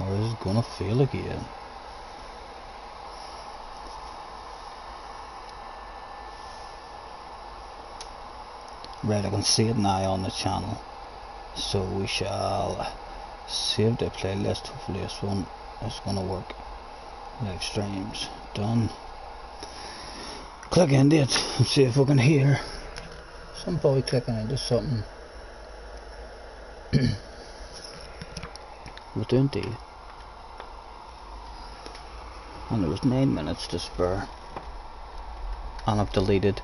or is it gonna fail again? Right, I can see it now on the channel, so we shall save the playlist. Hopefully this one is gonna work. Live streams done. Click into it and see if we can hear some boy clicking into something. We do indeed. And there was 9 minutes to spare, and I've deleted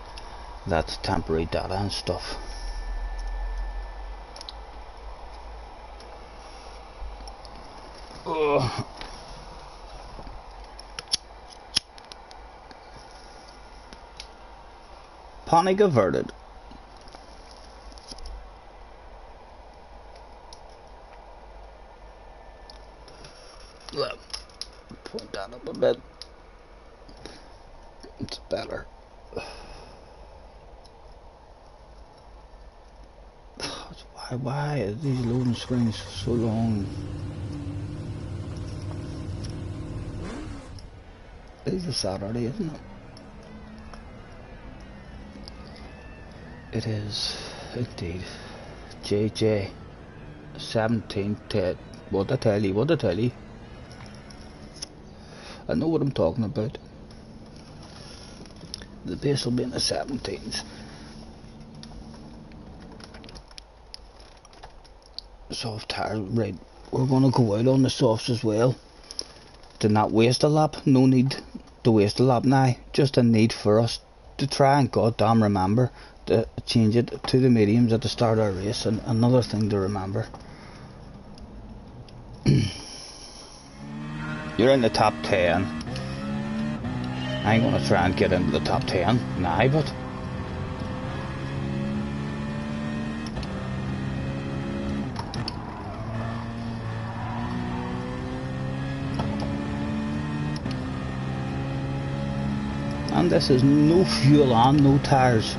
that temporary data and stuff. Ugh. Panic averted. Look, point that up a bit. It's better. Why are these loading screens so long? It is a Saturday, isn't it? It is indeed. JJ 17 Ted. What I tell you. I know what I'm talking about. The base will be in the 17s. Soft tires, right. We're gonna go out on the softs as well. To not waste a lap. No need to waste a lap now. Just a need for us to try and goddamn remember to change it to the mediums at the start of our race. And another thing to remember. You're in the top 10. I ain't gonna try and get into the top 10 now, but and this is no fuel on, no tires,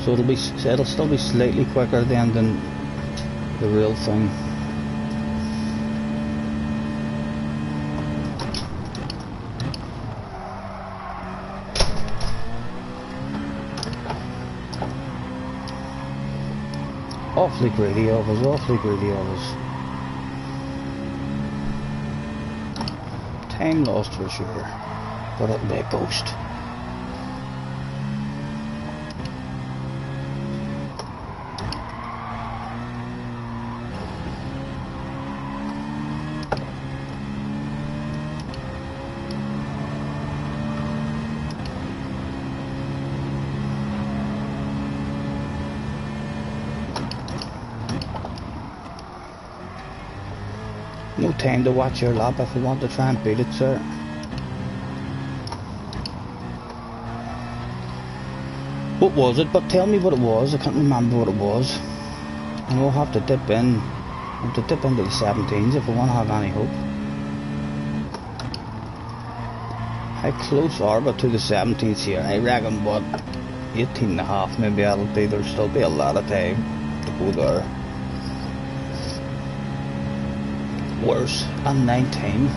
so it'll still be slightly quicker then than the real thing. Awfully greedy of us, Time lost for sure, but it'll be a ghost. No time to watch your lap if you want to try and beat it, sir. What was it? But tell me what it was. I can't remember what it was. And we'll have to dip in. We'll have to dip into the 17s if we want to have any hope. How close are we to the 17s here? I reckon, what, 18.5 maybe that'll be. There'll still be a lot of time to go there. Worse, and 19.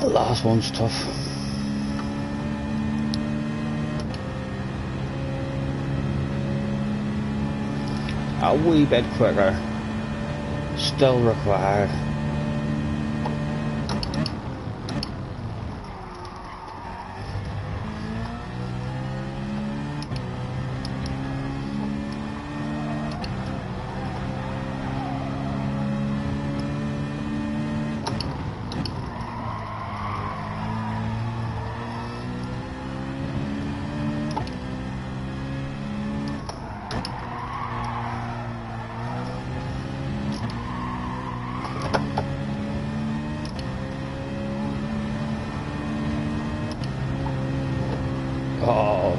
The last one's tough. a wee bit quicker. Still required. Oh.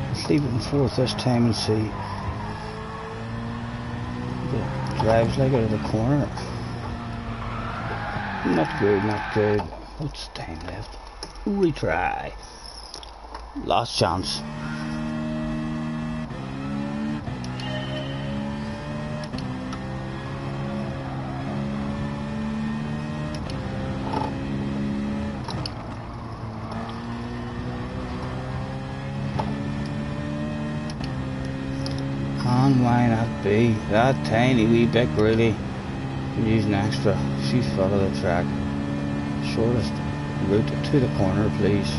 Let's leave it in fourth this time and see. The drives like out of the corner. Not good, not good. What's the time left? Retry. Last chance. And why not be that tiny wee bit greedy? Use an extra. She's foot of the track. Shortest route to the corner, please.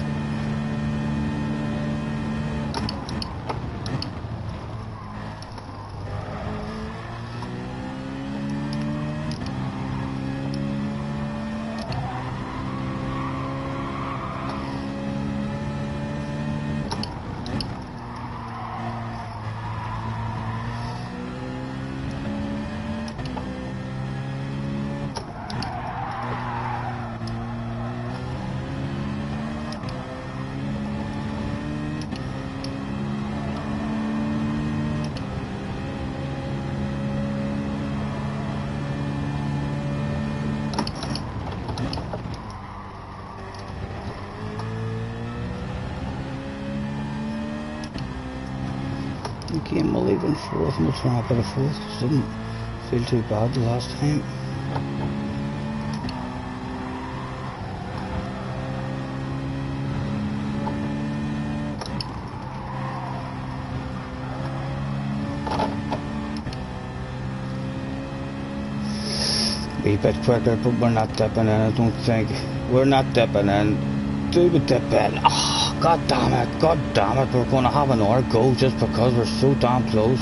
Again, we'll leave in fourth and we'll try out of fourth. Didn't feel too bad the last time. A bit quicker, but we're not dipping in, I don't think. We're not dipping in. Do the dip in. Oh, god damn it, we're going to have another go just because we're so damn close.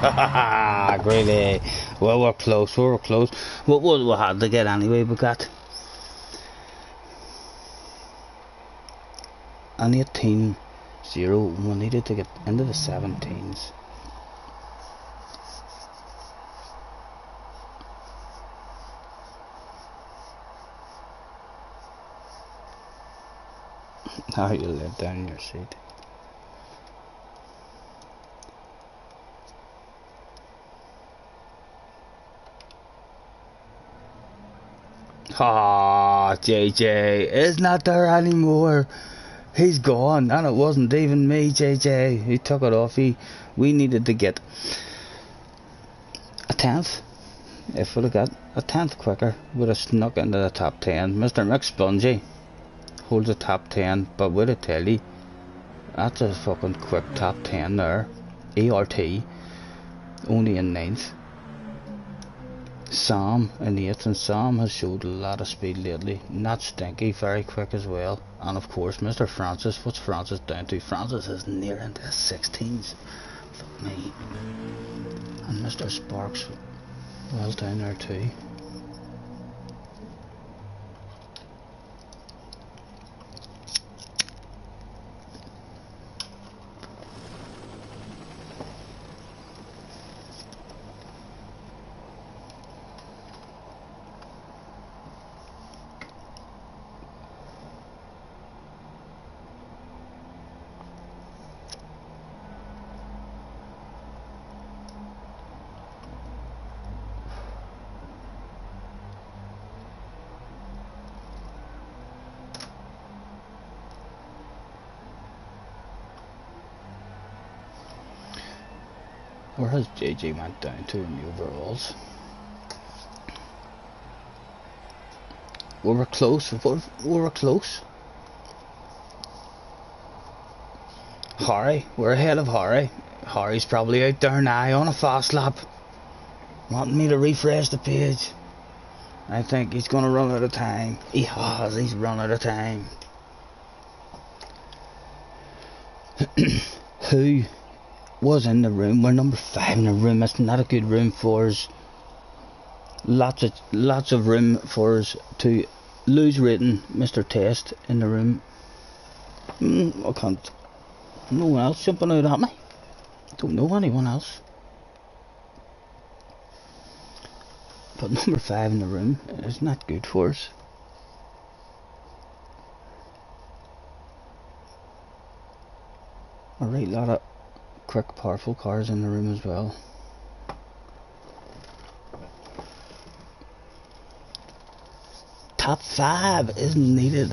Haha, great. Well, we're close. What would we had to get anyway? We got an 18-0. We needed to get into the 17s. Now you live down in your seat. Ah, JJ is not there anymore. He's gone, and it wasn't even me, JJ. He took it off. We needed to get a 10th. If we'd have got a 10th quicker, we'd have snuck into the top 10. Mr. Mick Spongy holds the top 10, but with a tell you, that's a fucking quick top 10 there. ERT, only in 9th. Sam in 8th, and Sam has showed a lot of speed lately. Not stinky, very quick as well. And of course, Mr. Francis, what's Francis down to? Francis is near into the 16s. Fuck me. And Mr. Sparks, well down there too. Where has JJ went down to in the overalls? We were close. We were close. Harry, we're ahead of Harry. Harry's probably out there now on a fast lap, wanting me to refresh the page. I think he's going to run out of time. He has. He's run out of time. Who was in the room? We're number 5 in the room. That's not a good room for us. Lots of room for us to lose rating Mr. Test in the room. I can't. No one else jumping out at me. Don't know anyone else. But number 5 in the room is not good for us. A right lot of quick, powerful cars in the room as well. Top 5 is needed.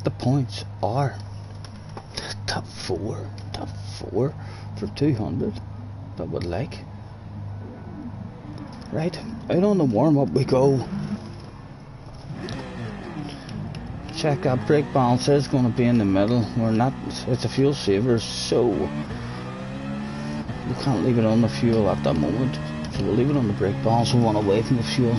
The points are top 4 for 200. That would like. Right, out on the warm-up we go. Check that brake balance is going to be in the middle. We're not. It's a fuel saver, so we can't leave it on the fuel at that moment. So we'll leave it on the brake balance. We want away from the fuel.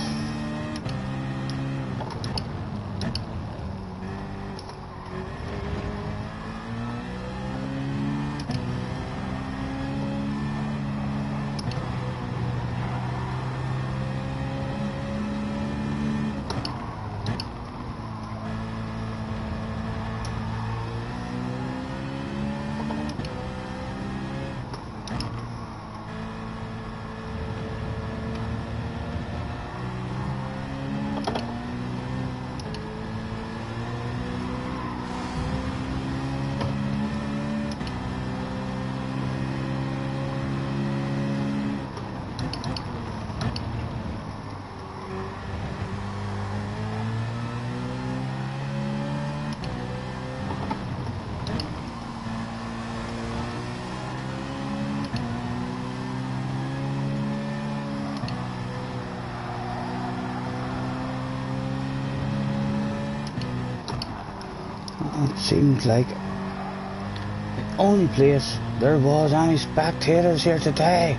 It seems like the only place there was any spectators here today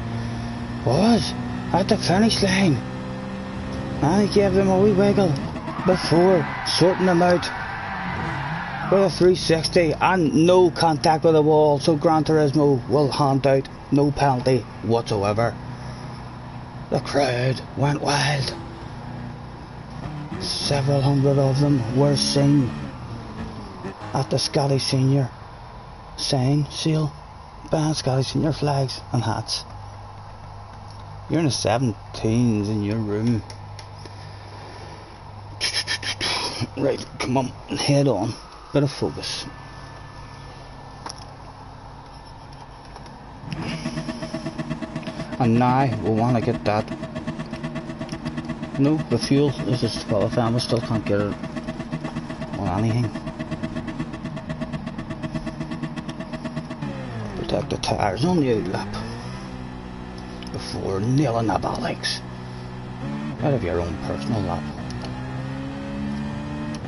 was at the finish line. And he gave them a wee wiggle before sorting them out with a 360 and no contact with the wall, so Gran Turismo will hand out no penalty whatsoever. The crowd went wild. Several hundred of them were seen at the Scottie Senior sign seal behind Scottie Senior flags and hats. You're in the 17s in your room. Right, come on, head on. Bit of focus. And now we want to get that. No, the fuel is disqualifying. We still can't get it on anything. Protect the tyres on the outlap before nailing the ballocks out of your own personal lap.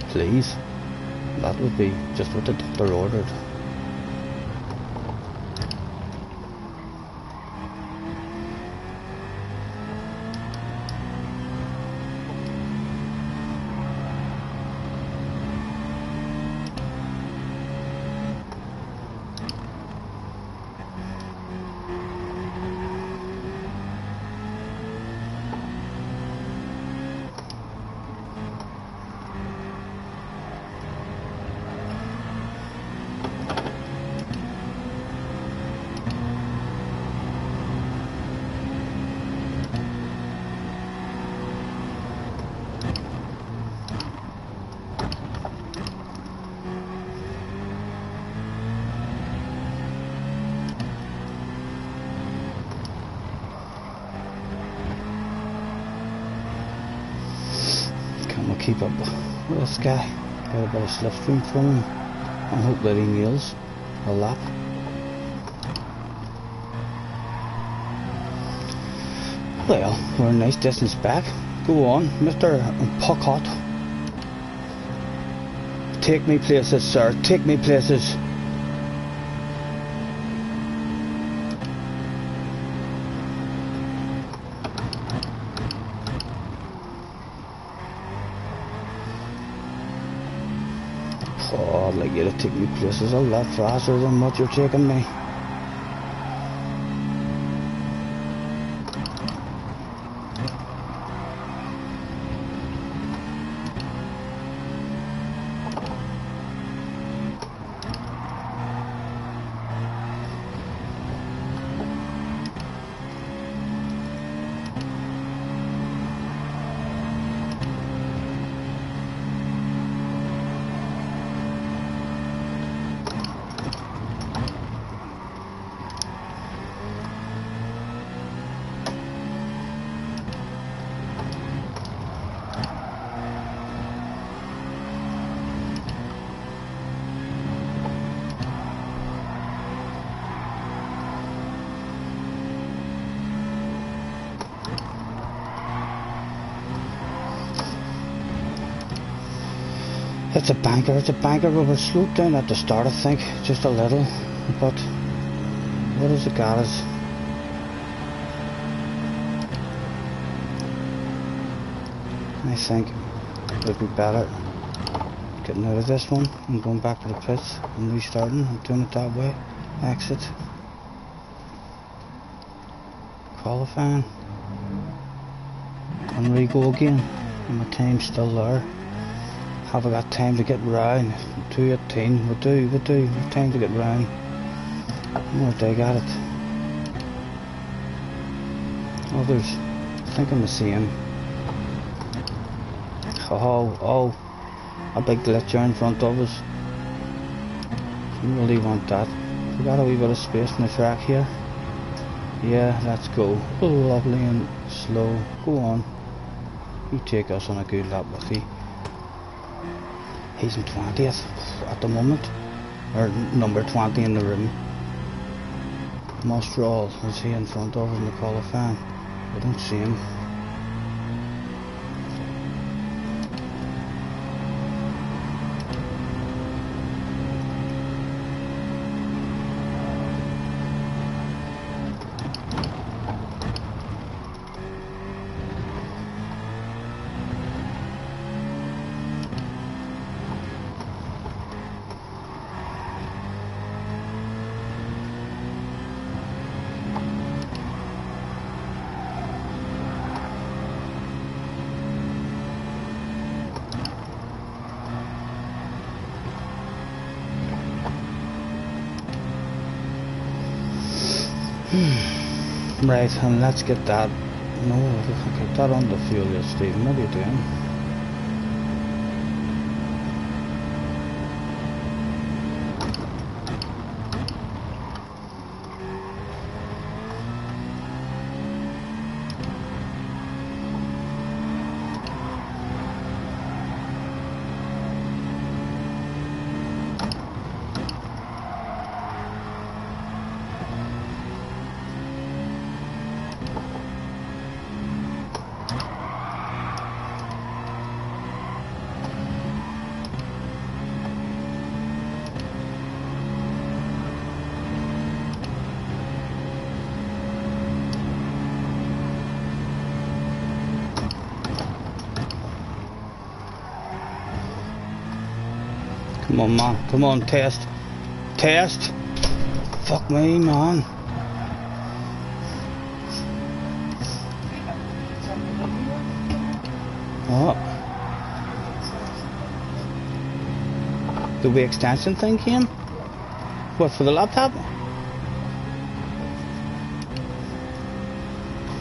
Please, that would be just what the doctor ordered. Keep up with this guy, get a bit of slipstream from him and hope that he nails a lap. Well, we're a nice distance back. Go on, Mr. Puckott. Take me places, sir. Take me places. Oh, I'd like you to take me places a lot faster than what you're taking me. It's a banker, we were slowed down at the start, I think, just a little, but what has it got us? I think it'd be better getting out of this one and going back to the pits and restarting and doing it that way. Exit. Qualifying. And re-go again. And my time's still there. Have I got time to get round? 2:18. We do. We've time to get round. I'm gonna dig at it. Others, I think I'm the same. Oh, a big glitcher in front of us. Don't really want that. We got a wee bit of space in the track here. Yeah, let's go. Oh, lovely and slow. Go on. You take us on a good lap with you. He's in 20th at the moment, or number 20 in the room. Mostral, is he in front of in the qualifying? I don't see him. Right, and let's get that. No, I can't get that on the fuel yet, Stephen. What are you doing? Come on, man. Come on, test. Test. Fuck me, man. What? The wee extension thing came? What, for the laptop?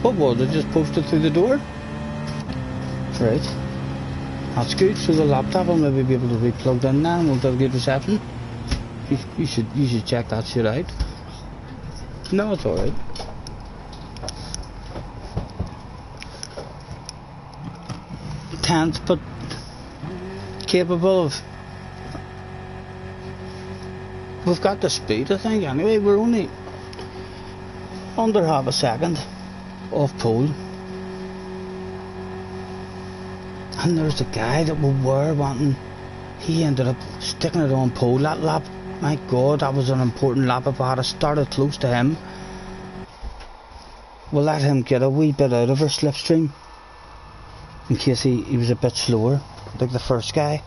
What was it? Just posted through the door? Right. That's good, so the laptop will maybe be able to be plugged in now and we'll have good reception. You should check that shit out. No, it's alright. Tense, but capable of. We've got the speed, I think, anyway. We're only under half a second off pole. And there's the guy that we were wanting. He ended up sticking it on pole that lap. My God, that was an important lap. If I had started close to him, we'll let him get a wee bit out of our slipstream in case he was a bit slower, like the first guy.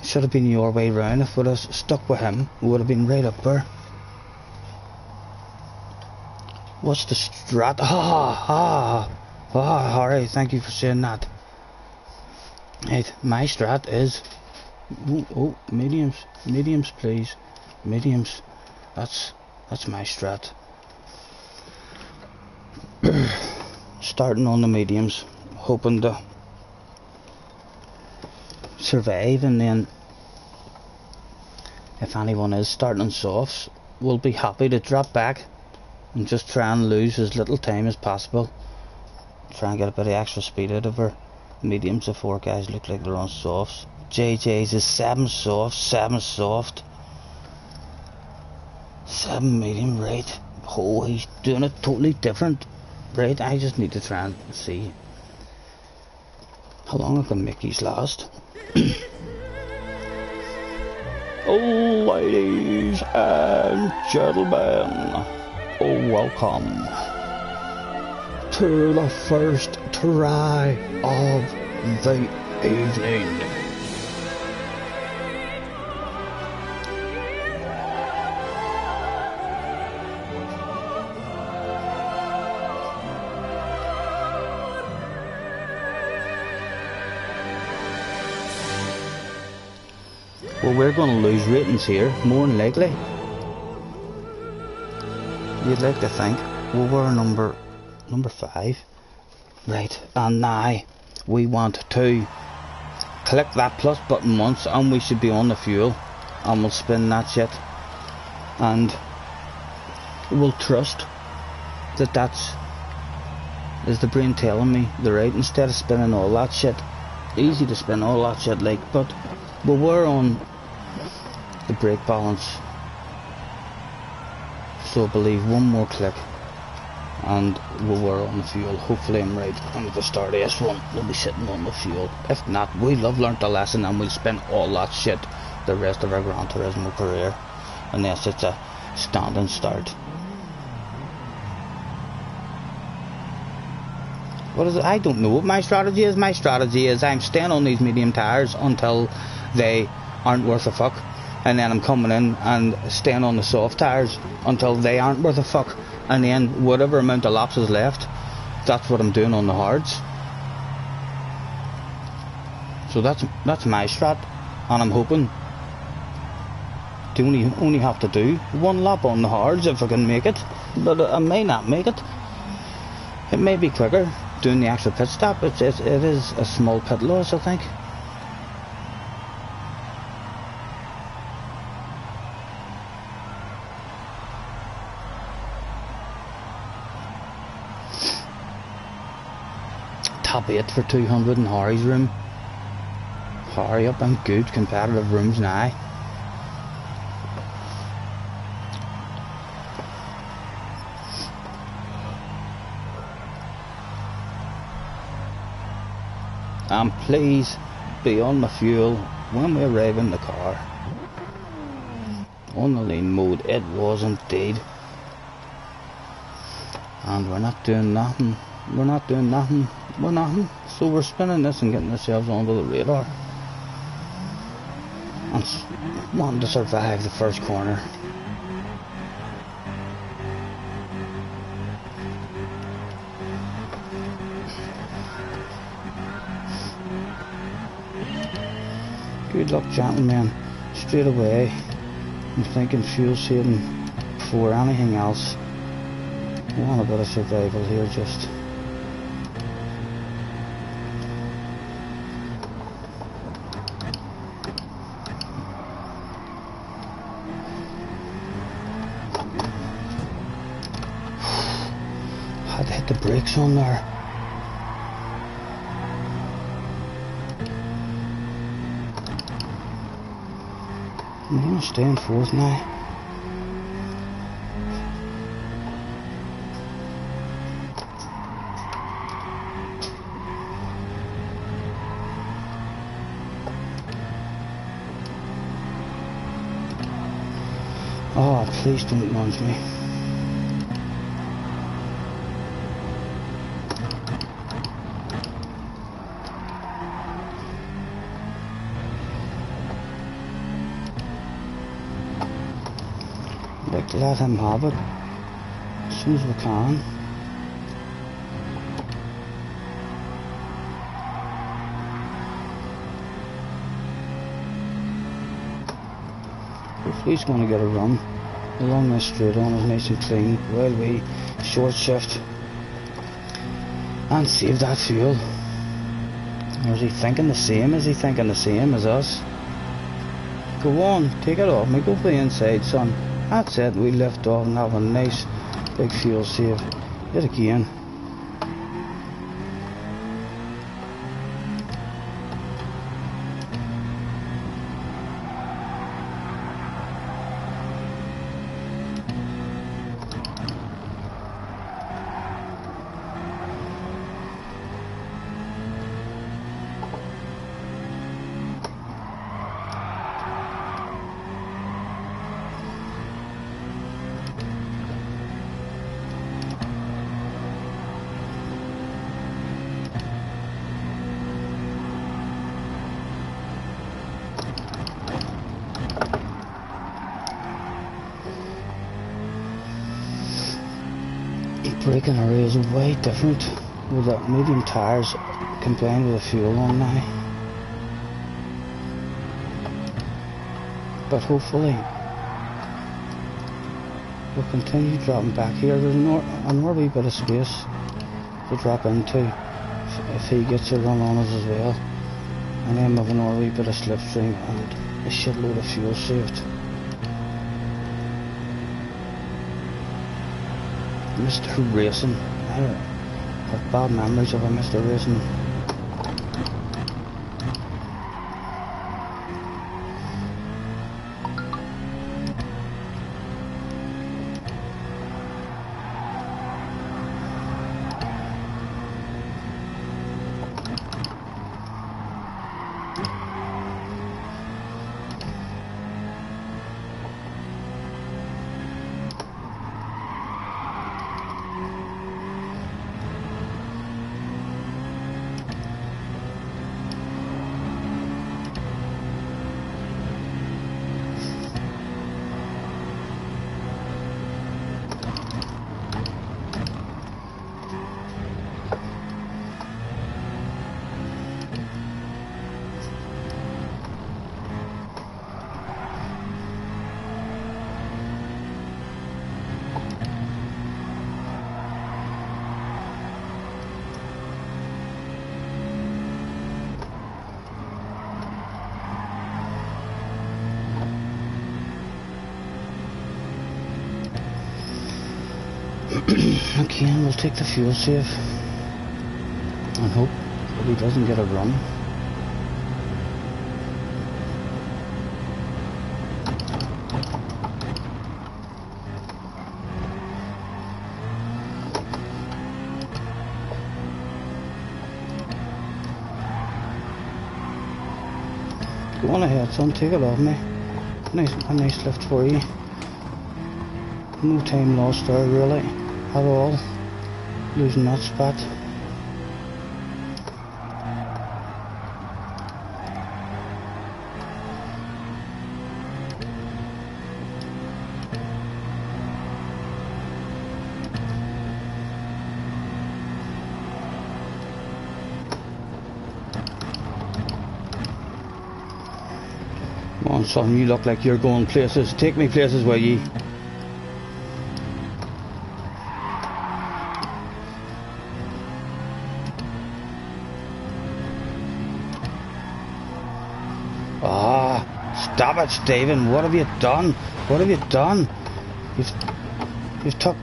Should have been your way round. If we'd have stuck with him, we would have been right up there. What's the strat? Harry, thank you for saying that. Right, my strat is mediums please, mediums. That's my strat. Starting on the mediums, hoping to survive, and then if anyone is starting on softs, we'll be happy to drop back and just try and lose as little time as possible. Try and get a bit of extra speed out of our mediums. The 4 guys look like they're on softs. JJ's is 7 soft, 7 soft, 7 medium, right? Oh, he's doing it totally different, right? I just need to try and see how long I can make these last. Oh, ladies and gentlemen, welcome to the first try of the evening. Well, we're going to lose ratings here, more than likely. You'd like to think. Well, we're number 5. Right, and now we want to click that plus button once and we should be on the fuel. And we'll spin that shit. And we'll trust that that's, is the brain telling me the right, instead of spinning all that shit. Easy to spin all that shit, like, but we're on the brake balance, so I believe one more click and we're on the fuel. Hopefully I'm right, and at the start of this one we'll be sitting on the fuel. If not, we'll have learnt the lesson and we'll spin all that shit the rest of our Gran Turismo career, unless it's a standing start. What is it? I don't know what my strategy is. My strategy is I'm staying on these medium tyres until they aren't worth a fuck, and then I'm coming in and staying on the soft tyres until they aren't worth a fuck, and then whatever amount of laps is left, that's what I'm doing on the hards. So that's my strat, and I'm hoping to only have to do 1 lap on the hards if I can make it, but I may not make it. It may be quicker doing the extra pit stop. It is a small pit loss, I think. Top 8 for 200 in Harry's room. Hurry up, and good competitive rooms now. And please be on the fuel when we arrive in the car. On the lean mode, it was indeed. And we're not doing nothing. We're not doing nothing. We're nothing. So we're spinning this and getting ourselves onto the radar. And wanting to survive the first corner. Good luck, gentlemen. Straight away, I'm thinking fuel saving before anything else. I want a bit of survival here, just. Had to hit the brakes on there. I'm going to stay in 4th now. Please don't launch me. Like, let him have it as soon as we can. Hopefully he's going to get a run along this straight on is nice and clean while we short shift and save that fuel. Or is he thinking the same? Is he thinking the same as us? Go on, take it off me, go for the inside, son. That's it, we lift off and have a nice big fuel save. Yet again. Braking area is way different with the medium tyres combined with the fuel on now. But hopefully we'll continue dropping back here. There's another wee bit of space to drop into if he gets a run on us as well. And then we've another wee bit of slipstream and a shitload of fuel saved. Mr. Racing. I have bad memories of a Mr. Racing. Again, we'll take the fuel save and hope that he doesn't get a run. Go on ahead, son, take it off me. A nice lift for you. No time lost there, really, at all. Losing that spot. Come on, son, you look like you're going places. Take me places, will ye? Stop it, Stephen. What have you done? What have you done? You've took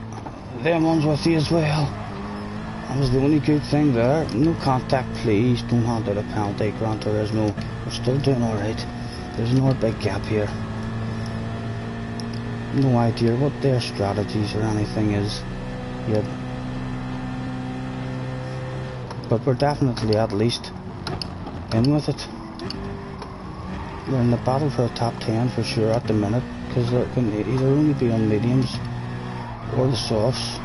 them ones with you as well. That was the only good thing there. No contact, please. Don't hand out a penalty. Gran Turismo. We're still doing alright. There's no big gap here. No idea what their strategies or anything is yet. But we're definitely at least in with it. We're in the battle for a top 10 for sure at the minute. because they can either only be on mediums or the softs.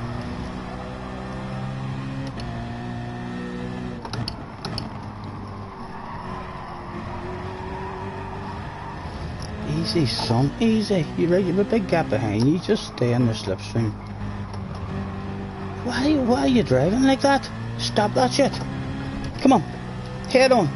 Easy, son, easy. You're right, you have a big gap behind you. Just stay in the slipstream. Why are you driving like that? Stop that shit. Come on, head on.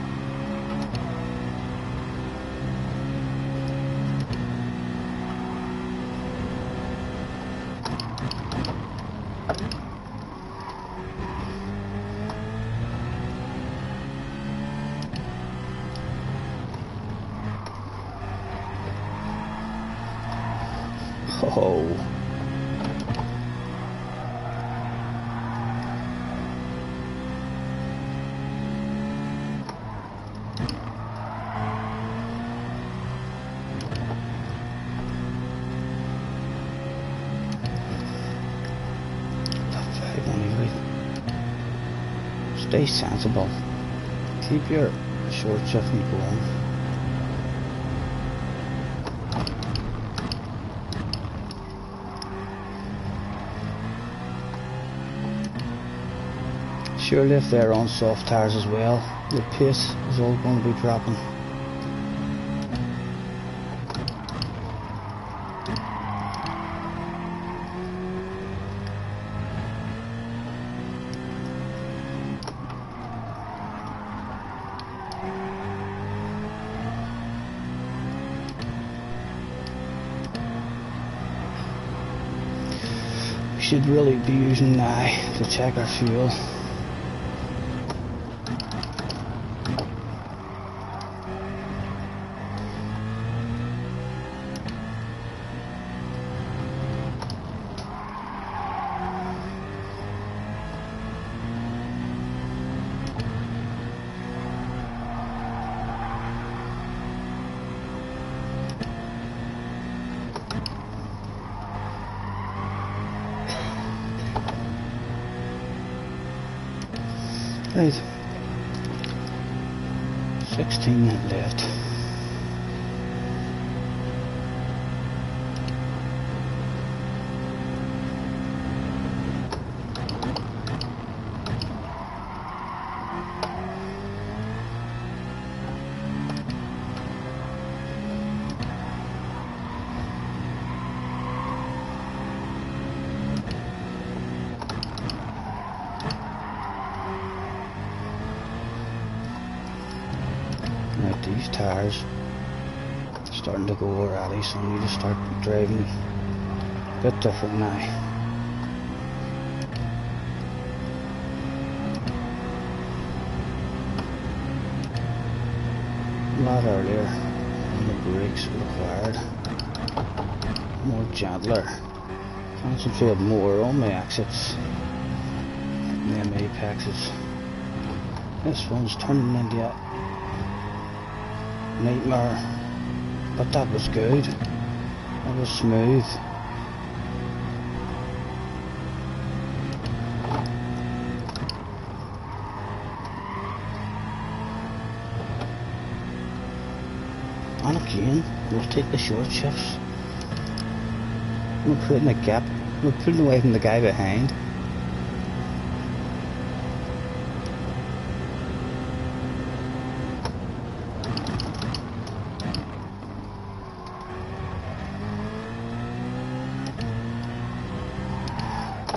Oh. Stay sensible. Keep your short shifting going. Surely if they're on soft tires as well, the pace is all going to be dropping. We should really be using now to check our fuel. Right, 16 left. Right, these tires starting to go already, so I need to start driving a bit different now. A lot earlier, and the brakes required. More gentler. Concentrate more on my exits and the apexes. This one's turning into a nightmare, but that was good. That was smooth. And again, we'll take the short shifts. We're putting a gap. We're pulling away from the guy behind.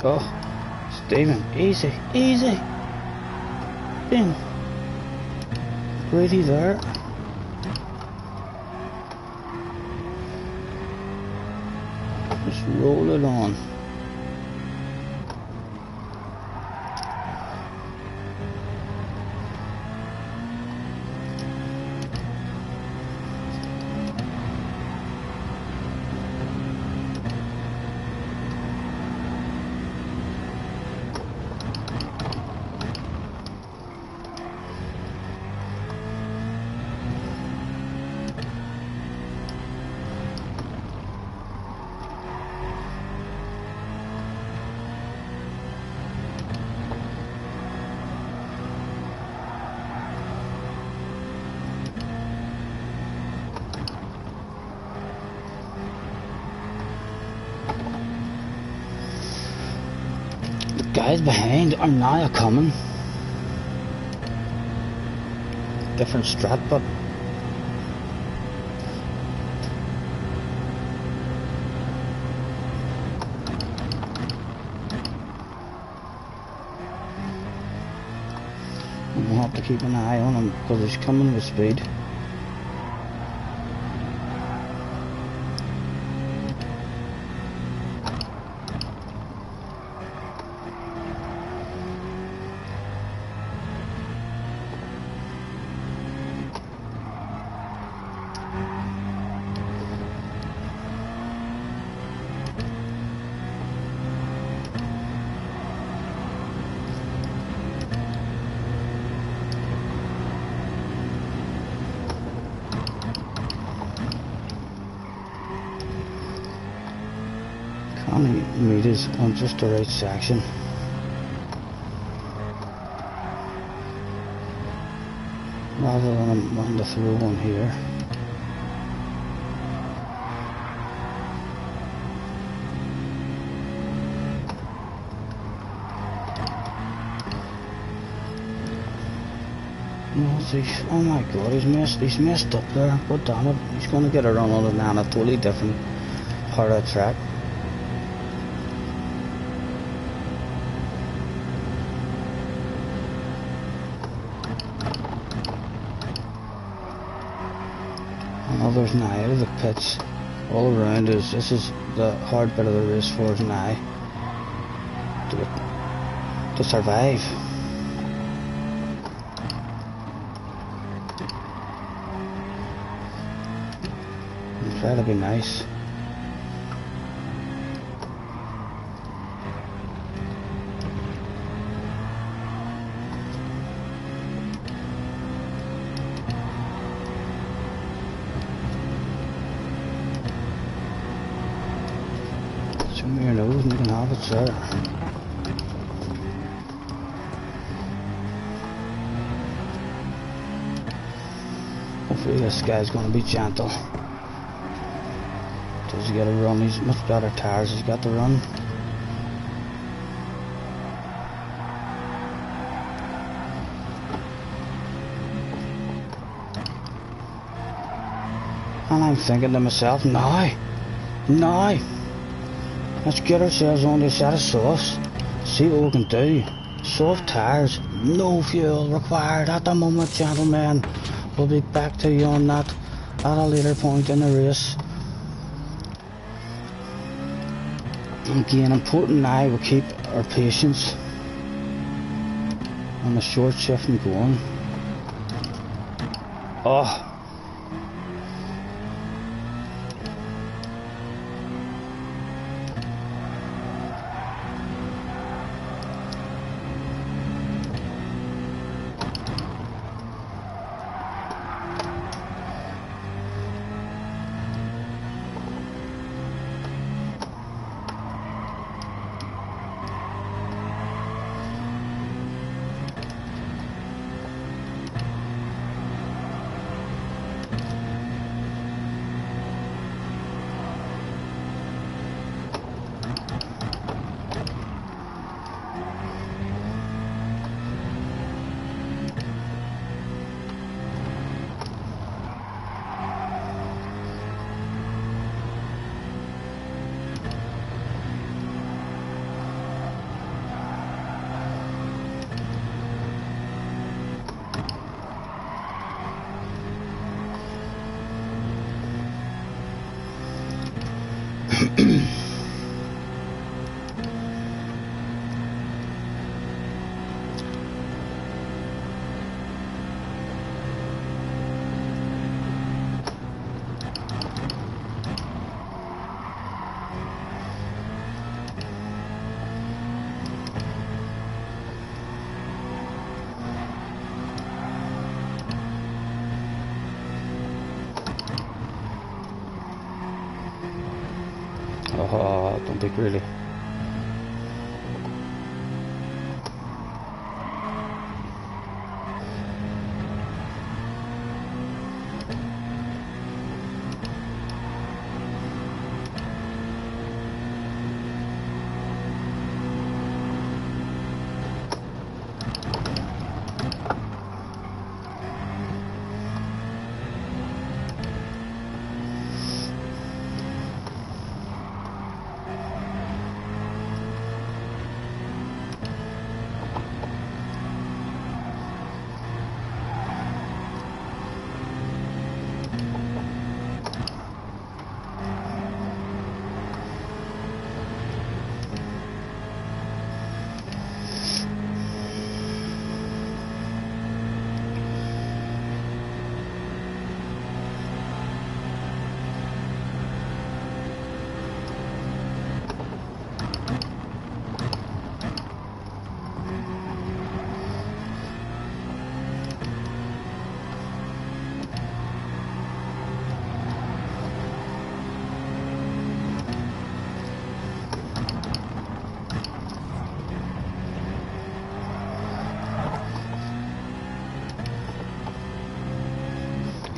Oh, Stephen, easy, easy. Bing. Brady there. Just roll it on. guys behind are now coming. Different strat, but we'll have to keep an eye on him because he's coming with speed. Meters on just the right section. Rather than him wanting to throw one here. No, see, oh my god, he's messed up there. God damn it, he's gonna get a run on it now on a totally different part of the track. Others now out of the pits all around us. This is the hard bit of the race for us now to survive. And try to be nice. Show me your nose and you can have it, sir. Hopefully this guy's going to be gentle. Does he get a run? He's much better tires. He's got the run. And I'm thinking to myself, now. Let's get ourselves on this set of softs, see what we can do. Soft tires, no fuel required at the moment, gentlemen. We'll be back to you on that at a later point in the race. Again, important now we keep our patience on the short shifting going. Oh. Oh, don't be greedy.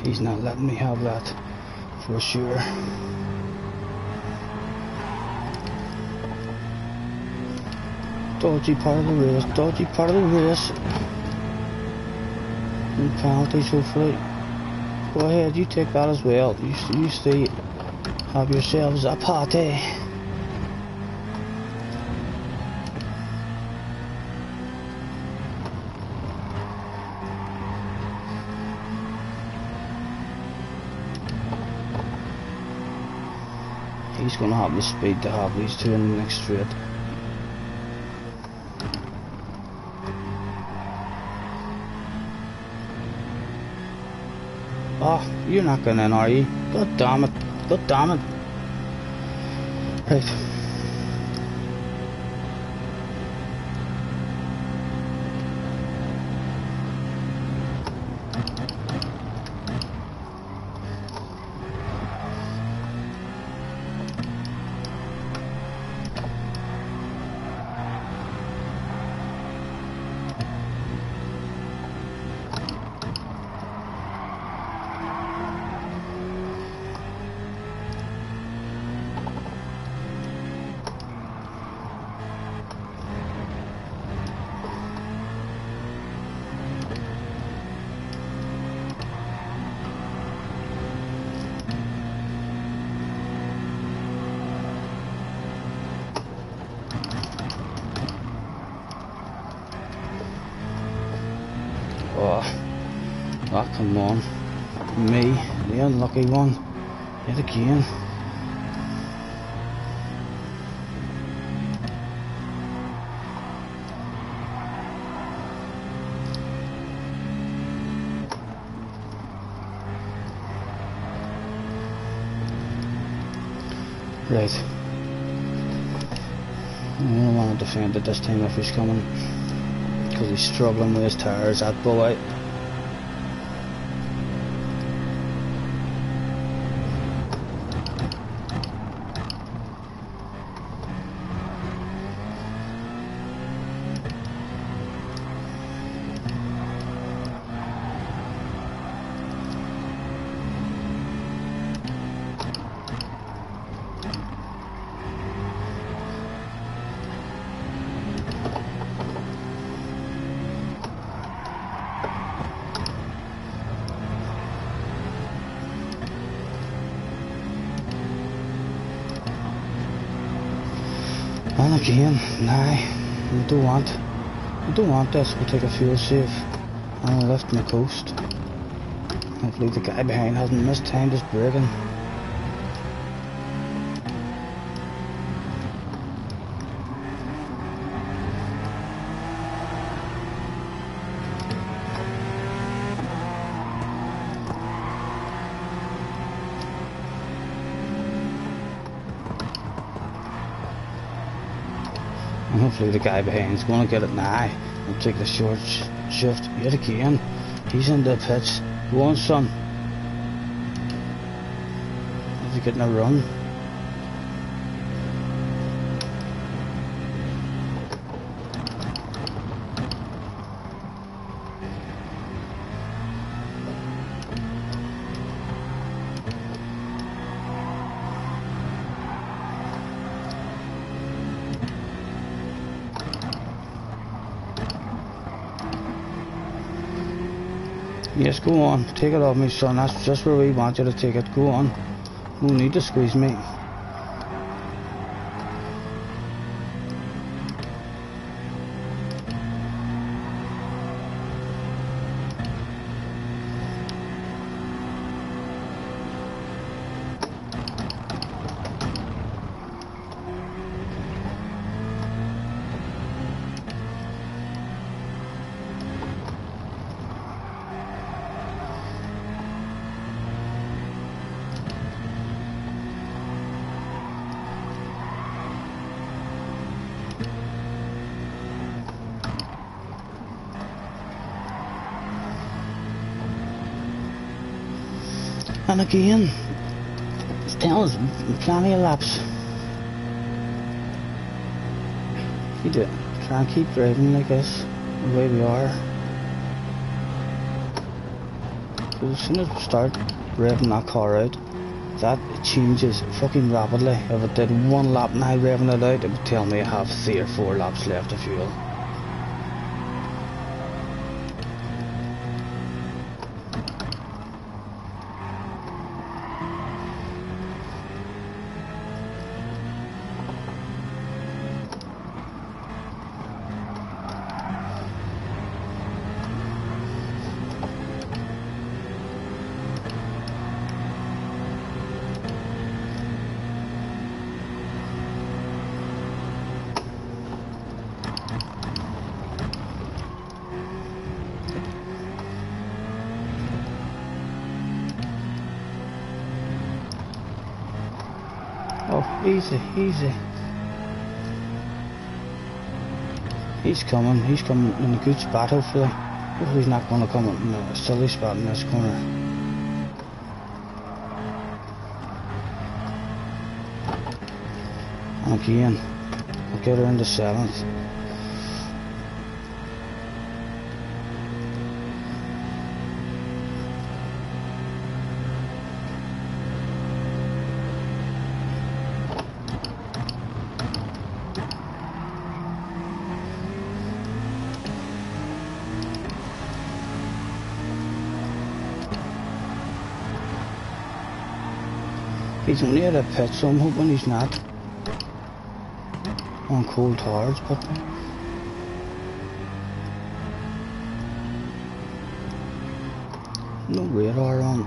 He's not letting me have that for sure. Dodgy part of the race, dodgy part of the race. No penalties hopefully. Go ahead, you take that as well. You stay, have yourselves a party. He's going to have the speed to have these two in the next straight. Oh, you're not going in, are you? God damn it. God damn it. Right. Oh, come on. Me, the unlucky one, yet again. Right. I don't want to defend it this time if he's coming, because he's struggling with his tires, that boy. And again, nah, we don't want this. We'll take a fuel save and we'll lift my coast. Hopefully the guy behind hasn't mistimed his braking. And hopefully the guy behind is going to get it now and take the short shift yet again. He's in the pits. Go on, son. Is he getting a run? Yes, go on. Take it off me, son. That's just where we want you to take it. Go on. No need to squeeze me. And again, it's telling us plenty of laps. You do try and keep driving like this, the way we are. So as soon as we start revving that car out, that changes fucking rapidly. If it did 1 lap now revving it out, it would tell me I have 3 or 4 laps left of fuel. Oh, easy, easy. He's coming in a good spot hopefully. Hopefully he's not going to come in a silly spot in this corner. And again, I'll get her into 7th. He's only at a pit, so I'm hoping he's not on cold hards, but no radar on.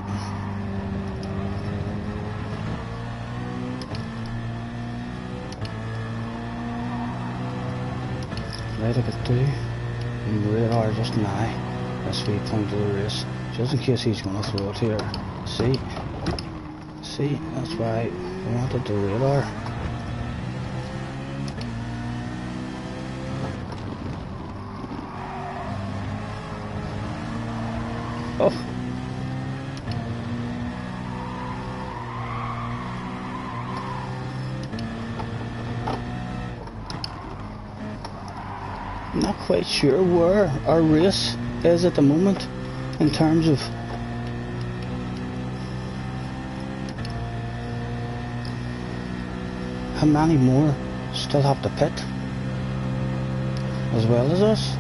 Right, I got 2. And radar just now. That's the point of the race. Just in case he's going to throw it here. See, that's why I wanted the radar. Oh. I'm not quite sure where our race is at the moment in terms of how many more still have to pit as well as us.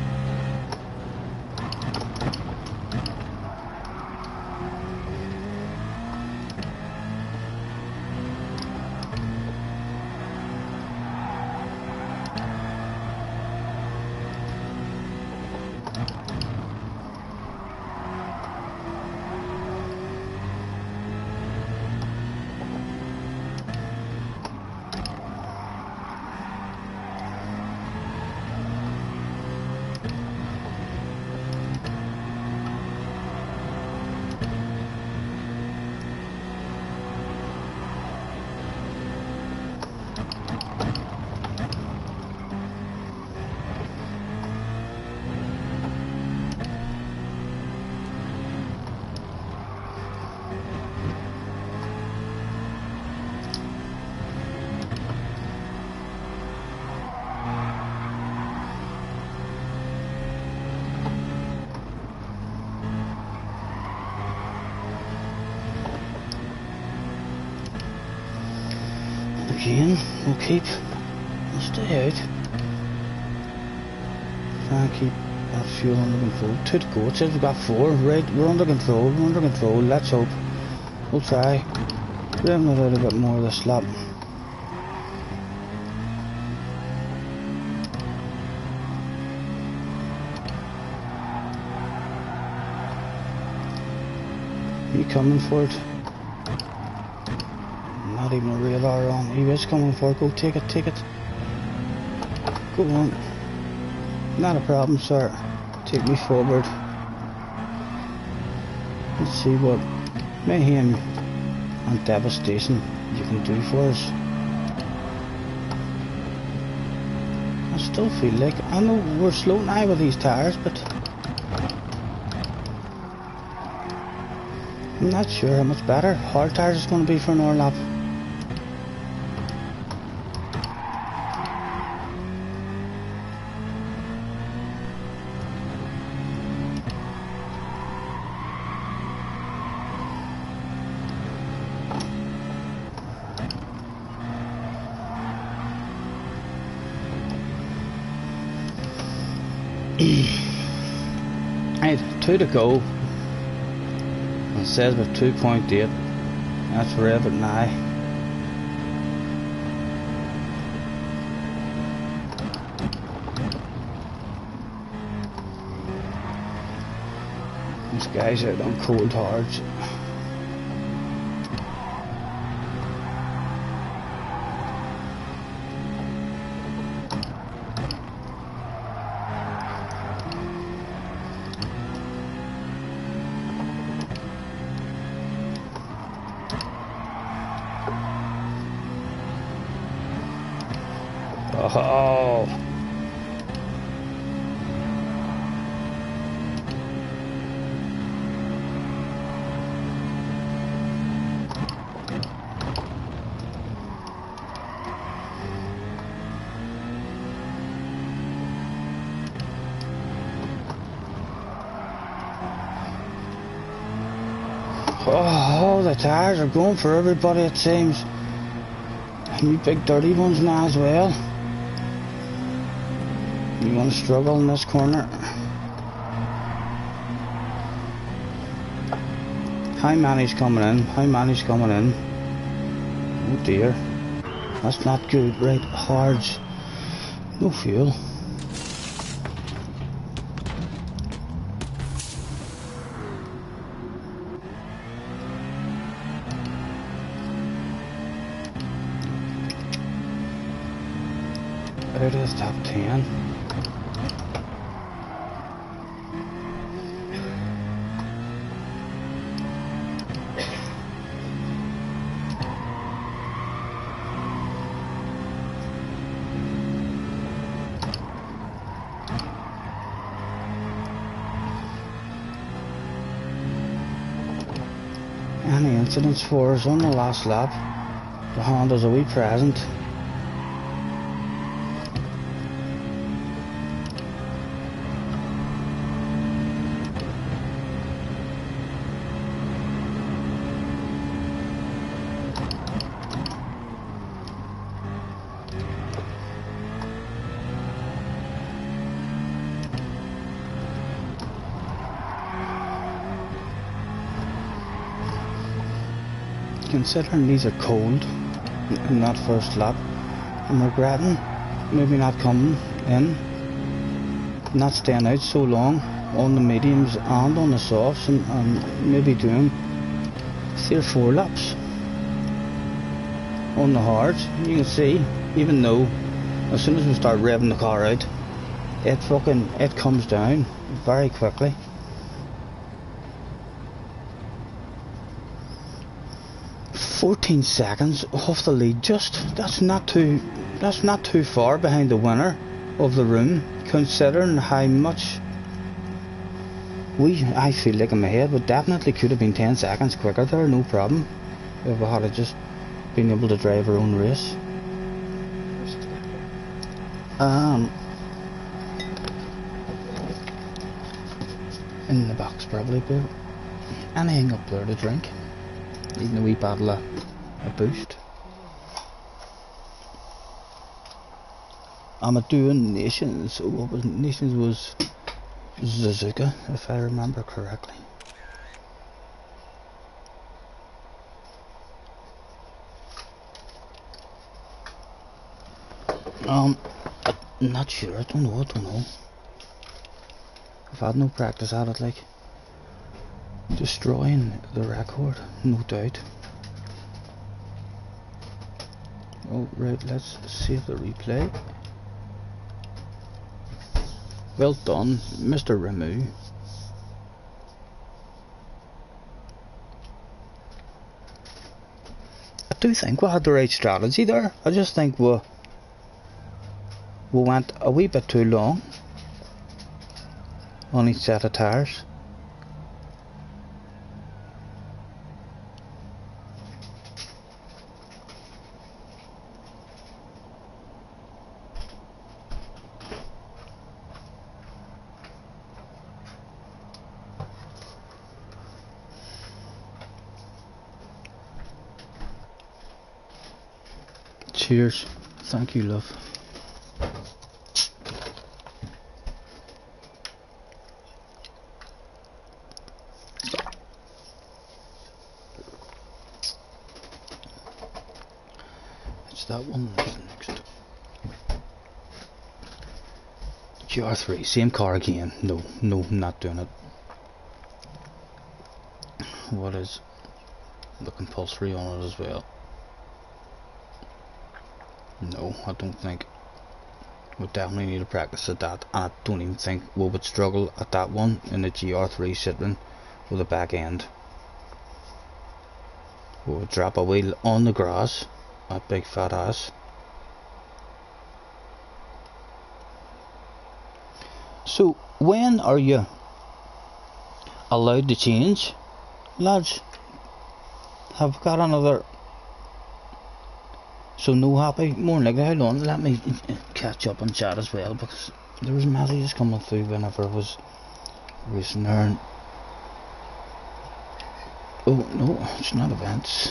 Again, we'll stay out. Try and keep that fuel under control. 2 to go. It says we've got 4. Right, we're under control. Let's hope. We'll try. Revving it out a bit more this lap. Are you coming for it? Not even a radar on. He is coming for it. Go take it. Go on. Not a problem, sir. Take me forward. Let's see what mayhem and devastation you can do for us. I still feel like, I know we're slow now with these tires, but I'm not sure how much better hard tires is going to be for an hour lap. Right, 2 to go. It says with 2.8. That's rev it now. This guy's out on cold hards. Oh. Oh, the tires are going for everybody, it seems. And you big dirty ones now as well. You want to struggle in this corner. How many's coming in? How many's coming in? Oh dear. That's not good. Right, hards. No fuel. Out of the top 10. Any incidents for us on the last lap? The Honda's a wee present. Considering these are cold in that first lap, I'm regretting maybe not coming in, not staying out so long on the mediums and on the softs, and maybe doing 3 or 4 laps on the hards. You can see, even though as soon as we start revving the car out, it comes down very quickly. 14 seconds off the lead, that's not too far behind the winner of the room, considering how much I feel like in my head we definitely could have been 10 seconds quicker there, no problem, if we had just been able to drive our own race. In the box probably, but anything up there to drink. Even a wee bottle of a boost. I'm doing Nations, so what was Nations was Suzuka, if I remember correctly. I'm not sure, I don't know. I've had no practice at it, like. Destroying the record, no doubt. Oh, right, let's save the replay. Well done, Mr. Ramu. I do think we had the right strategy there. I just think we went a wee bit too long on each set of tires. Cheers. Thank you, love. that one is next. GR3, same car again. No, I'm not doing it. What is the compulsory on it as well? No, I don't think. We definitely need to practice at that, and I don't even think we would struggle at that one in the GR3 Citroen with a back end. We would drop a wheel on the grass, a big fat ass. So when are you allowed to change, lads? Have got another. So no happy, more like how long? Let me catch up on chat as well, because there was messages coming through whenever I was racing there. And oh no, it's not events.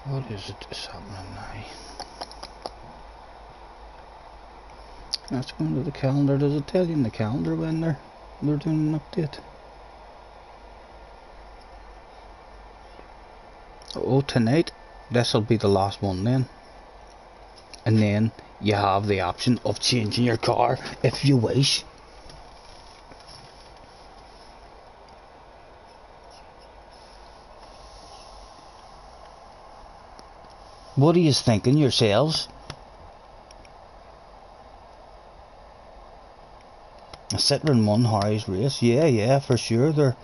What is it that's happening now? Let's go into the calendar. Does it tell you in the calendar when they're doing an update? Oh, tonight, this'll be the last one then. And then you have the option of changing your car if you wish. What are you thinking yourselves? A Citroen 1 Harry's race, yeah, for sure. They're,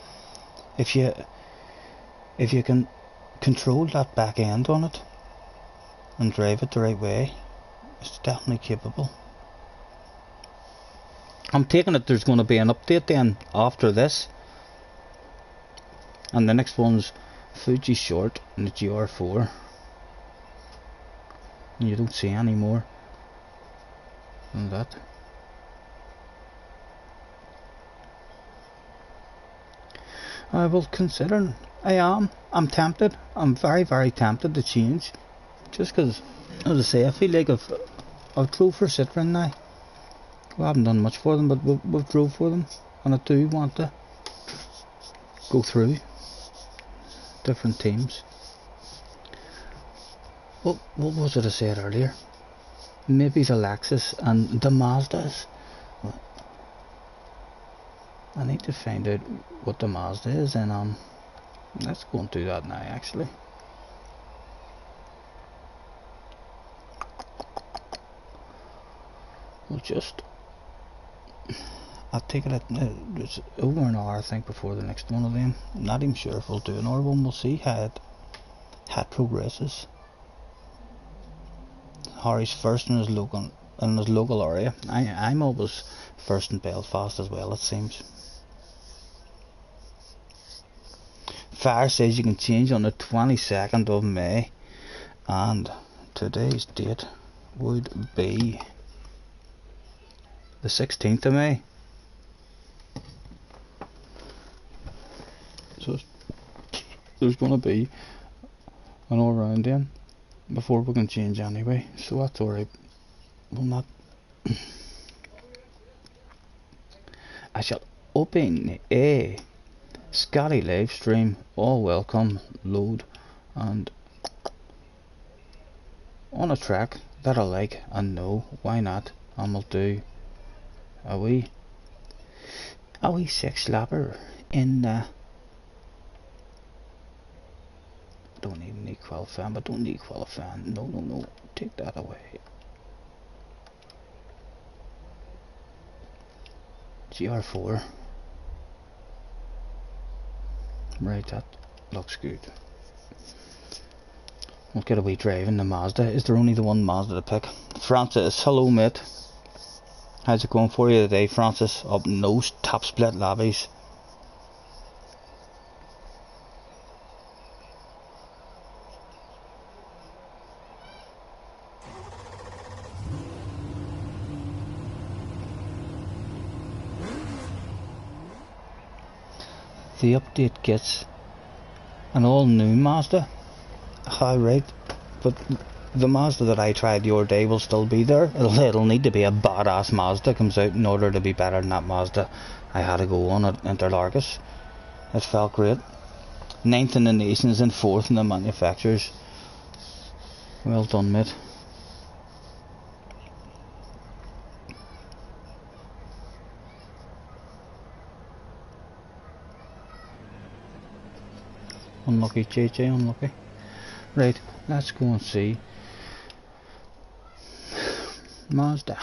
if you can control that back end on it and drive it the right way, it's definitely capable. I'm taking it there's going to be an update then after this, and the next one's Fuji Short in the GR4. And you don't see any more than that. I will consider. I'm tempted. I'm very tempted to change, just because, as I say, I feel like I've drove for Citroen now. We haven't done much for them, but we've drove for them, and I do want to go through different teams. What was it I said earlier? Maybe the Lexus and the Mazdas. I need to find out what the Mazda is, and let's go and do that now. Actually, we'll just. I'll take it at it's over an hour, I think, before the next one of them. I'm not even sure if we'll do another one. We'll see how it progresses. Harry's first in his local area. I'm always first in Belfast as well, it seems. Fire says you can change on the 22nd of May, and today's date would be the 16th of May. So there's going to be an all round then. before we can change anyway, so that's alright. Will not. I shall open a Scottie live stream. All welcome, load, and on a track that I like and know, why not? And we'll do a wee six slapper in don't even need qualifying, but don't need qualifying. No, take that away. GR4. Right, that looks good. We'll get a wee drive in the Mazda. Is there only the one Mazda to pick? Francis, hello mate. How's it going for you today, Francis? Up nose, top split labbies. The update gets an all new Mazda. Hi, right, but the Mazda that I tried the other day will still be there. It'll need to be a badass Mazda comes out in order to be better than that Mazda I had to go on at Interlargus. It felt great. 9th in the nations and 4th in the manufacturers. Well done, mate. Unlucky, JJ, unlucky. Right, let's go and see Mazda.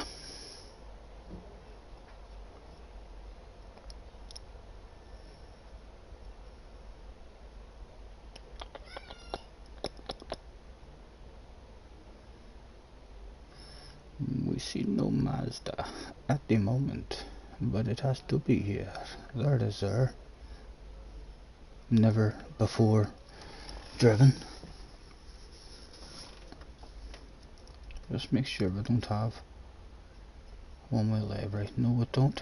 We see no Mazda at the moment, but it has to be here. There it is there. Never before driven. Just make sure we don't have one-way livery. No, we don't.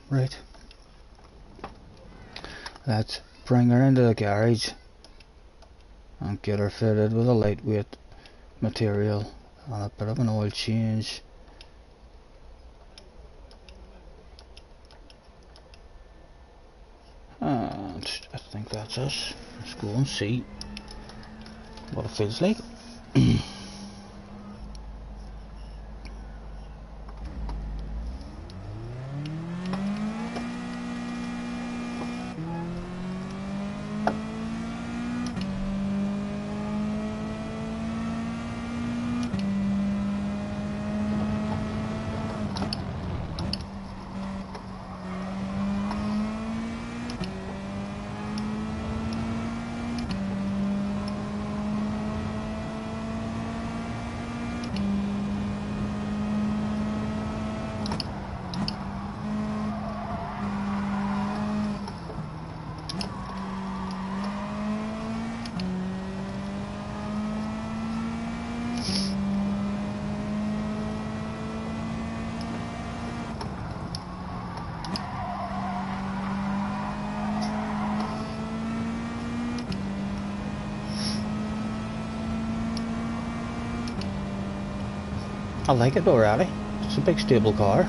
Right. Let's bring her into the garage and get her fitted with a lightweight material and a bit of an oil change. And I think that's us. Let's go and see what it feels like. I like it already. It's a big stable car.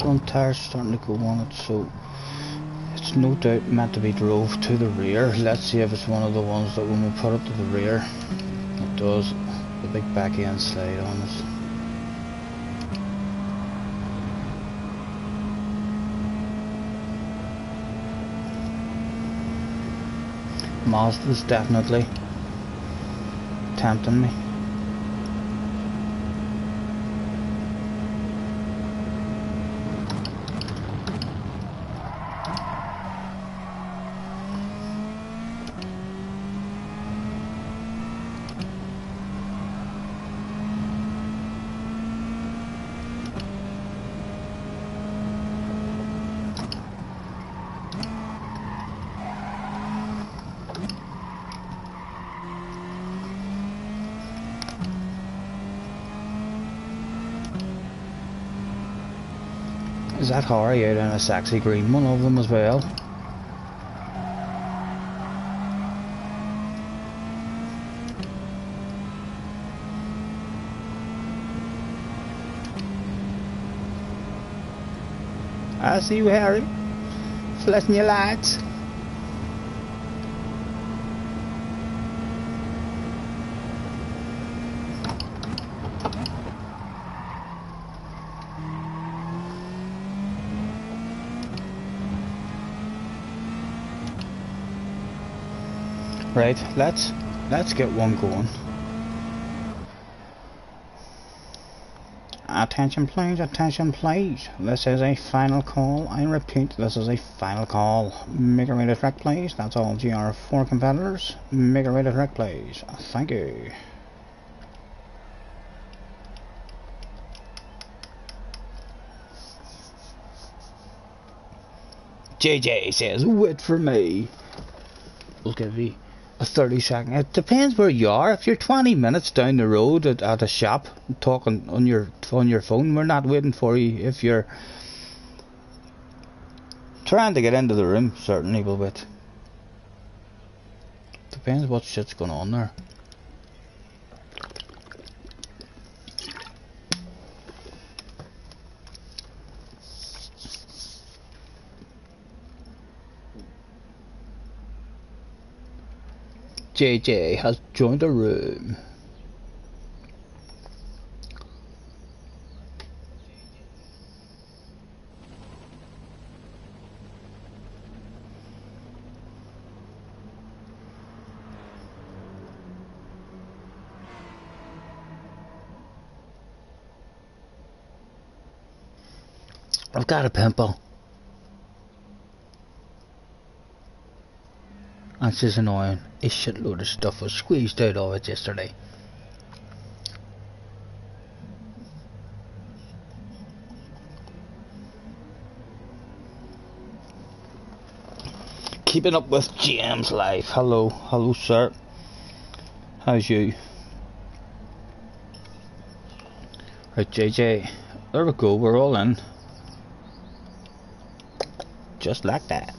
Front tires starting to go on it, so it's no doubt meant to be drove to the rear. Let's see if it's one of the ones that when we put it to the rear, it does the big back end slide on us. Mazda's definitely tempting me. Is that Harry out in a sexy green one of them as well? I see you, Harry. Flashing your lights. Right, let's get one going. Attention please, attention please. This is a final call. I repeat, this is a final call. Make a rate track please. That's all GR4 competitors. Make a rate track please. Thank you. JJ says, wait for me. We'll give you a 30-second. It depends where you are. If you're 20 minutes down the road at a shop talking on your phone, we're not waiting for you. If you're trying to get into the room, certainly we'll wait. Depends what shit's going on there. JJ has joined the room. I've got a pimple. That's just annoying. A shitload of stuff was squeezed out of it yesterday. Keeping up with James life. Hello sir. How's you? Right, JJ. There we go, we're all in. Just like that.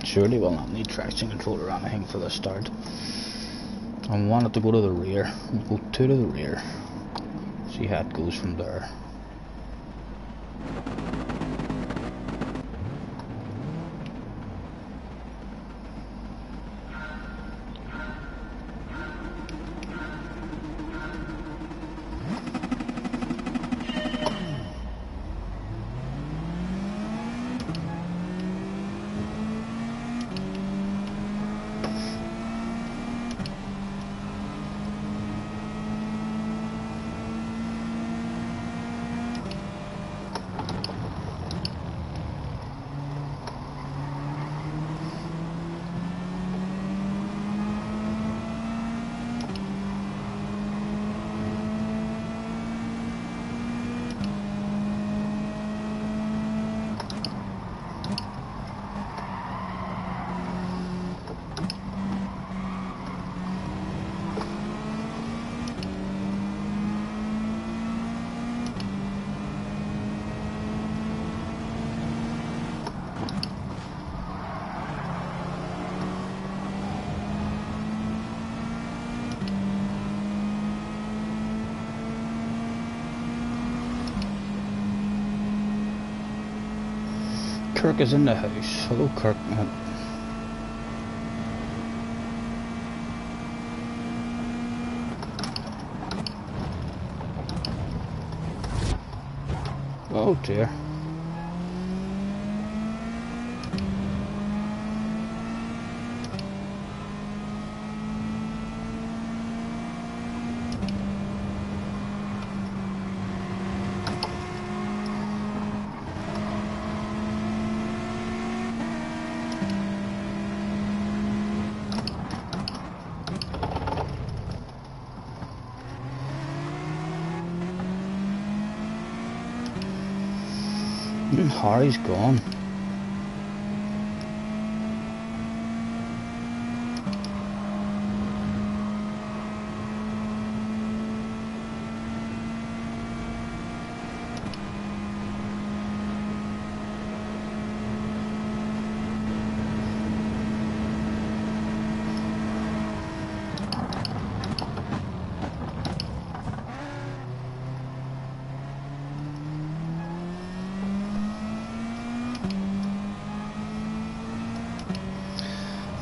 Surely will not need traction control or anything for the start. I want it to go to the rear. We'll go to the rear. See how it goes from there. Kirk is in the house. Hello, Kirk. Oh dear. Harry's gone.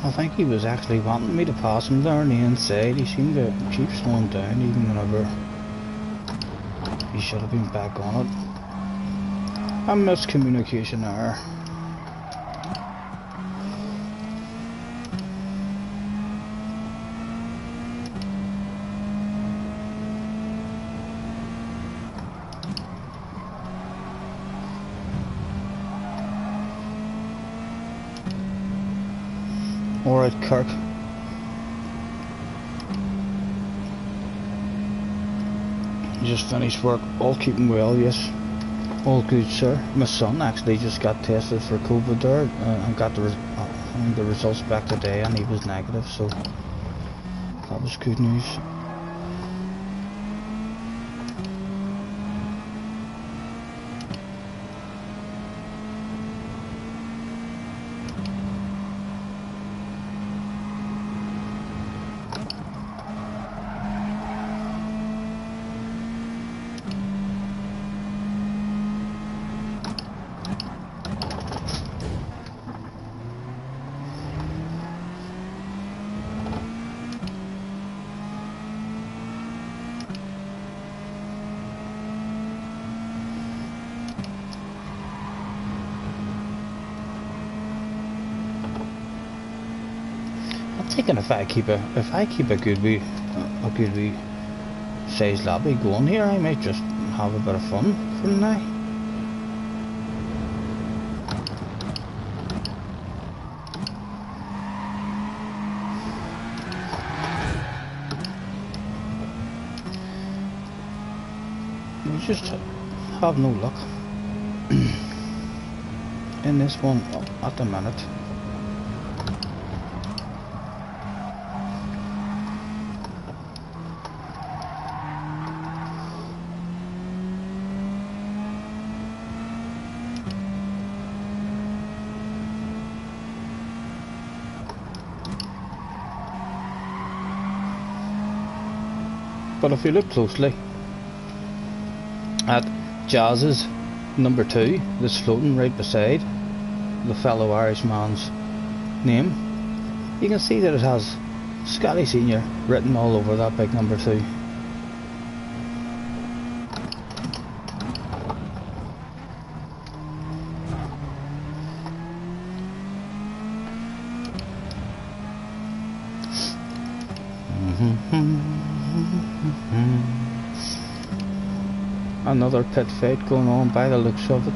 I think he was actually wanting me to pass him there on the inside. He seemed to keep slowing down even whenever he should have been back on it. A miscommunication error. Alright, Kirk. You just finished work. All keeping well, yes. All good, sir. My son actually just got tested for COVID there and got the results back today, and he was negative, so that was good news. Thinking if I keep a good wee size lobby going here, I might just have a bit of fun for now. We just have no luck in this one at the minute. But if you look closely at Jazz's number 2 that's floating right beside the fellow Irishman's name, you can see that it has Scottie Senior written all over that big number 2. Another pit fight going on by the looks of it.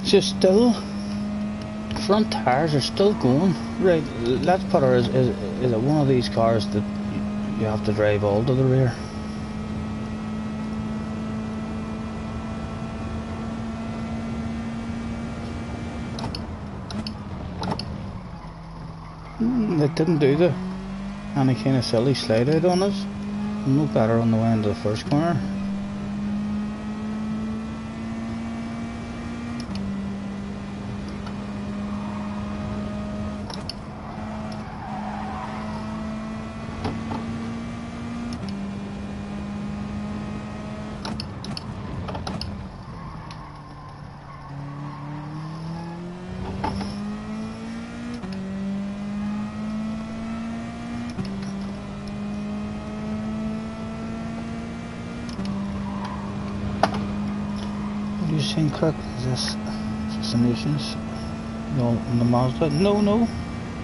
Just still, front tires are still going. Right, let's put her, is it one of these cars that you have to drive all to the rear? It didn't do any kind of silly slide out on us. No better on the way into the first corner. Kirk, is this the Nations? No, in the Mazda? No,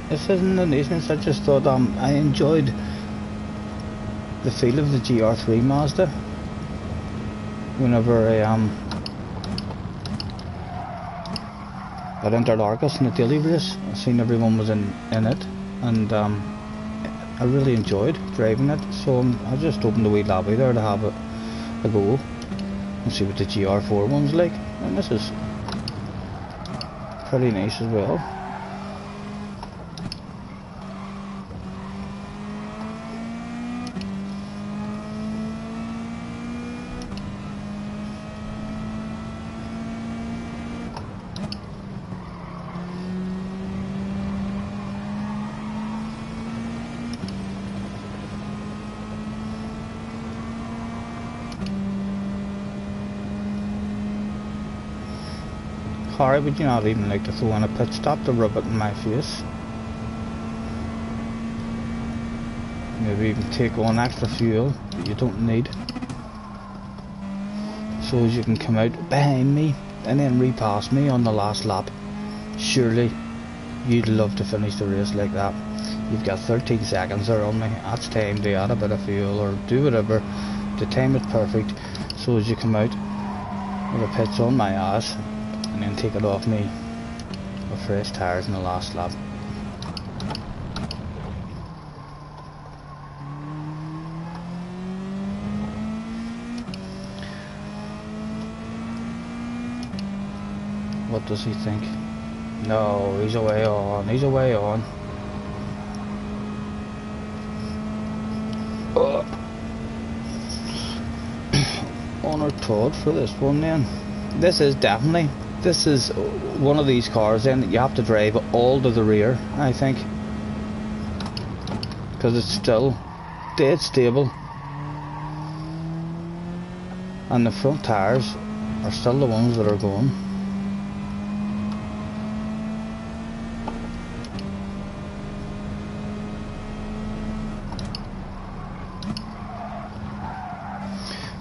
this isn't the Nations. I just thought I enjoyed the feel of the GR3 Mazda whenever I at Interlargus in the daily race. I seen everyone was in it, and I really enjoyed driving it, so I just opened the wee lobby there to have a go and see what the GR4 one's like. And this is pretty nice as well. Harry, would you not even like to throw in a pit stop to rub it in my face? Maybe even take on extra fuel that you don't need, so as you can come out behind me and then repass me on the last lap. Surely you'd love to finish the race like that. You've got 13 seconds there on me. That's time to add a bit of fuel or do whatever to time it perfect, so as you come out with the pits on my ass and then take it off me with fresh tyres in the last lap. What does he think? No, he's away on, he's away on. Honor Todd for this one then. This is one of these cars then that you have to drive all to the rear, I think, because it's still dead stable and the front tyres are still the ones that are going.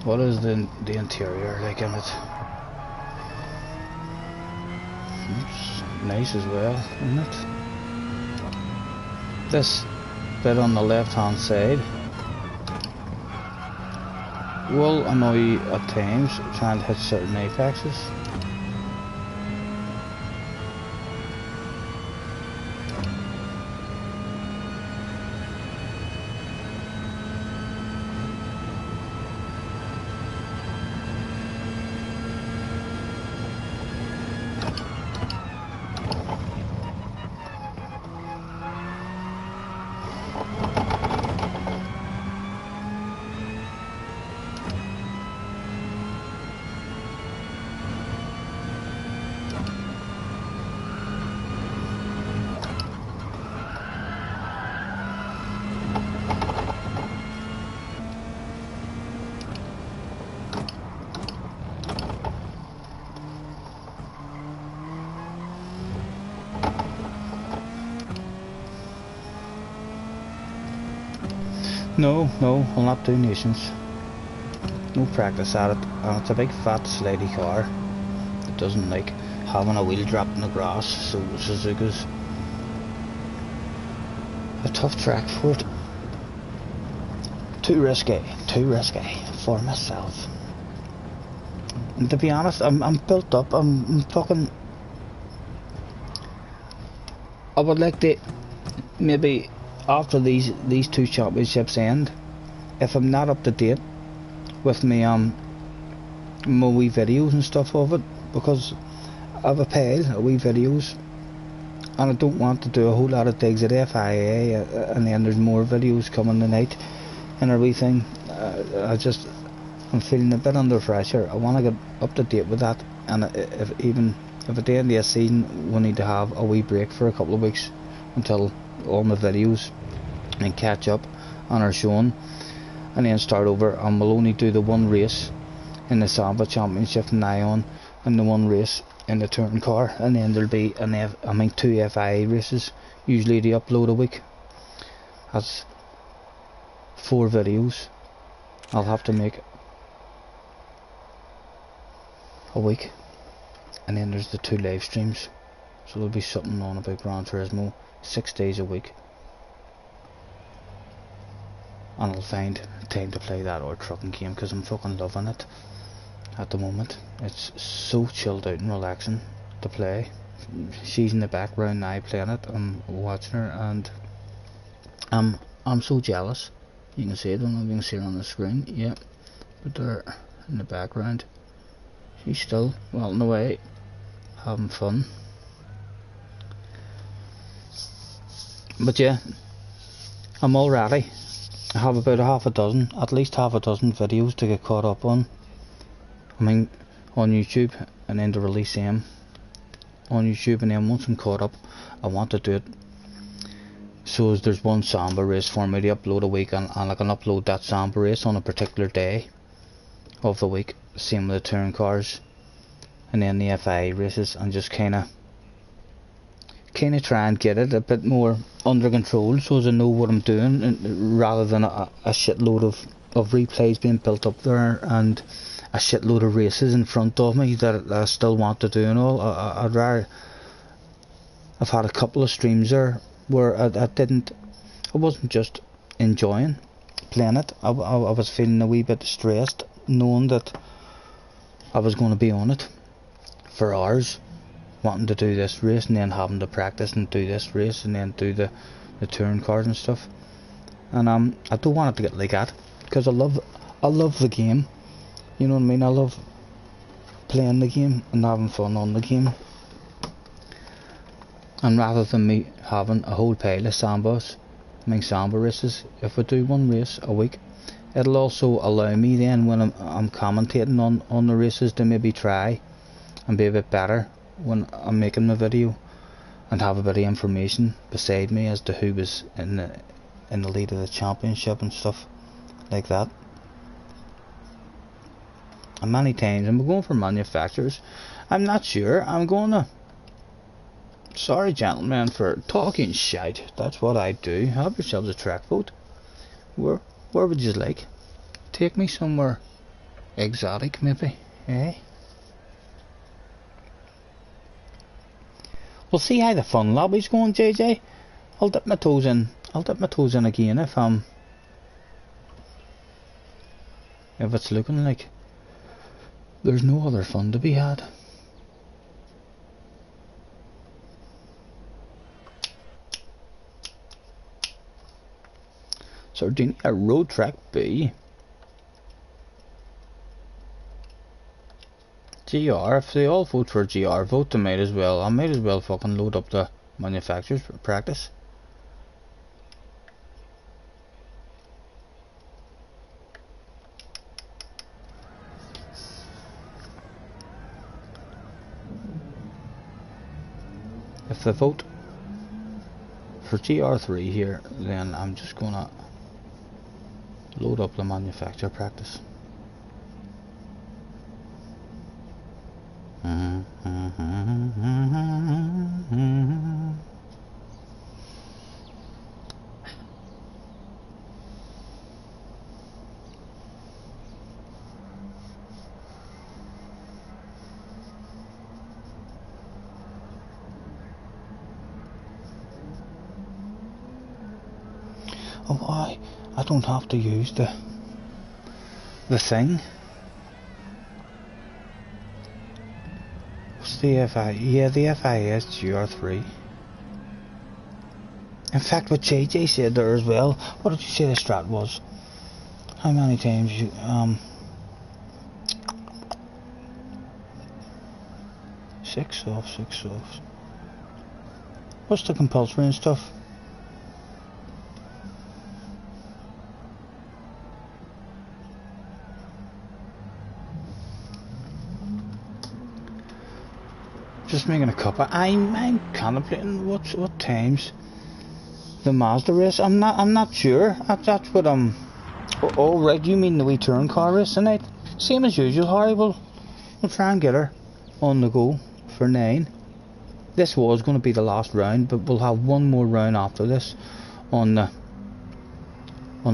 What is the interior like in it? It's nice as well, isn't it? This bit on the left hand side will annoy you at times trying to hit certain apexes. No, I'll not do Nations. No practice at it, and it's a big fat slidey car that doesn't like having a wheel dropped in the grass, so Suzuka's a tough track for it. Too risky for myself. And to be honest, I'm built up, I'm fucking... I would like to maybe after these two championships end, if I'm not up to date with me my wee videos and stuff of it, because I have a pile of wee videos and I don't want to do a whole lot of digs at FIA, and then there's more videos coming tonight and everything. I'm feeling a bit under pressure. I want to get up to date with that, and if at the end of the season we need to have a wee break for a couple of weeks until all my videos and catch up on our showing, and then start over, and we'll only do the one race in the Samba Championship in Ion and the one race in the touring car, and then there'll be two FIA races. Usually they upload a week. That's 4 videos I'll have to make a week, and then there's the 2 live streams, so there'll be something on about Gran Turismo 6 days a week, and I'll find time to play that or trucking game, because I'm fucking loving it at the moment. It's so chilled out and relaxing to play. She's in the background now playing it, I'm watching her, and I'm so jealous. You can see it, I don't know if you can see her on the screen, yeah, but they're in the background. She's still welting away, having fun. But yeah, I'm all ready. I have about at least half a dozen videos to get caught up on. I mean, on YouTube, and then to release them on YouTube, and then once I'm caught up, I want to do it so there's one Samba race for me to upload a week, and I can upload that Samba race on a particular day of the week. Same with the touring cars, and then the FIA races, and just kinda try and get it a bit more under control, so as I know what I'm doing, and rather than a shitload of replays being built up there, and a shitload of races in front of me that I still want to do and all. I've had a couple of streams there where I wasn't just enjoying playing it. I was feeling a wee bit stressed, knowing that I was going to be on it for hours, wanting to do this race, and then having to practice and do this race, and then do the touring cars and stuff. And I don't want it to get like that, because I love the game. You know what I mean? I love playing the game and having fun on the game. And rather than me having a whole pile of Samba races, if I do one race a week, it'll also allow me then, when I'm commentating on the races, to maybe try and be a bit better when I'm making my video, and have a bit of information beside me as to who was in the lead of the championship and stuff like that. And many times I'm going for manufacturers. I'm not sure. I'm going to... Sorry, gentlemen, for talking shite. That's what I do. Have yourselves a track boat. Where would you like? Take me somewhere exotic, maybe, eh? We'll see how the fun lobby's going, JJ. I'll dip my toes in again if it's looking like there's no other fun to be had. Sardinia Road Track B. GR, if they all vote for GR, vote I might as well fucking load up the manufacturers for practice. If they vote for GR3 here, then I'm just gonna load up the manufacturer practice. Oh, I don't have to use the thing. What's the FI? Yeah, the FIA is GR3. In fact, what JJ said there as well. What did you say the strat was? How many times you 6 off. What's the compulsory and stuff? Just making a cup. I'm contemplating what times the Mazda race. I'm not sure. That's what I'm. Oh right, you mean the wee touring car race tonight? Same as usual, Harry. We'll try and get her on the go for 9. This was going to be the last round, but we'll have one more round after this on the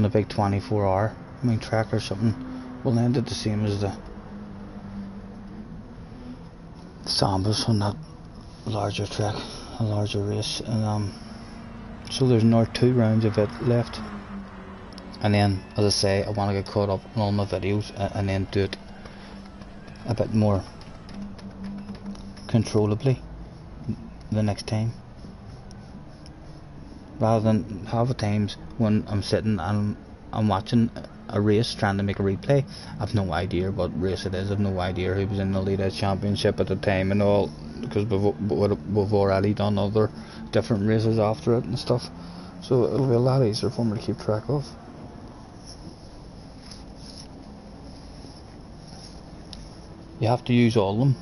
big 24-hour track or something. We'll end it the same as the Sambas on that larger track, a larger race, and so there's another 2 rounds of it left. And then, as I say, I want to get caught up on all my videos and then do it a bit more controllably the next time, rather than have a times when I'm sitting and I'm watching a race trying to make a replay. I've no idea what race it is. I've no idea who was in the Lead Edge Championship at the time and all, because we've already done other different races after it and stuff, so it'll be a lot easier for me to keep track of. You have to use all of them.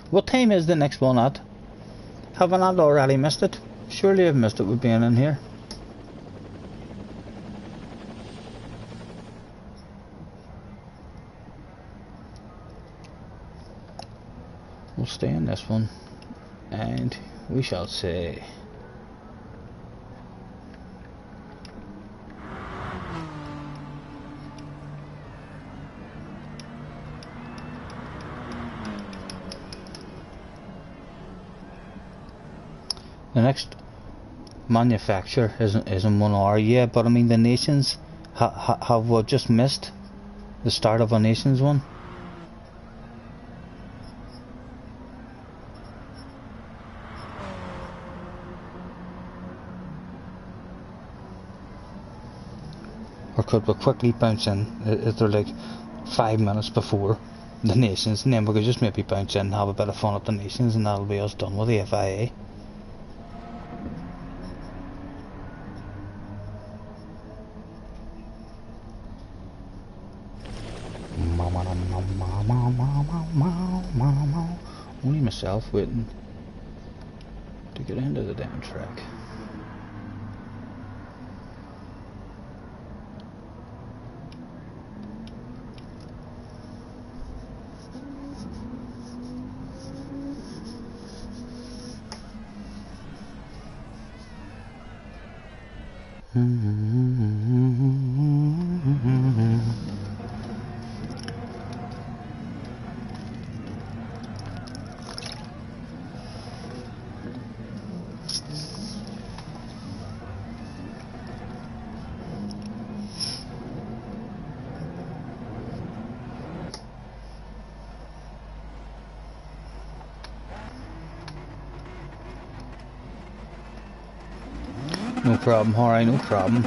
What time is the next one at? Have I not already missed it? Surely I've missed it with being in here. We'll stay in this one, and we shall say the next manufacturer is in 1 hour. Yeah, but I mean the nations have what just missed the start of a nations one. Or could we quickly bounce in if they're like 5 minutes before the nations, and then we could just maybe bounce in and have a bit of fun at the nations, and that'll be us done with the FIA. Only myself waiting to get into the damn track. No problem, alright, no problem.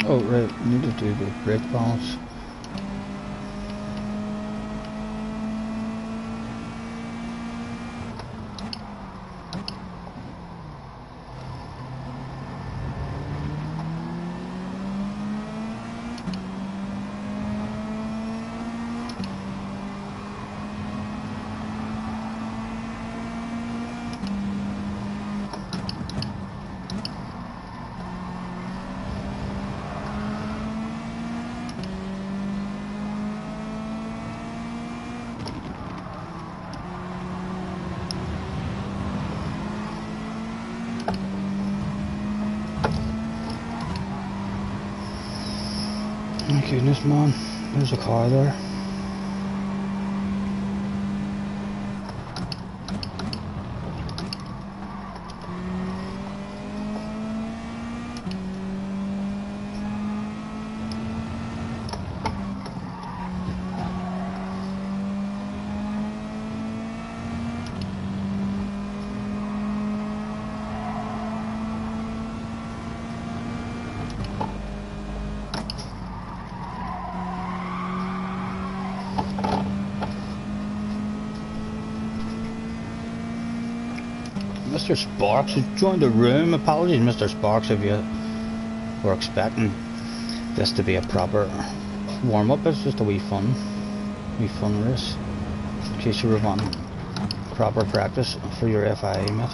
Oh right, need to do the brake balance. My goodness, man, there's a car there. Mr. Sparks has joined the room. Apologies, Mr. Sparks, if you were expecting this to be a proper warm-up. It's just a wee fun race, in case you were wanting proper practice for your FIA, mate.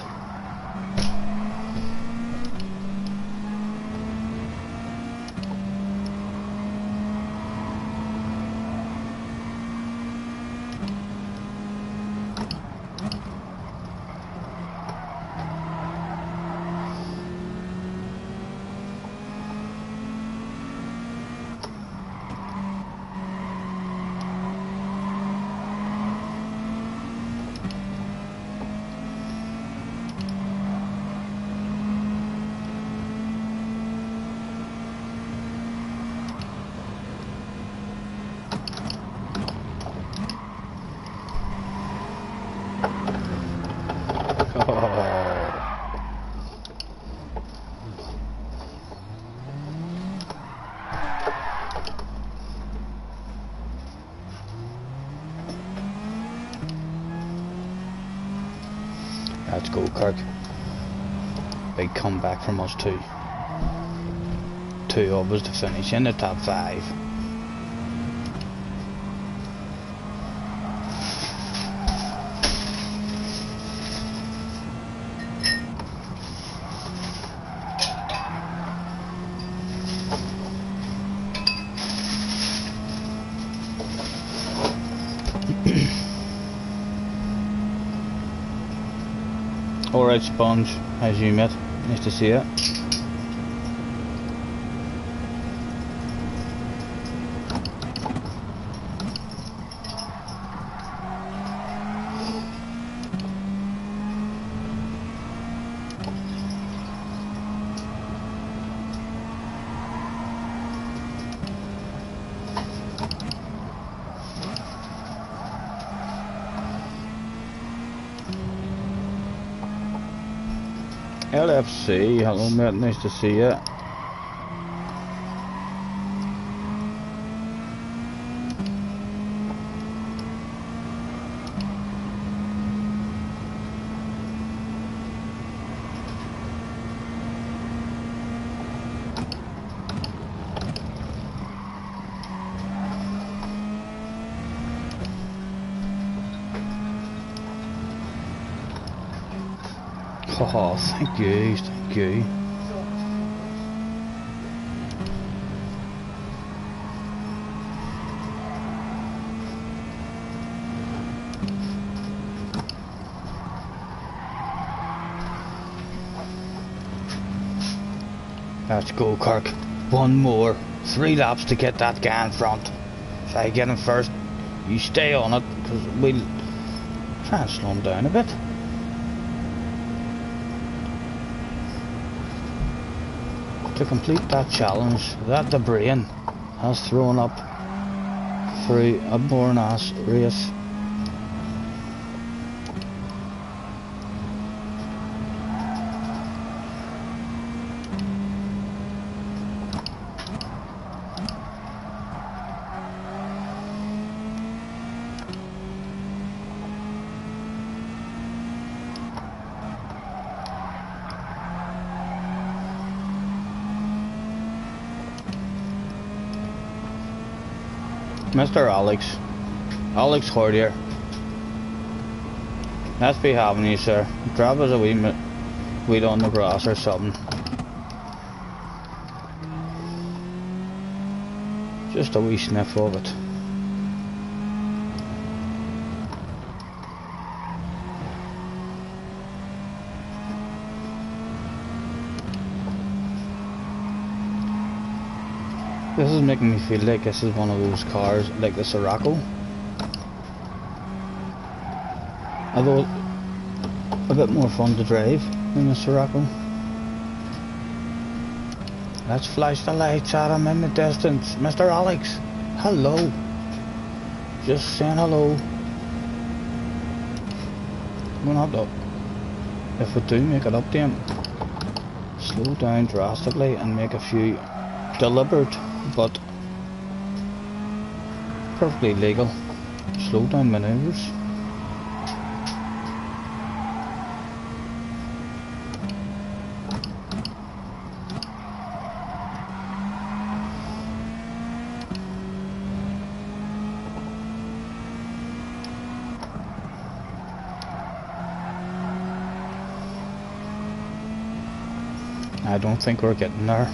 Let's go, Kirk. Big comeback from us too. Two of us to finish in the top 5. Alright, Sponge, how's you, mate? Nice to see you. LFC, hello mate, nice to see you. Oh, thank you, thank you. Let's go, Kirk. One more. 3 laps to get that guy in front. If I get him first, you stay on it, because we'll try and slow him down a bit. To complete that challenge, that debris has thrown up through a boring ass race. Mr. Alex Hordier. Let's be having you, sir. Grab us a weed on the grass or something. Just a wee sniff of it. This is making me feel like this is one of those cars, like the Sirocco. Although a bit more fun to drive than the Sirocco. Let's flash the lights at him in the distance. Mr. Alex, hello. Just saying hello. We're not up. If we do make it up to him, slow down drastically and make a few deliberate but perfectly legal slow down manoeuvres. I don't think we're getting there.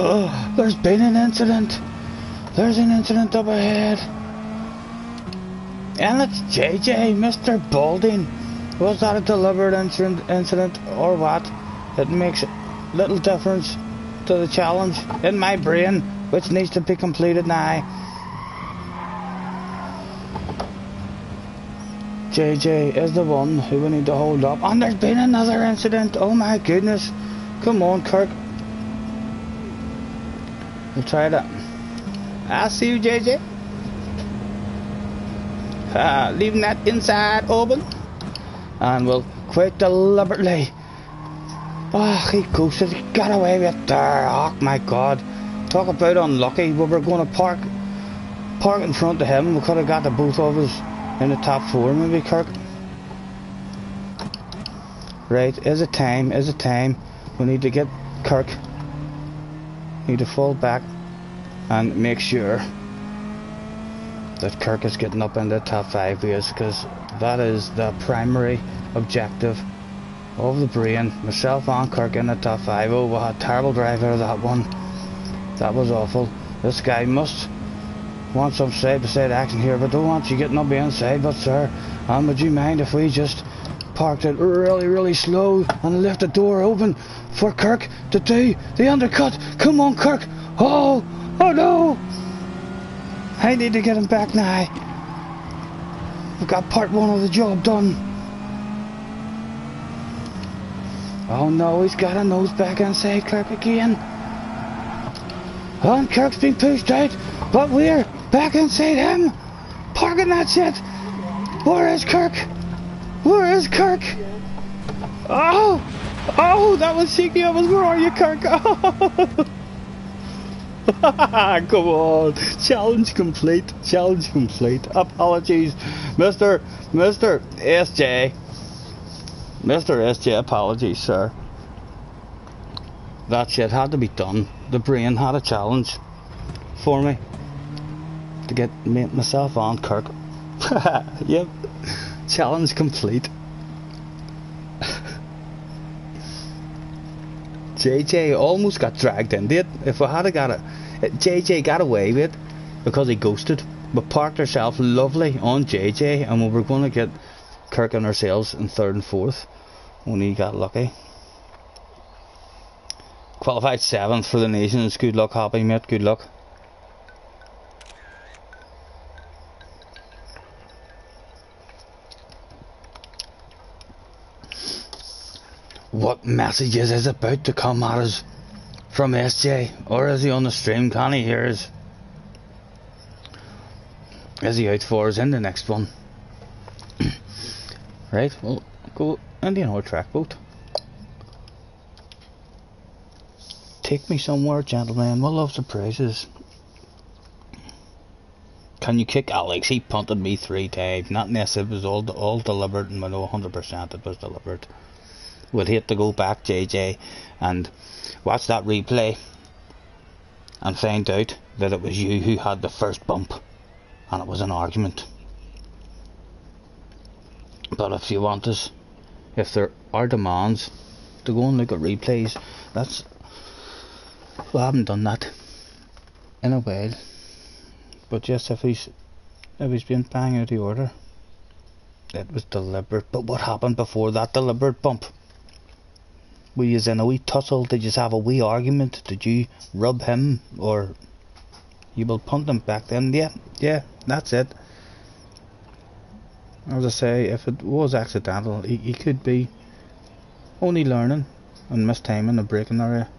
Oh, there's been an incident. There's an incident up ahead. And it's JJ, Mr. Balding. Was that a deliberate incident or what? It makes little difference to the challenge in my brain, which needs to be completed now. JJ is the one who we need to hold up. And there's been another incident. Oh my goodness. Come on, Kirk. We'll try that. I see you, JJ. Leaving that inside open. And we'll quite deliberately. Oh, he ghosted. He got away with it there. Oh my god. Talk about unlucky. We were going to park in front of him. We could have got the both of us in the top 4 maybe, Kirk. Right, is it time? Is it time? We need to get Kirk. Need to fall back and make sure that Kirk is getting up in the top 5 because that is the primary objective of the brain. Myself and Kirk in the top 5. Oh, we had a terrible drive out of that one. That was awful. This guy must want some side-by-side action here, but don't want you getting up inside. But sir, would you mind if we just parked it really slow and left the door open for Kirk to do the undercut? Come on, Kirk. Oh no, I need to get him back now. We've got part 1 of the job done. Oh no, he's got a nose back inside Kirk again. And Kirk's been pushed out, but we're back inside him. Parking that shit. Where is Kirk? Where is Kirk? Oh, that was cheeky of us. Where are you, Kirk? Oh. Come on. Challenge complete. Challenge complete. Apologies, Mr. SJ. Mr. SJ, apologies, sir. That shit had to be done. The brain had a challenge for me to get myself on Kirk. Yep. Challenge complete. JJ almost got dragged into it. If we had got it, JJ got away with it because he ghosted. We parked ourselves lovely on JJ and we were going to get Kirk and ourselves in 3rd and 4th when he got lucky. Qualified 7th for the nations. Good luck, Happy, mate. Good luck. What messages is about to come at us from SJ? Or is he on the stream? Can he hear us? Is he out for us in the next one? Right, we'll go Indian Horse track boat. Take me somewhere, gentlemen. We'll love surprises. Can you kick Alex? He punted me 3 times. Not necessarily. It was all deliberate, and we know 100% it was deliberate. We'd hate to go back, JJ, and watch that replay and find out that it was you who had the first bump, and it was an argument. But if you want us, if there are demands to go and look at replays, that's. We haven't done that in a while, but yes, if he's been bang out of order, it was deliberate. But what happened before that deliberate bump? Were you in a wee tussle? Did you have a wee argument? Did you rub him, or you will punt him back then? Yeah, that's it. As I say, if it was accidental, he could be only learning and mistiming the braking area.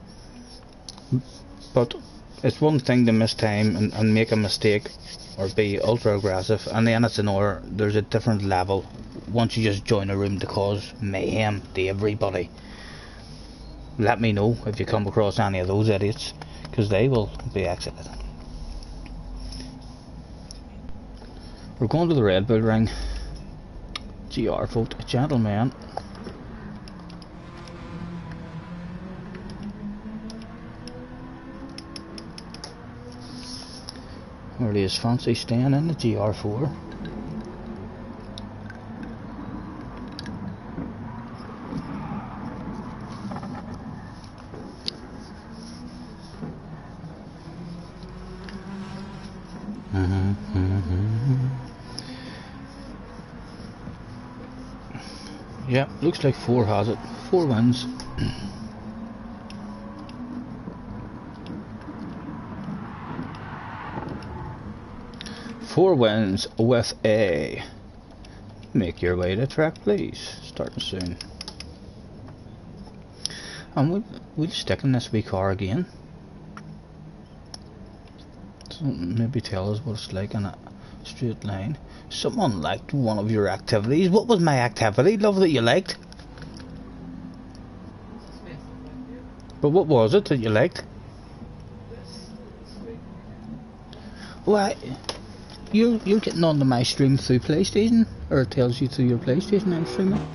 But it's one thing to miss time and make a mistake or be ultra aggressive, and then it's another. There's a different level once you just join a room to cause mayhem to everybody. Let me know if you come across any of those idiots, because they will be exited. We're going to the Red Bull ring. GR vote, gentlemen. Really is fancy staying in the GR4. Yeah, looks like 4 has it. 4 wins. Four wins with a... Make your way to track, please. Starting soon. And we'll stick in this wee car again. So maybe tell us what it's like in a straight line. Someone liked one of your activities. What was my activity, love, that you liked? But what was it that you liked? Why, you're getting onto my stream through PlayStation, or it tells you through your PlayStation I'm streaming.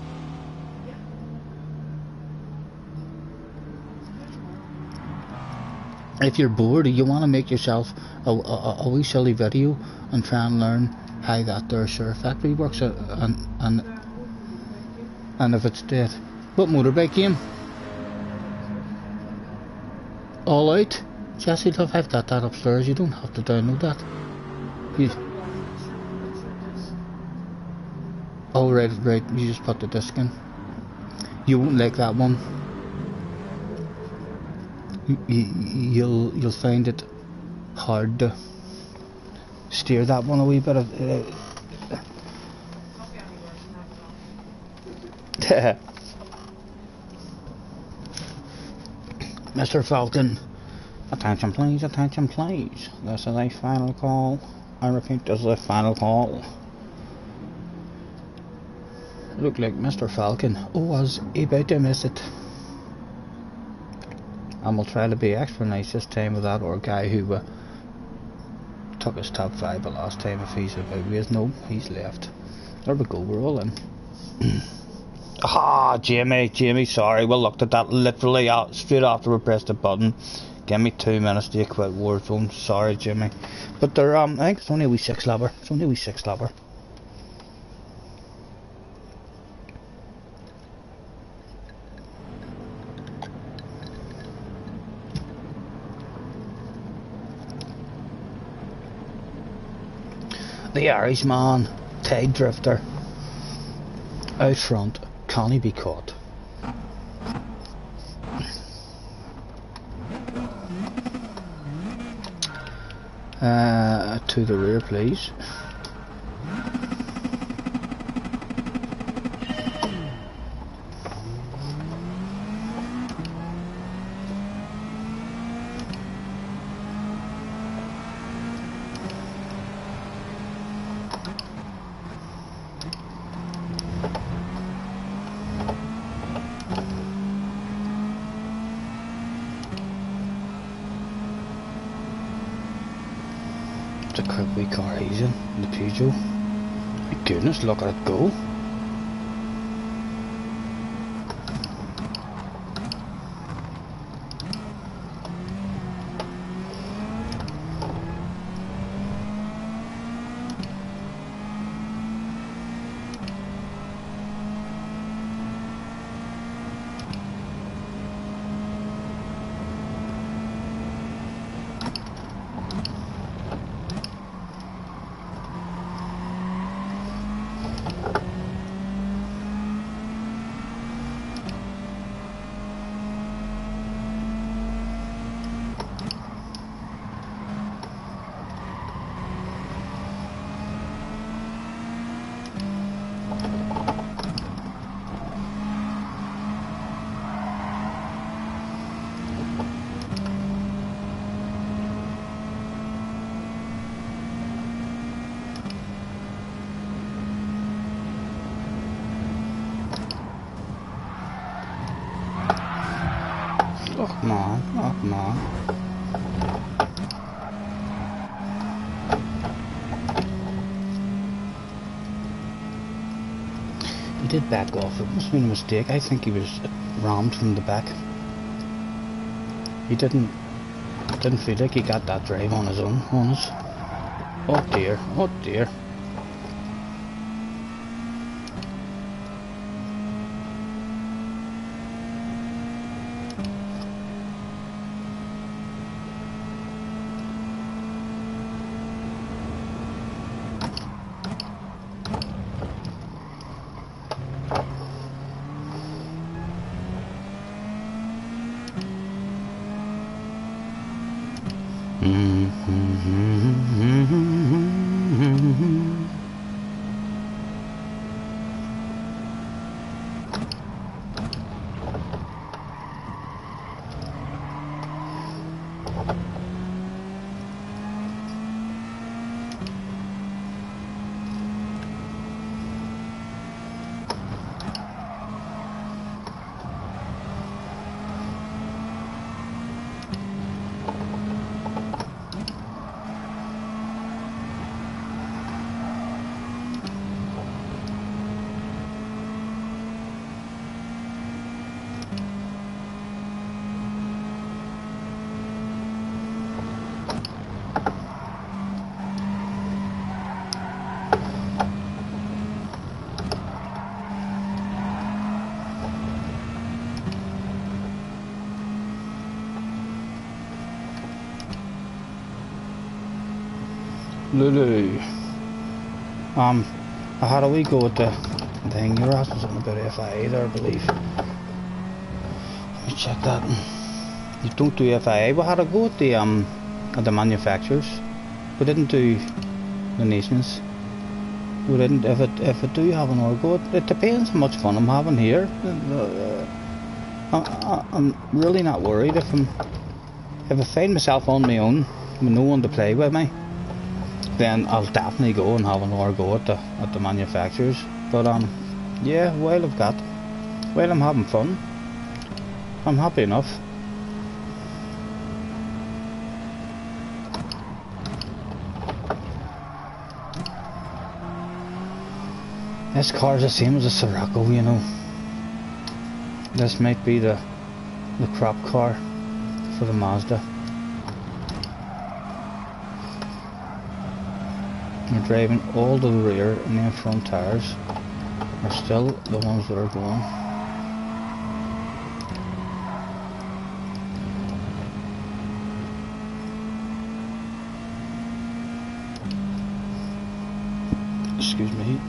If you're bored, you want to make yourself a wee silly video and try and learn how that there Share Factory works, and if it's dead. What motorbike game? All Out? Jesse, love, I've got that upstairs. You don't have to download that. Oh, right, you just put the disc in. You won't like that one. You'll find it hard to steer that one a wee bit of... Mr. Falcon, attention please, attention please. This is a final call. I repeat, this is a final call. Look like Mr. Falcon was about to miss it. And we'll try to be extra nice this time with that or guy who took his top 5 the last time. If he's about ways, no, he's left. There we go, we're all in. Ah, Jamie, sorry, we looked at that literally straight after we pressed the button. Give me 2 minutes to quit Warzone. Sorry, Jimmy. But they're I think it's only a wee 6-labber. It's only a wee 6-labber. The Irishman, Tide Drifter, out front, can he be caught? To the rear, please. The quick wee car he's in, the Peugeot. My goodness, look at it go. Oh, come on. Oh, come on. He did back off. It must have been a mistake. I think he was rammed from the back. He didn't feel like he got that drive on his own, on us. Oh dear, oh dear. Lulu. I had a wee go at the thing. You were asking something about FIA there, I believe. Let me check that. You don't do FIA. We had a go at the manufacturers. We didn't do the nations. We didn't. If it do have another go, it depends how much fun I'm having here. I'm really not worried if I find myself on my own with no one to play with me, then I'll definitely go and have another go at the manufacturers. But yeah, while I'm having fun, I'm happy enough. This car is the same as a Sirocco, you know. This might be the crop car for the Mazda. You're driving all to the rear, and the front tires are still the ones that are going. Excuse me.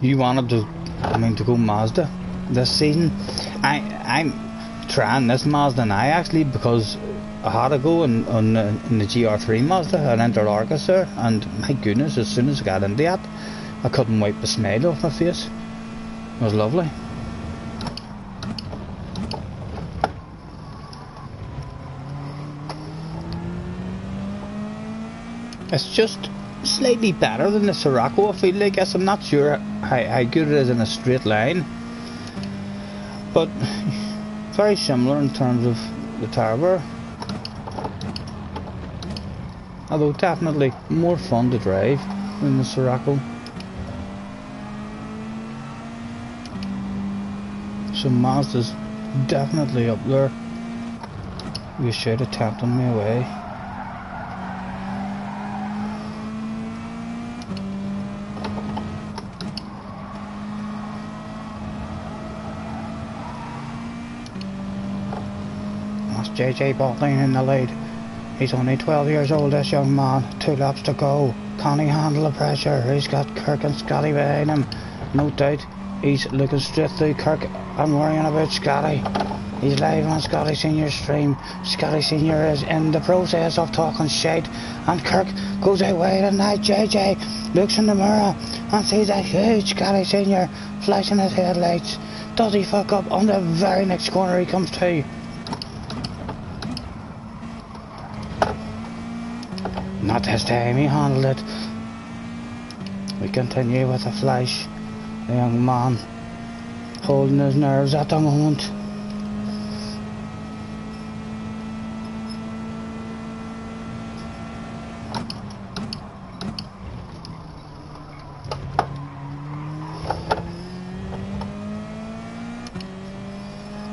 You wanted to go Mazda this season. I'm trying this Mazda now actually, because I had to go in the GR3 Mazda and entered Argus there, and my goodness, as soon as I got into that, I couldn't wipe the smile off my face. It was lovely. It's just slightly better than the Sirocco, I feel like. I'm not sure how good it is in a straight line, but very similar in terms of the tire wear, although definitely more fun to drive than the Sirocco. So Mazda's definitely up there. You should have tapped on me away. JJ Baldwin in the lead. He's only 12 years old, this young man. 2 laps to go. Can he handle the pressure? He's got Kirk and Scottie behind him. No doubt he's looking straight through Kirk and worrying about Scottie. He's live on Scottie Senior's stream. Scottie Senior is in the process of talking shite, and Kirk goes out wide, and now JJ looks in the mirror and sees a huge Scottie Senior flashing his headlights. Does he fuck up? On the very next corner he comes to. Not this time, he handled it. We continue with the flash. The young man holding his nerves at the moment.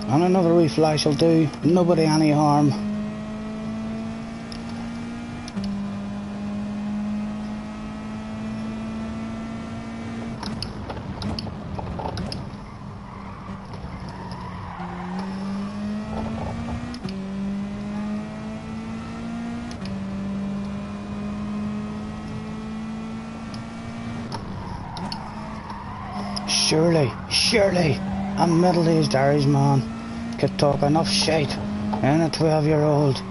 And another wee flash will do, nobody any harm. Surely, a middle-aged Irish man could talk enough shite in a 12-year-old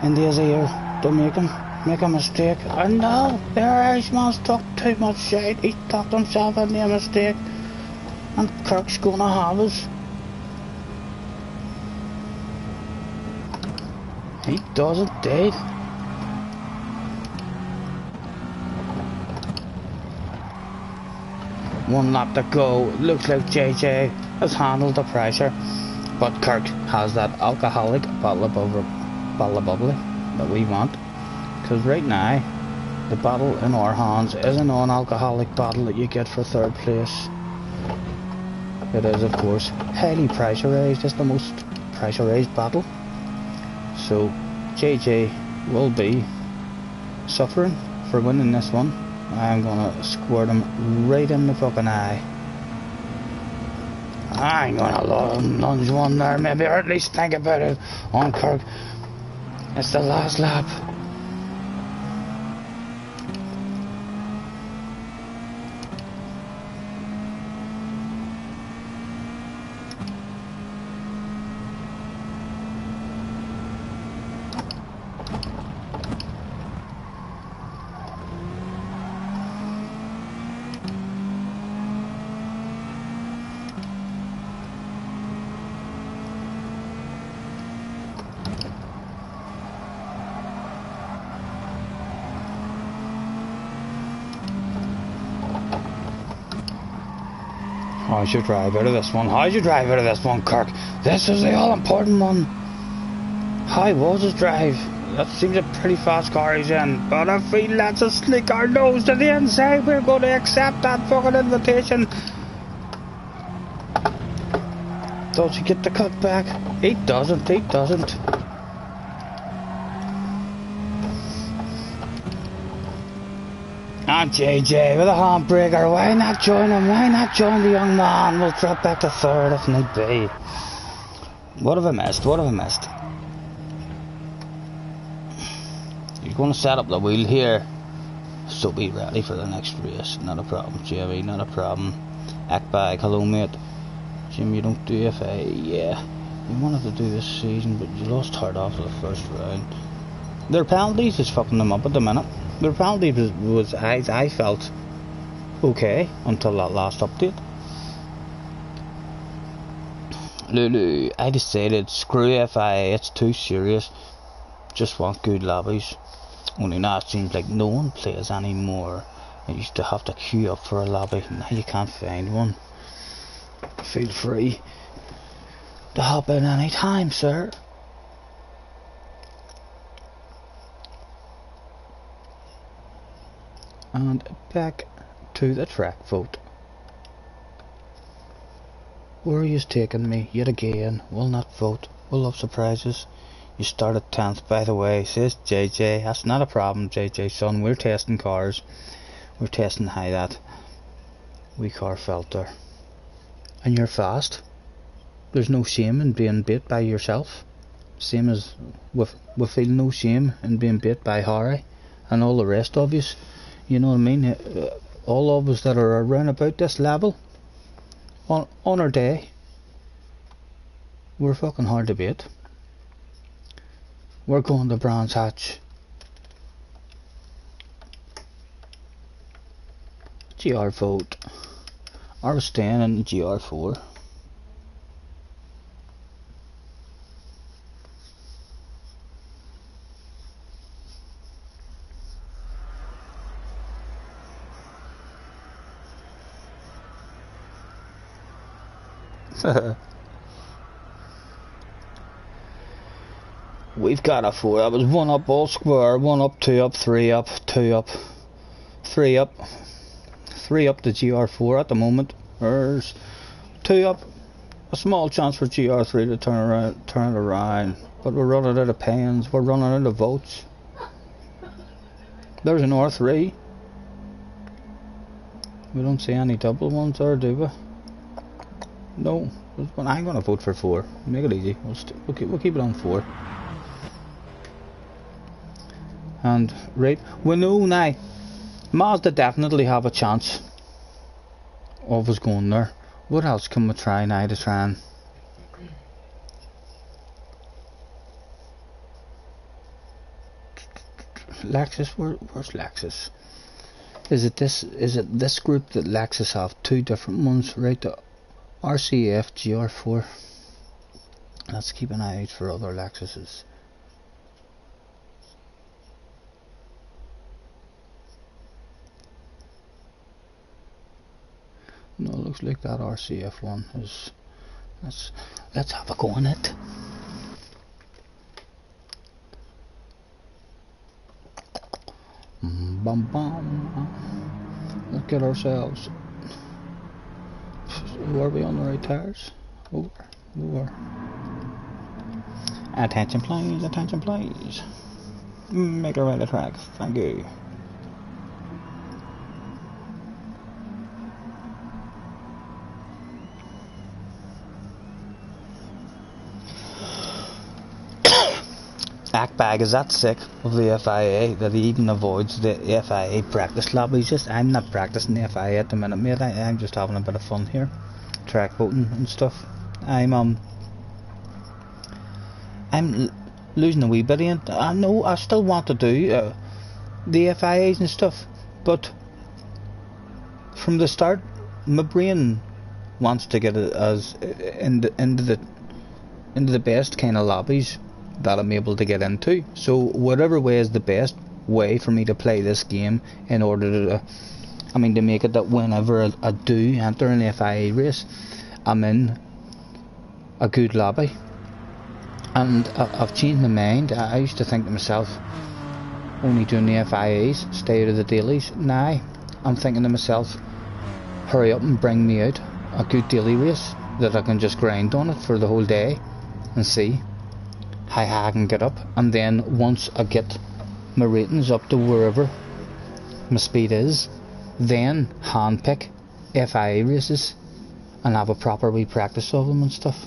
in his ear to make a mistake. I know the Irishman's talked too much shite. He talked himself into a mistake, and Kirk's gonna have us. He does indeed. One lap to go. Looks like JJ has handled the pressure, but Kirk has that alcoholic bottle of bubbly that we want. Because right now, the bottle in our hands is a non-alcoholic bottle that you get for 3rd place. It is, of course, highly pressurized. It's the most pressurized bottle. So JJ will be suffering for winning this one. I'm gonna squirt him right in the fucking eye. I'm gonna lunge one there, maybe, or at least think about it on Kirk. It's the last lap. How'd you drive out of this one? How'd you drive out of this one, Kirk? This is the all-important one. How was his drive? That seems a pretty fast car he's in. But if he lets us slick our nose to the inside, we're going to accept that fucking invitation. Does he get the cut back? He doesn't. And JJ with a handbreaker. Why not join him? Why not join the young man? We'll drop back to 3rd if need be. What have I missed? You're going to set up the wheel here, so be ready for the next race. Not a problem, Jimmy, not a problem. Act back, hello mate. Jim, you don't do FA. Yeah, you wanted to do this season, but you lost hard after the first round. Their penalties is fucking them up at the minute. Their penalty was I felt okay until that last update. Lulu, I decided screw FIA, it's too serious. Just want good lobbies. Only now it seems like no one plays anymore. I used to have to queue up for a lobby. Now you can't find one. Feel free to hop in any time, sir. And back to the track vote. Where are you taking me yet again? Will not vote. Will love surprises. You started 10th, by the way, says JJ. That's not a problem, JJ son. We're testing cars. We're testing how that wee car felt there. And you're fast. There's no shame in being beat by yourself. Same as we feel no shame in being beat by Harry and all the rest of you. You know what I mean? All of us that are around about this level, on our day, we're fucking hard to beat. We're going to Brands Hatch. GR vote. I was staying in GR4. We've got a 4. That was 1 up all square, 1 up, 2 up, 3 up, 2 up, 3 up, 3 up to GR4 at the moment. There's 2 up. A small chance for GR3 to turn it around. But we're running out of pens, we're running out of votes. There's an R3. We don't see any double ones there, do we? No. I'm going to vote for 4. Make it easy. We'll keep it on 4. And right, we know now Mazda definitely have a chance of us going there. What else can we try now to try and Lexus? Where's Lexus? Is it this group that Lexus have 2 different ones, right? The RCF GR4. Let's keep an eye out for other Lexuses. No, it looks like that RCF one is. Let's have a go on it. Bum bum. Let's get ourselves. Are we on the right tires? Over. Attention please, attention please. Make a right track, thank you. Ackbag is that sick of the FIA that he even avoids the FIA practice lab. I'm not practicing the FIA at the minute, mate. I'm just having a bit of fun here, track boating and stuff. I'm losing a wee bit in. I know I still want to do the FIAs and stuff, but from the start, my brain wants to get it as into the best kind of lobbies that I'm able to get into. So whatever way is the best way for me to play this game in order to make it that whenever I do enter an FIA race, I'm in a good lobby. And I've changed my mind. I used to think to myself, only doing the FIAs, stay out of the dailies. Now I'm thinking to myself, hurry up and bring me out a good daily race that I can just grind on it for the whole day and see how high I can get up. And then once I get my ratings up to wherever my speed is, then handpick FIA races and have a proper wee practice of them and stuff.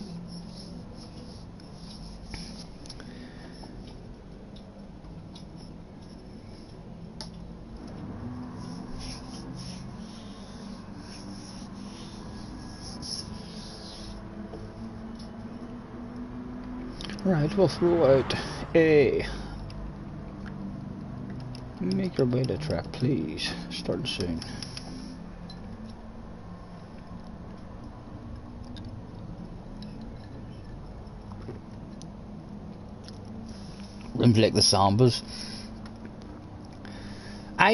Right, we'll throw out a make your way to track, please. Starting soon. Like the Sambas. I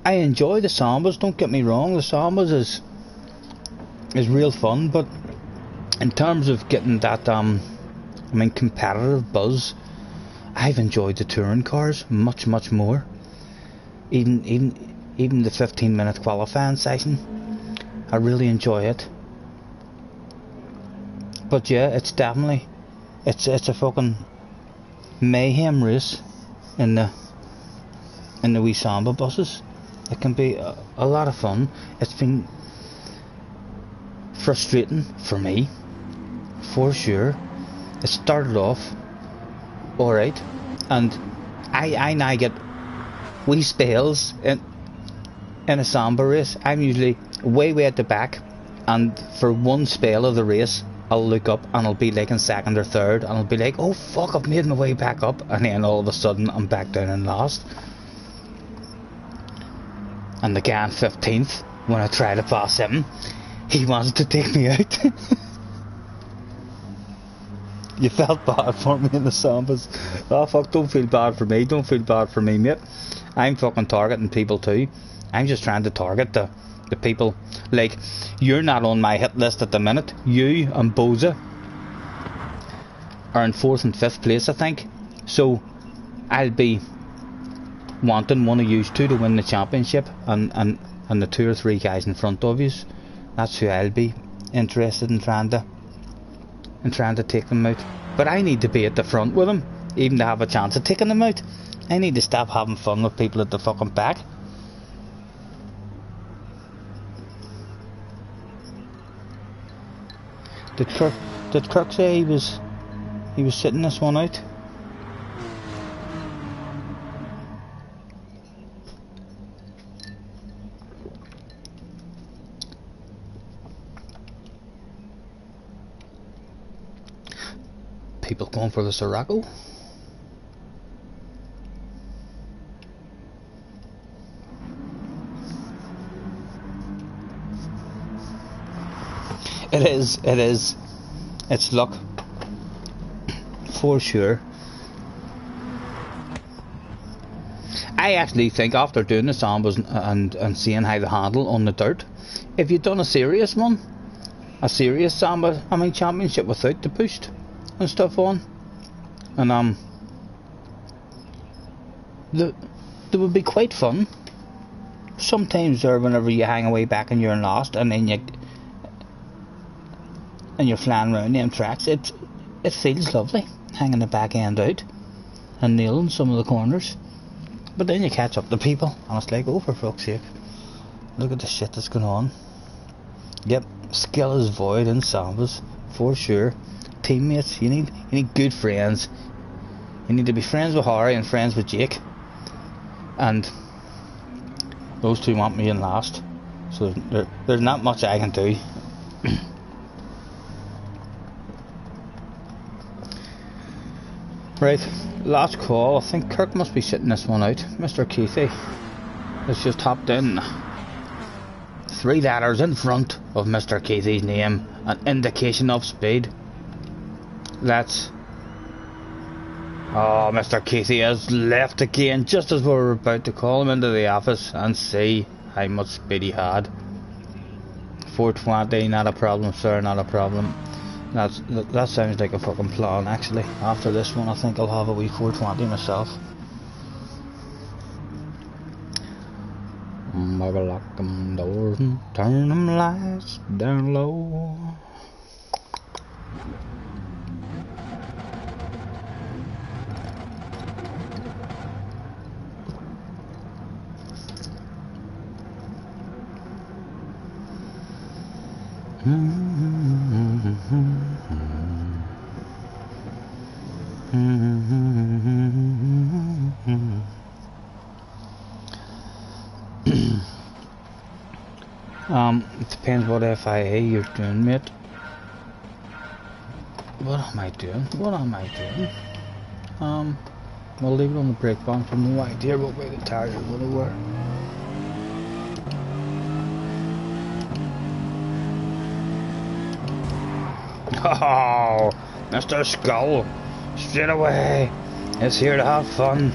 enjoy the Sambas, don't get me wrong. The Sambas is real fun, but in terms of getting that competitive buzz, I've enjoyed the touring cars much more. Even the 15-minute qualifying session, I really enjoy it. But yeah, it's definitely it's a fucking mayhem race in the wee Samba buses. It can be a lot of fun. It's been frustrating for me, for sure. It started off alright, and I now get wee spells in a Samba race. I'm usually way at the back, and for one spell of the race I'll look up and I'll be like in second or third, and I'll be like, oh fuck, I've made my way back up, and then all of a sudden I'm back down and last. And the guy in 15th, when I try to pass him, he wants to take me out. You felt bad for me in the Sambas. Oh fuck, don't feel bad for me, mate. I'm fucking targeting people too. I'm just trying to target the The people, like, you're not on my hit list at the minute. You and Boza are in 4th and 5th place, I think. So I'll be wanting one of you two to win the championship, and the 2 or 3 guys in front of you. That's who I'll be interested in trying to take them out. But I need to be at the front with them, even to have a chance of taking them out. I need to stop having fun with people at the fucking back. Did Kirk say he was sitting this one out? People going for the Sirocco. It is. It's luck. For sure. I actually think after doing the sambas and seeing how they handle on the dirt, if you'd done a serious one, a serious samba, championship without the boost and stuff on, and they would be quite fun. Sometimes there, whenever you hang away back and you're lost, and then you're flying around them tracks, it feels lovely, hanging the back end out and nailing some of the corners. But then you catch up to people, and it's like, oh, for fuck's sake, look at the shit that's going on. Yep, skill is void in sambas, for sure. Teammates, you need good friends. You need to be friends with Harry and friends with Jake, and those two want me in last, so there's not much I can do. Right, last call. I think Kirk must be sitting this one out. Mr. Keithy has just hopped in. 3 letters in front of Mr. Keithy's name, an indication of speed. Oh, Mr. Keithy has left again, just as we were about to call him into the office and see how much speed he had. 420, not a problem, sir, not a problem. That sounds like a fucking plan, actually. After this one, I think I'll have a wee 420 myself. Maybe lock them doors and turn them lights down low. It depends what FIA you're doing, mate. What am I doing? We'll leave it on the brake bump. I've no idea what way the tires are going to work. Oh, Mr. Skull, straight away. It's here to have fun.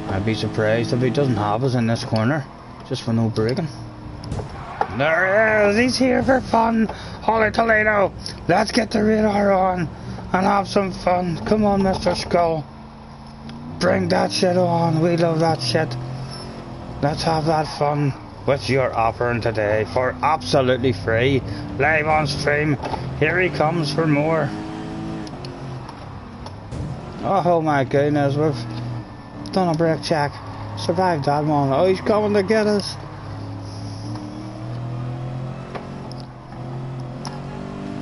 I'd be surprised if he doesn't have us in this corner, just for no braking. There he is, he's here for fun. Holy Toledo, let's get the radar on and have some fun. Come on, Mr. Skull. Bring that shit on, we love that shit. Let's have that fun. Which you're offering today for absolutely free, live on stream. Here he comes for more. Oh my goodness, we've done a brake check, survived that one. Oh, he's coming to get us.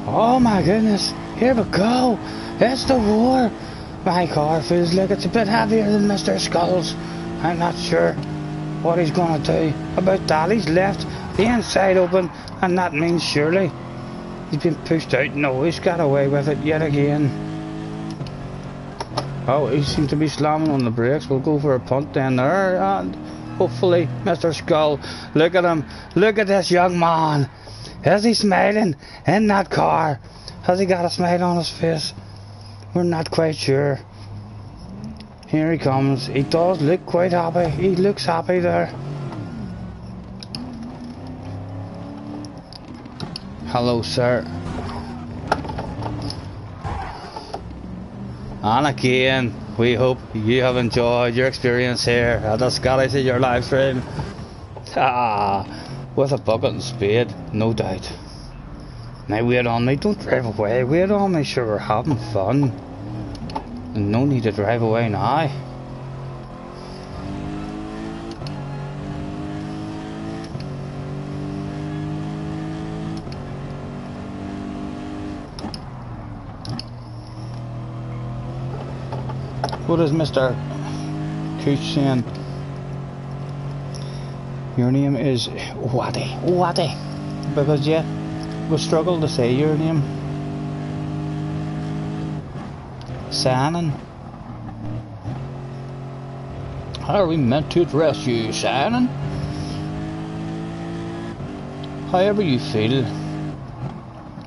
Oh my goodness, here we go. It's the war. My car feels like it's a bit heavier than Mr. Skull's. I'm not sure what he's gonna do about that. He's left the inside open, and that means surely he's been pushed out. No, he's got away with it yet again. Oh, he seems to be slamming on the brakes. We'll go for a punt down there, and hopefully Mr. Skull, look at him, look at this young man. Is he smiling in that car? Has he got a smile on his face? We're not quite sure. Here he comes. He does look quite happy. He looks happy there. Hello, sir. And again, we hope you have enjoyed your experience here at the Scottie your live stream. With a bucket and spade, no doubt. Now wait on me, don't drive away, wait on me, sure we're having fun. And no need to drive away now. What is Mr. Cooch saying? Your name is Waddy. Because yeah, we struggle to say your name. Shannon. How are we meant to address you, Shannon? However you feel.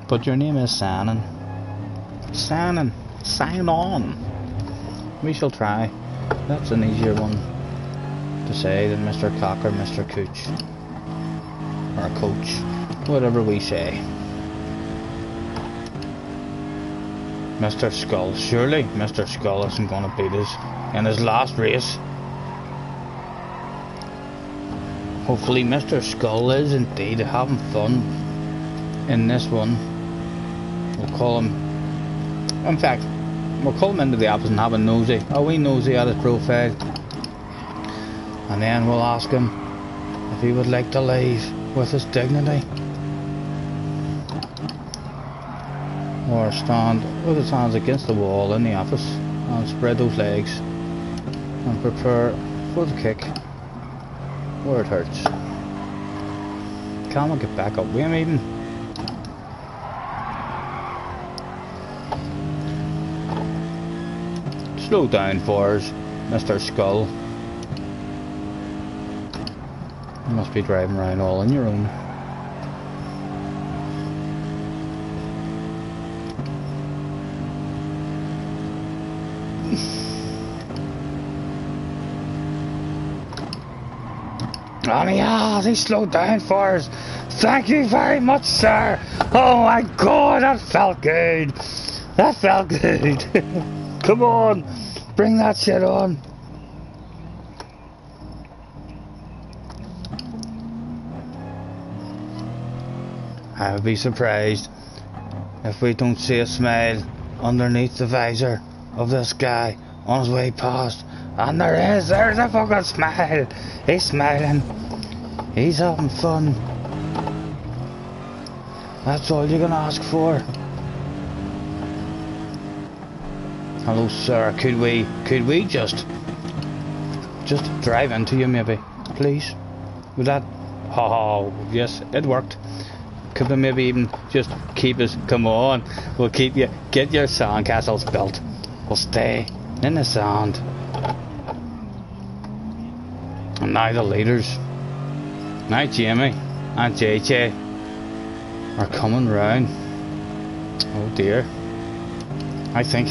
But your name is Shannon. Shannon. Sign on. We shall try. That's an easier one to say than Mr. Cock or Mr. Cooch. Or Coach. Whatever we say. Mr. Skull. Surely Mr. Skull isn't going to beat us in his last race. Hopefully Mr. Skull is indeed having fun in this one. We'll call him... In fact, we'll call him into the office and have a nosy. A wee nosy at his profile. And then we'll ask him if he would like to leave with his dignity. Or stand with his hands against the wall in the office and spread those legs and prepare for the kick where it hurts. Can we get back up with him even? Slow down for us, Mr. Skull. You must be driving around all on your own. And he slowed down for us. Thank you very much, sir. Oh my god, that felt good. That felt good. Come on, bring that shit on. I would be surprised if we don't see a smile underneath the visor of this guy on his way past. And there's a fucking smile. He's smiling. He's having fun. That's all you're gonna ask for. Hello, sir. Could we just drive into you, maybe, please? Would that? Oh, yes, it worked. Could we maybe even just keep us? Come on, we'll keep you. Get your sandcastles built. We'll stay in the sand. And now the leaders, now Jamie and JJ are coming round. Oh dear. I think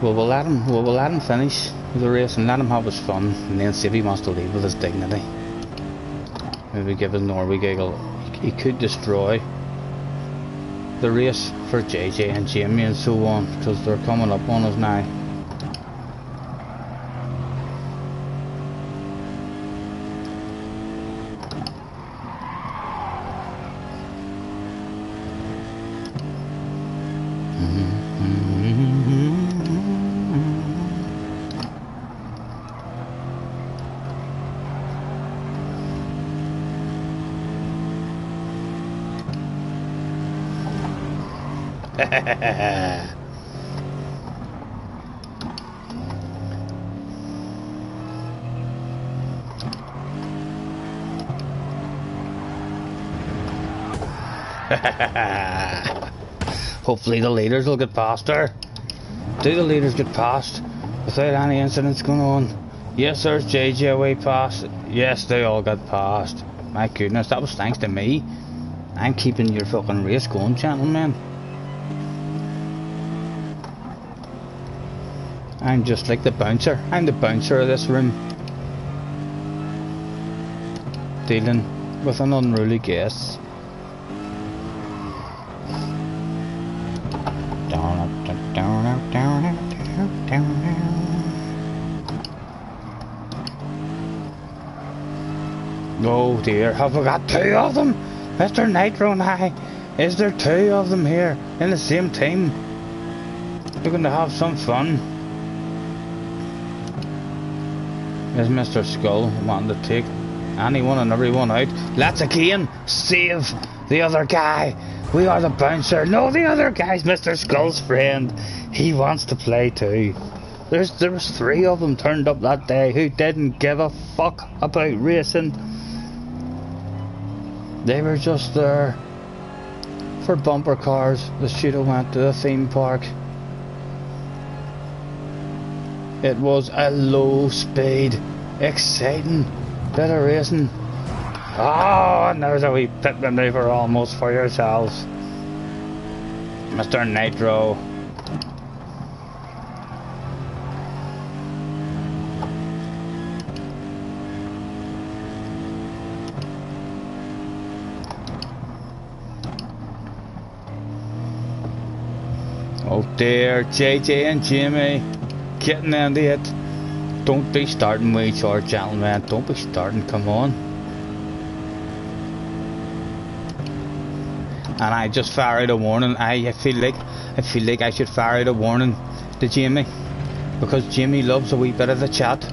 we'll let him finish the race and let him have his fun, and then see if he wants to leave with his dignity. Maybe give him Norway giggle. He could destroy the race for JJ and Jamie and so on, because they're coming up on us now. Hopefully the leaders will get past her. Do the leaders get past without any incidents going on? Yes, there's JJ way past. Yes, they all got past. My goodness, that was thanks to me. I'm keeping your fucking race going, gentlemen. I'm just like the bouncer. I'm the bouncer of this room. dealing with an unruly guest. Oh dear, have we got 2 of them? Mr. Nitro and I, is there 2 of them here in the same team? Looking to have some fun. Is Mr. Skull wanting to take anyone and everyone out? Let's again save the other guy. We are the bouncer. No, the other guy's Mr. Skull's friend. He wants to play too. There was 3 of them turned up that day who didn't give a fuck about racing. They were just there for bumper cars that should have went to the theme park. It was a low speed, exciting bit of racing. Oh, and there's a wee pit maneuver almost for yourselves. Mr. Nitro. Oh dear, JJ and Jimmy getting into it. Don't be starting with each other, gentlemen. Don't be starting, come on. And I just fire out a warning. I feel like I should fire out a warning to Jimmy, because Jimmy loves a wee bit of the chat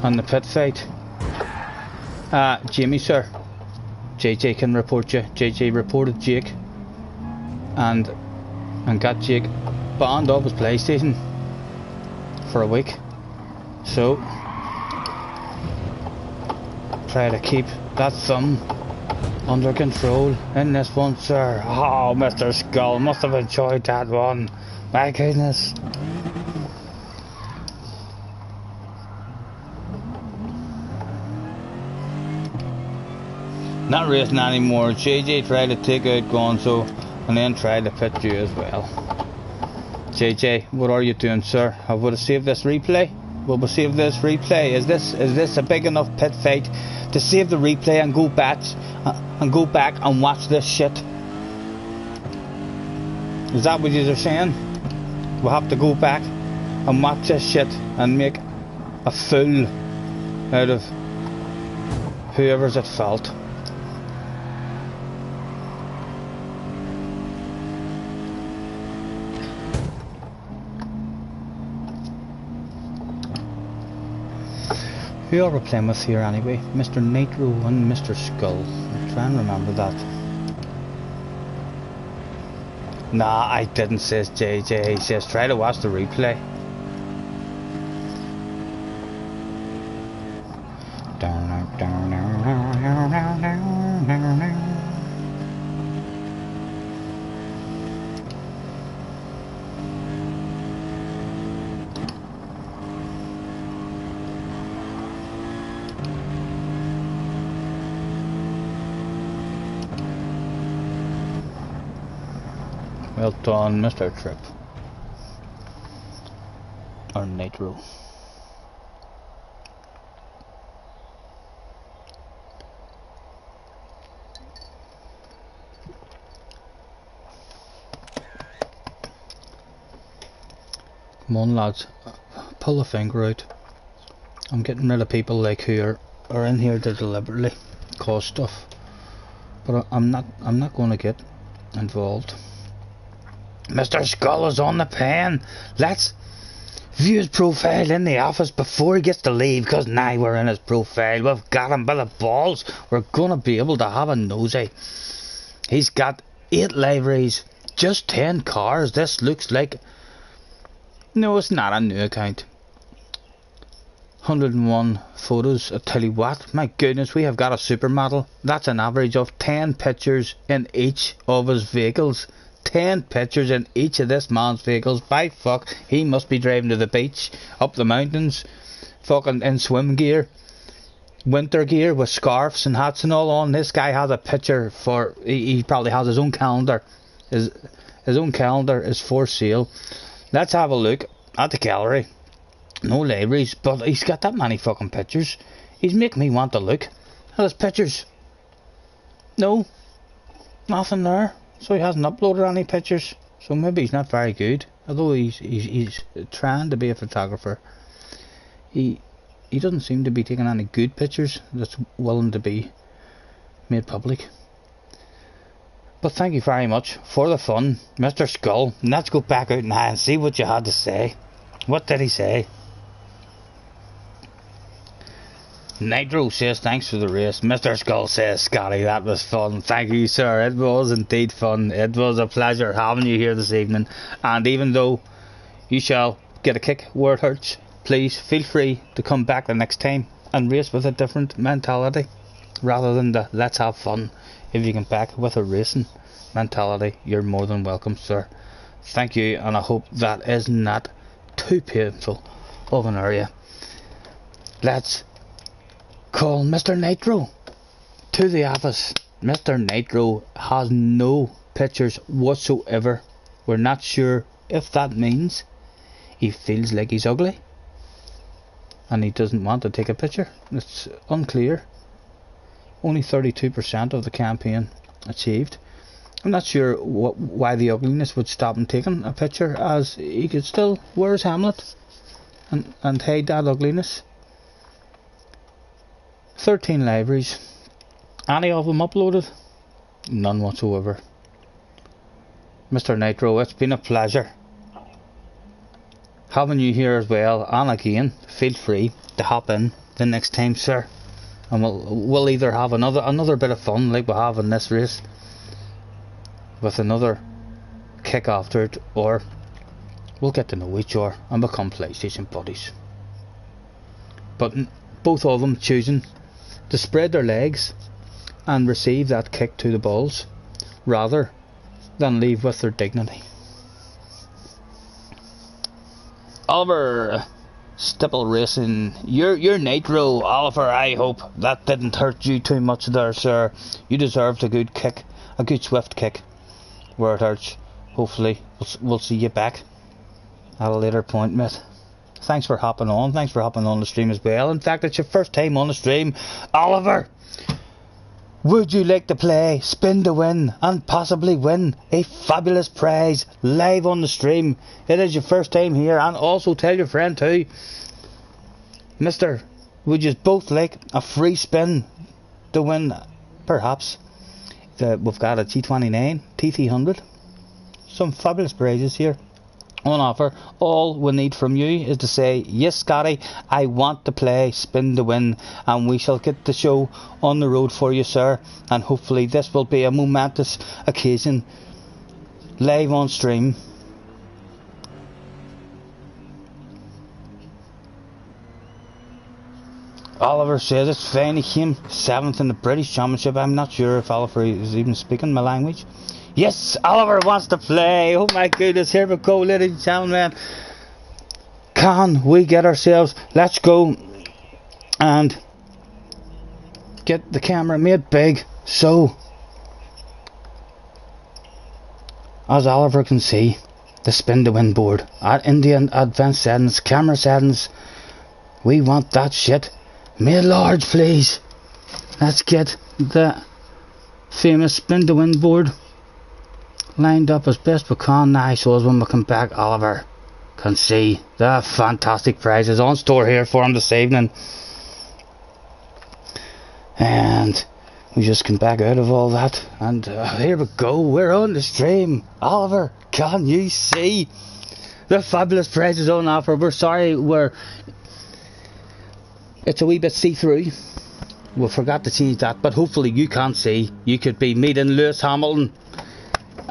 on the pit fight. Jimmy sir, JJ can report you. JJ reported Jake and got Jake banned off his PlayStation for a week. So try to keep that thumb under control in this one, sir. Oh, Mr. Skull must have enjoyed that one. My goodness. Not racing anymore. JJ tried to take out Gonzo and then tried to pit you as well. JJ, what are you doing, sir? Have we saved this replay? Will we save this replay? Is this a big enough pit fight to save the replay and go back and watch this shit? Is that what you're saying? We'll have to go back and watch this shit and make a fool out of whoever's at fault. Who are we playing with here anyway? Mr. Nitro and Mr. Skull. I'll try and remember that. Nah, I didn't, says JJ. He says try to watch the replay. Well done, Mr. Trip. Or Nitro. Come on, lads. Pull the finger out. I'm getting rid of people like who are in here to deliberately cause stuff. But I'm not going to get involved. Mr. Skull is on the pen. Let's view his profile in the office before he gets to leave, because now we're in his profile. We've got him by the balls. We're gonna be able to have a nosy. He's got 8 liveries, just 10 cars. This looks like... No, it's not a new account. 101 photos. I tell you what, my goodness, we have got a supermodel. That's an average of 10 pictures in each of his vehicles. 10 pictures in each of this man's vehicles. By fuck, he must be driving to the beach, up the mountains, fucking in swim gear, winter gear with scarves and hats and all on. This guy has a picture for... He probably has his own calendar. His own calendar is for sale. Let's have a look at the gallery. No libraries, but he's got that many fucking pictures. He's making me want to look at his pictures. No, nothing there. So he hasn't uploaded any pictures. So maybe he's not very good. Although he's trying to be a photographer. He doesn't seem to be taking any good pictures that's willing to be made public. But thank you very much for the fun, Mr. Skull. Let's go back out now and see what you had to say. What did he say? Nitro says thanks for the race. Mr. Skull says, Scotty, that was fun. Thank you, sir. It was indeed fun. It was a pleasure having you here this evening. And even though you shall get a kick where it hurts, please feel free to come back the next time and race with a different mentality rather than the let's have fun. If you come back with a racing mentality, you're more than welcome, sir. Thank you, and I hope that is not too painful of an area. Let's call Mr. Nitro to the office. Mr. Nitro has no pictures whatsoever. We're not sure if that means he feels like he's ugly and he doesn't want to take a picture. It's unclear. Only 32% of the campaign achieved. I'm not sure why the ugliness would stop him taking a picture, as he could still wear his helmet and hide that ugliness. 13 libraries. Any of them uploaded? None whatsoever. Mr. Nitro, it's been a pleasure having you here as well, and again, feel free to hop in the next time, sir. And we'll either have another bit of fun like we have in this race with another kick after it, or we'll get to know each other and become PlayStation buddies. But both of them choosing to spread their legs and receive that kick to the balls rather than leave with their dignity. Oliver Stipple Racing, you're Nitro. Oliver, I hope that didn't hurt you too much there, sir. You deserved a good kick, a good swift kick where it hurts. Hopefully we'll see you back at a later point, mate. Thanks for hopping on. Thanks for hopping on the stream as well. In fact, it's your first time on the stream. Oliver, would you like to play Spin to Win and possibly win a fabulous prize live on the stream? It is your first time here, and also tell your friend too. Mister, would you both like a free spin to win perhaps? We've got a T29, T300. Some fabulous prizes here on offer. All we need from you is to say, yes, Scotty, I want to play Spin to Win, and we shall get the show on the road for you, sir. And hopefully this will be a momentous occasion live on stream. Oliver says it's fine. He came 7th in the British Championship. I'm not sure if Oliver is even speaking my language. Yes, Oliver wants to play. Oh my goodness, here we go, ladies and gentlemen. Can we get ourselves, let's go and get the camera made big so as Oliver can see the Spin to Win board at Indian advanced settings, camera settings. We want that shit made large, please. Let's get the famous Spin to Win board lined up as best we can now, so as when we come back, Oliver can see the fantastic prizes on store here for him this evening. And we just come back out of all that, and here we go, we're on the stream. Oliver, can you see the fabulous prizes on offer? We're sorry, it's a wee bit see-through. We forgot to change that, but hopefully you can see. You could be meeting Lewis Hamilton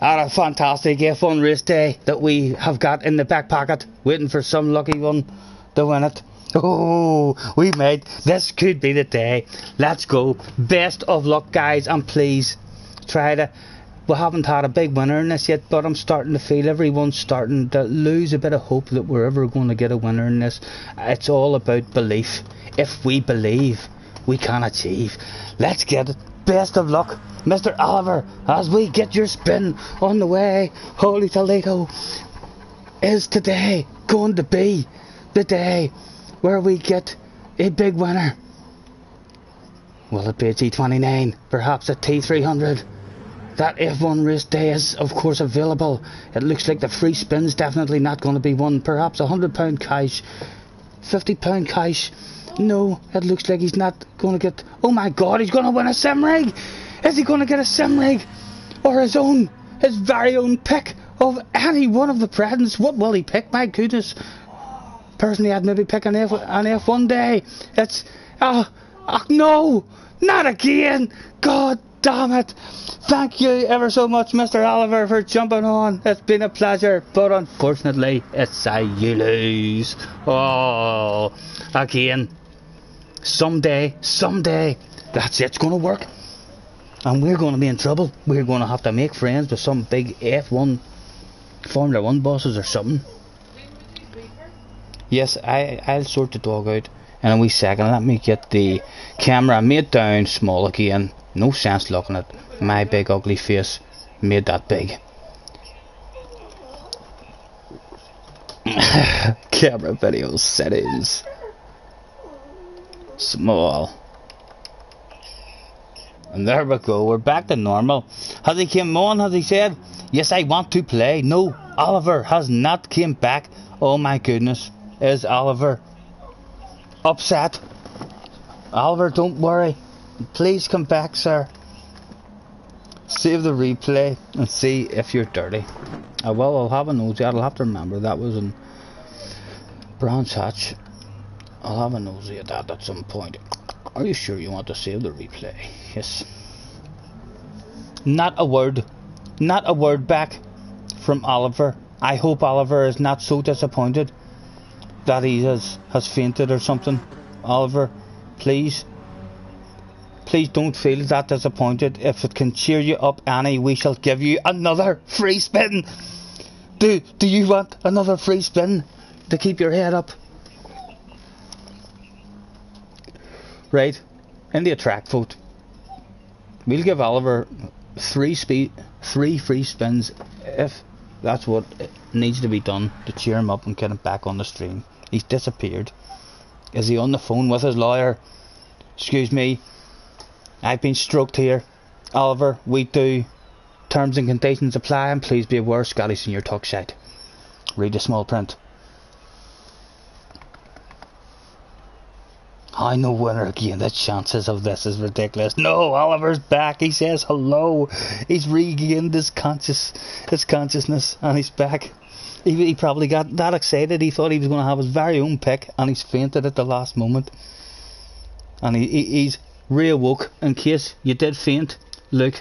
at a fantastic F1 race day that we have got in the back pocket, waiting for some lucky one to win it. Oh, we made this. Could be the day. Let's go. Best of luck, guys, and please try to. We haven't had a big winner in this yet, but I'm starting to feel everyone's starting to lose a bit of hope that we're ever going to get a winner in this. It's all about belief. If we believe, we can achieve. Let's get it. Best of luck, Mr. Oliver, as we get your spin on the way. Holy Toledo, is today going to be the day where we get a big winner? Will it be a G29? Perhaps a T300? That F1 race day is of course available. It looks like the free spin's definitely not going to be won. Perhaps £100 cash, £50 cash. No, it looks like he's not going to get... Oh my god, he's going to win a sim rig! Is he going to get a sim rig? Or his very own pick of any one of the presents? What will he pick? My goodness. Personally, I'd maybe pick an F1 day. It's... no! Not again! God damn it! Thank you ever so much, Mr. Oliver, for jumping on. It's been a pleasure, but unfortunately, it's a you lose. Oh, again. Someday, that's it's going to work. And we're going to be in trouble. We're going to have to make friends with some big F1 Formula 1 bosses or something. Yes, I'll sort the dog out in a wee second. Let me get the camera made down small again. No sense looking at my big ugly face made that big. Camera video settings. Small. And there we go, we're back to normal. Has he came on? Has he said, yes, I want to play? No, Oliver has not came back. Oh my goodness. Is Oliver upset? Oliver, don't worry. Please come back, sir. Save the replay and see if you're dirty. Well, I'll have a nosy. I'll have to remember that was in Brands Hatch. I'll have a nosy at that at some point. Are you sure you want to save the replay? Yes. Not a word back from Oliver. I hope Oliver is not so disappointed that he has fainted or something. Oliver, please don't feel that disappointed. If it can cheer you up any, we shall give you another free spin. Do you want another free spin to keep your head up? Right, in the attract vote, we'll give Oliver three free spins if that's what needs to be done to cheer him up and get him back on the stream. He's disappeared. Is he on the phone with his lawyer? Excuse me, I've been stroked here. Oliver, we do. Terms and conditions apply, and please be aware Scottie's in your talk site. Read the small print. I know winner again. The chances of this is ridiculous. No, Oliver's back. He says hello. He's regained his consciousness, and he's back. He probably got that excited. He thought he was going to have his very own pick, and he's fainted at the last moment. And he's reawoke. In case you did faint, look,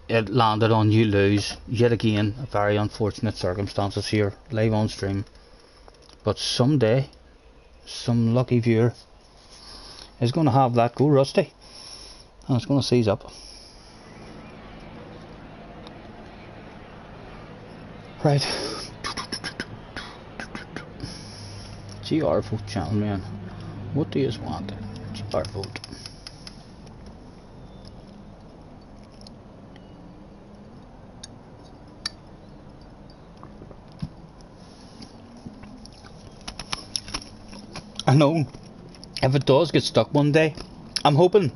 it landed on you lose yet again. Very unfortunate circumstances here, live on stream. But someday, some lucky viewer is going to have that go rusty, and it's going to seize up. Right. GR vote channel, man. What do you want? GR vote. I know, if it does get stuck one day, I'm hoping,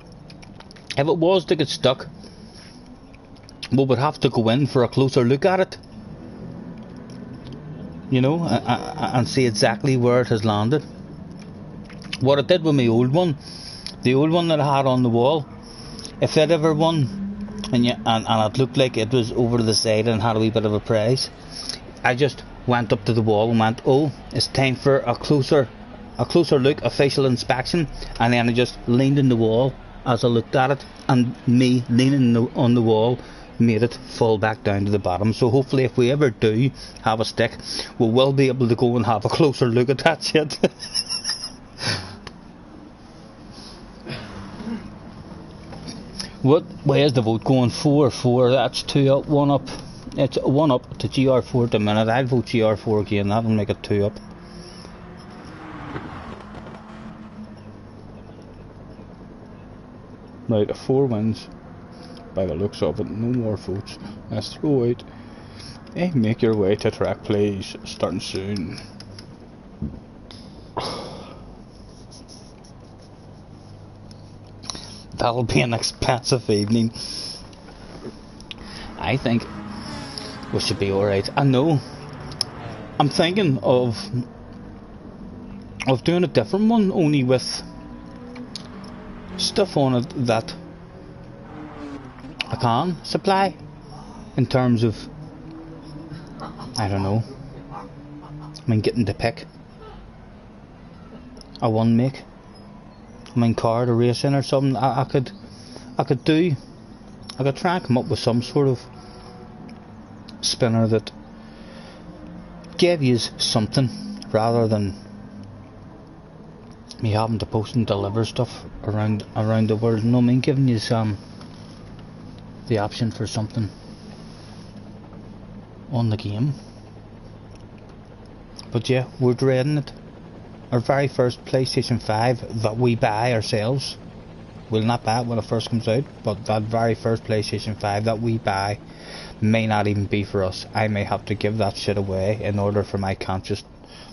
if it was to get stuck, we would have to go in for a closer look at it, you know, and see exactly where it has landed. What it did with my old one, the old one that I had on the wall, if it ever won, and it looked like it was over to the side and had a wee bit of a prize, I just went up to the wall and went, oh, it's time for a closer look, official inspection, and then I just leaned in the wall as I looked at it, and me leaning on the wall made it fall back down to the bottom. So hopefully if we ever do have a stick, we will be able to go and have a closer look at that shit. What way is the vote going? 4-4, that's 2 up, 1 up. It's 1 up to GR4 at the minute. I'll vote GR4 again, that'll make it 2 up. Right, 4 wins by the looks of it. No more votes. Let's throw out. Hey, make your way to track, please. Starting soon. That'll be an expensive evening. I think we should be alright. I know. I'm thinking of doing a different one, only with stuff on it that I can supply, in terms of, I don't know, I mean, getting to pick a one make, I mean, card or racing or something. I could try and come up with some sort of spinner that gave you something, rather than me having to post and deliver stuff around the world. No, I mean, giving you the option for something on the game. But yeah, we're dreading it. Our very first PlayStation 5 that we buy ourselves. We'll not buy it when it first comes out, but that very first PlayStation 5 that we buy may not even be for us. I may have to give that shit away in order for my conscience,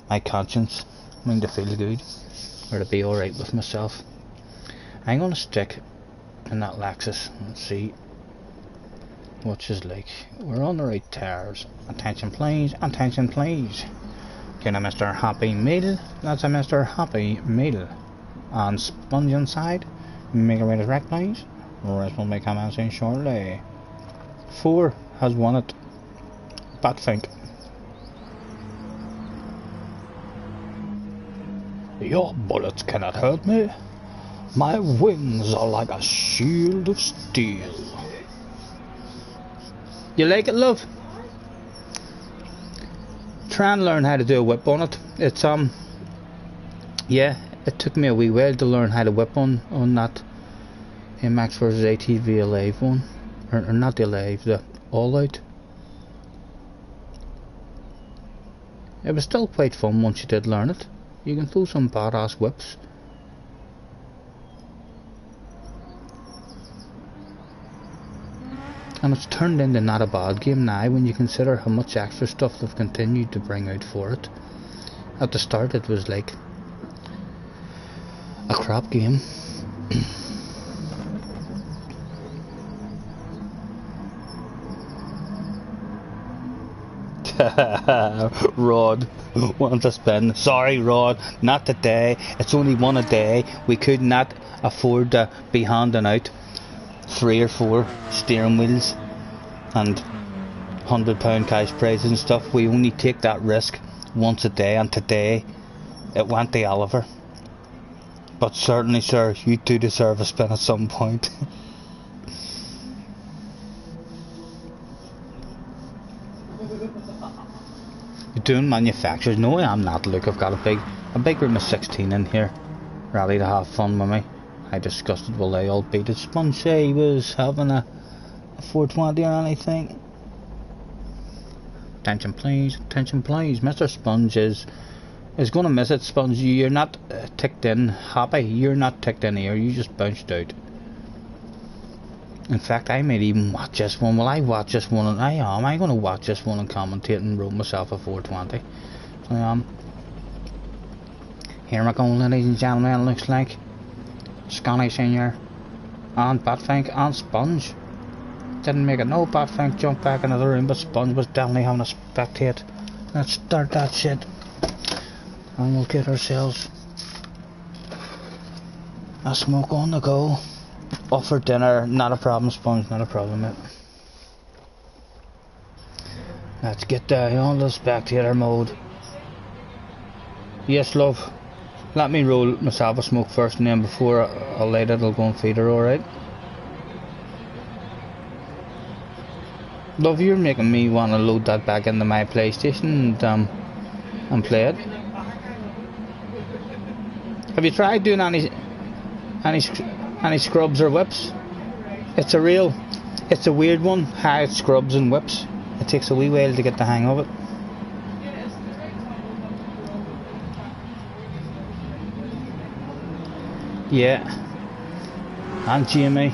I mean, to feel good, or to be alright with myself. I'm gonna stick in that Lexus and see what she's like. We're on the right tires. Attention please, attention please. Can I Mr. Happy Meal? That's a Mr. Happy Meal. And sponge inside. Make a way to wreck please. The rest will make commencing shortly. 4 has won it. Batfink. Your bullets cannot hurt me. My wings are like a shield of steel. You like it, love? Try and learn how to do a whip on it. It's yeah, it took me a wee while to learn how to whip on that MX vs ATV Alive one, or not the Alive, the All Out. It was still quite fun once you did learn it. You can throw some badass whips. And it's turned into not a bad game now when you consider how much extra stuff they've continued to bring out for it. At the start it was like a crap game. Rod wants to spin. Sorry Rod, not today. It's only one a day. We could not afford to be handing out 3 or 4 steering wheels and £100 cash prizes and stuff. We only take that risk once a day, and today it went to Oliver. But certainly sir, you do deserve a spin at some point. You're doing manufacturers? No, I am not. Look, I've got a big room of 16 in here, ready to have fun with me. I discussed it while they all beat it. Sponge say he was having a 420 or anything. Attention please, Mr. Sponge is going to miss it. Sponge, you're not ticked in. Happy, you're not ticked in here, you just bounced out. In fact, I might even watch this one. Will I watch this one? I'm going to watch this one and commentate and rope myself a 420. So here we go, ladies and gentlemen. It looks like Scottie Senior and Batfink and Sponge didn't make it. No, Batfink jumped back into the room, but Sponge was definitely having a spectate. Let's start that shit and we'll get ourselves a smoke on the go. Off for dinner, not a problem, Sponge, not a problem, mate. Let's get on the spectator mode. Yes, love. Let me roll myself a smoke first, and then before I light it, I'll go and feed her, alright? Love, you're making me want to load that back into my PlayStation and play it. Have you tried doing any scrubs or whips? It's a weird one, how it scrubs and whips. It takes a wee while to get the hang of it. Yeah, and Jamie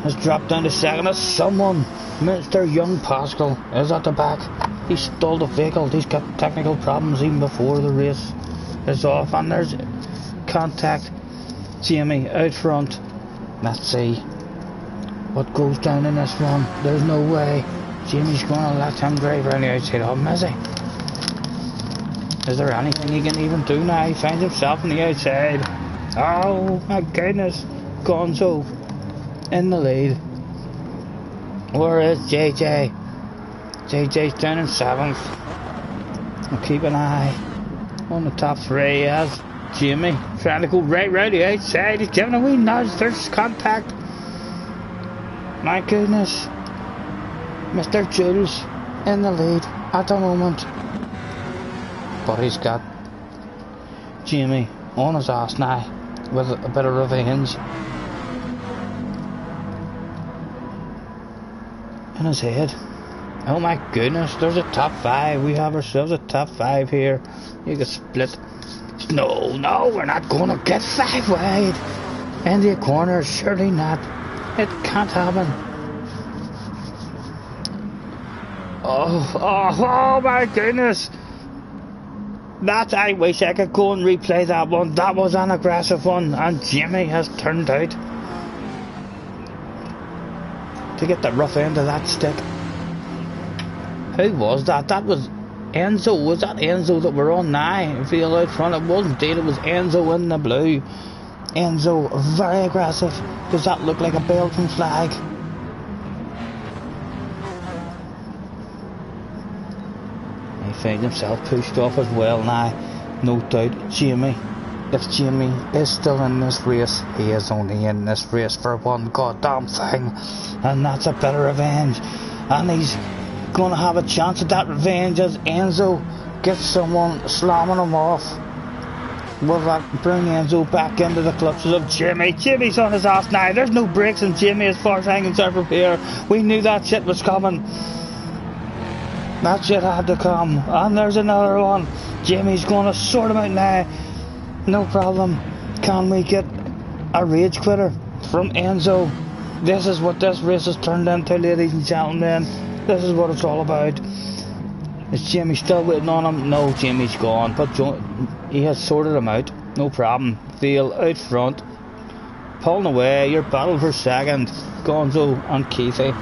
has dropped down to second as someone. Mr. Young Pascal is at the back. He stole the vehicle. He's got technical problems even before the race is off, and there's contact. Jamie out front Let's see what goes down in this one. There's no way Jamie's gonna let him drive around the outside of him, is he? Is there anything he can even do now? He finds himself on the outside. Oh my goodness. Gonzo in the lead. Where is JJ? JJ's down in 7th. We'll keep an eye on the top 3 as Jamie trying to go right round the outside. He's giving a wee nudge. There's contact. My goodness. Mr. Jules in the lead at the moment. But he's got Jamie on his ass now with a bit of revenge in his head. Oh my goodness, there's a top 5. We have ourselves a top 5 here. You can split. No, we're not going to get 5 wide in the corner. Surely not. It can't happen. Oh my goodness. I wish I could go and replay that one. That was an aggressive one, and Jimmy has turned out to get the rough end of that stick. Who was that? That was Enzo. Was that Enzo that we're on now? Feel out front. It wasn't Dale, it was Enzo in the blue. Enzo, very aggressive. Does that look like a Belgian flag? He finds himself pushed off as well now. No doubt, Jamie. If Jamie is still in this race, he is only in this race for one goddamn thing, and that's a bit of revenge. And he's going to have a chance at that revenge as Enzo gets someone slamming him off. Will that bring Enzo back into the clutches of Jimmy? Jimmy's on his ass now. There's no brakes in Jimmy as far as I'm concerned from here. We knew that shit was coming. That shit had to come. And there's another one. Jimmy's going to sort him out now. No problem. Can we get a rage quitter from Enzo? This is what this race has turned into, ladies and gentlemen. This is what it's all about. Is Jimmy still waiting on him? No, Jimmy's gone. But he has sorted him out. No problem. Veal out front. Pulling away. Your battle for second. Gonzo and Keithy.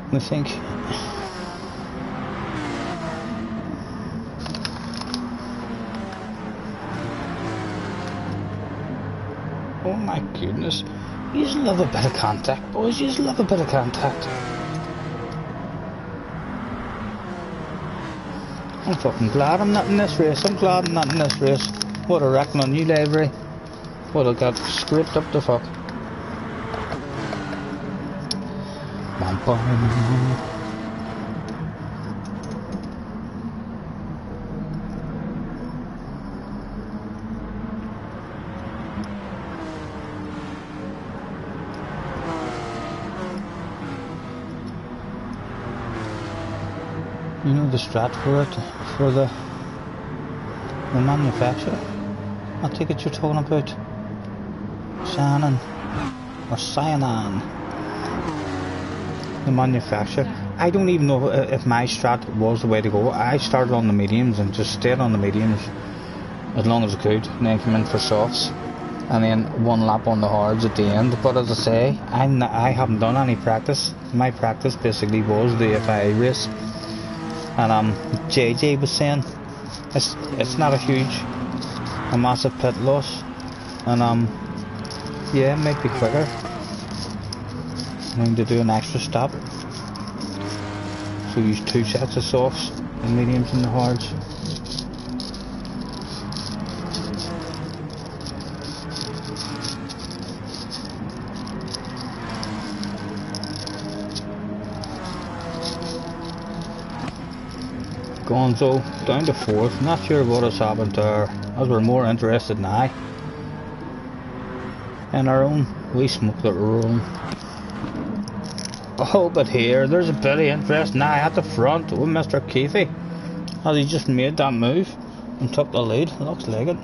I think oh my goodness, you just love a bit of contact, boys. You just love a bit of contact. I'm fucking glad I'm not in this race. I'm glad I'm not in this race. What a wreck on new livery. What I got scraped up the fuck. You know the strat for it, for the manufacturer? I take it you're talking about Shannon or Cyanan. The manufacturer. I don't even know if my strat was the way to go. I started on the mediums and just stayed on the mediums as long as I could, and then came in for softs, and then one lap on the hards at the end. But as I say, I haven't done any practice. My practice basically was the FIA race, and JJ was saying it's not a massive pit loss, and yeah, it might be quicker. I'm going to do an extra stop, so use 2 sets of softs, the mediums and the hards. Gonzo down to 4th, not sure what has happened there, as we're more interested now in our own wee smoke that we're rolling. Oh, but here, there's a bit of interest now at the front with Mr. Keithy, as he just made that move and took the lead. Looks like it.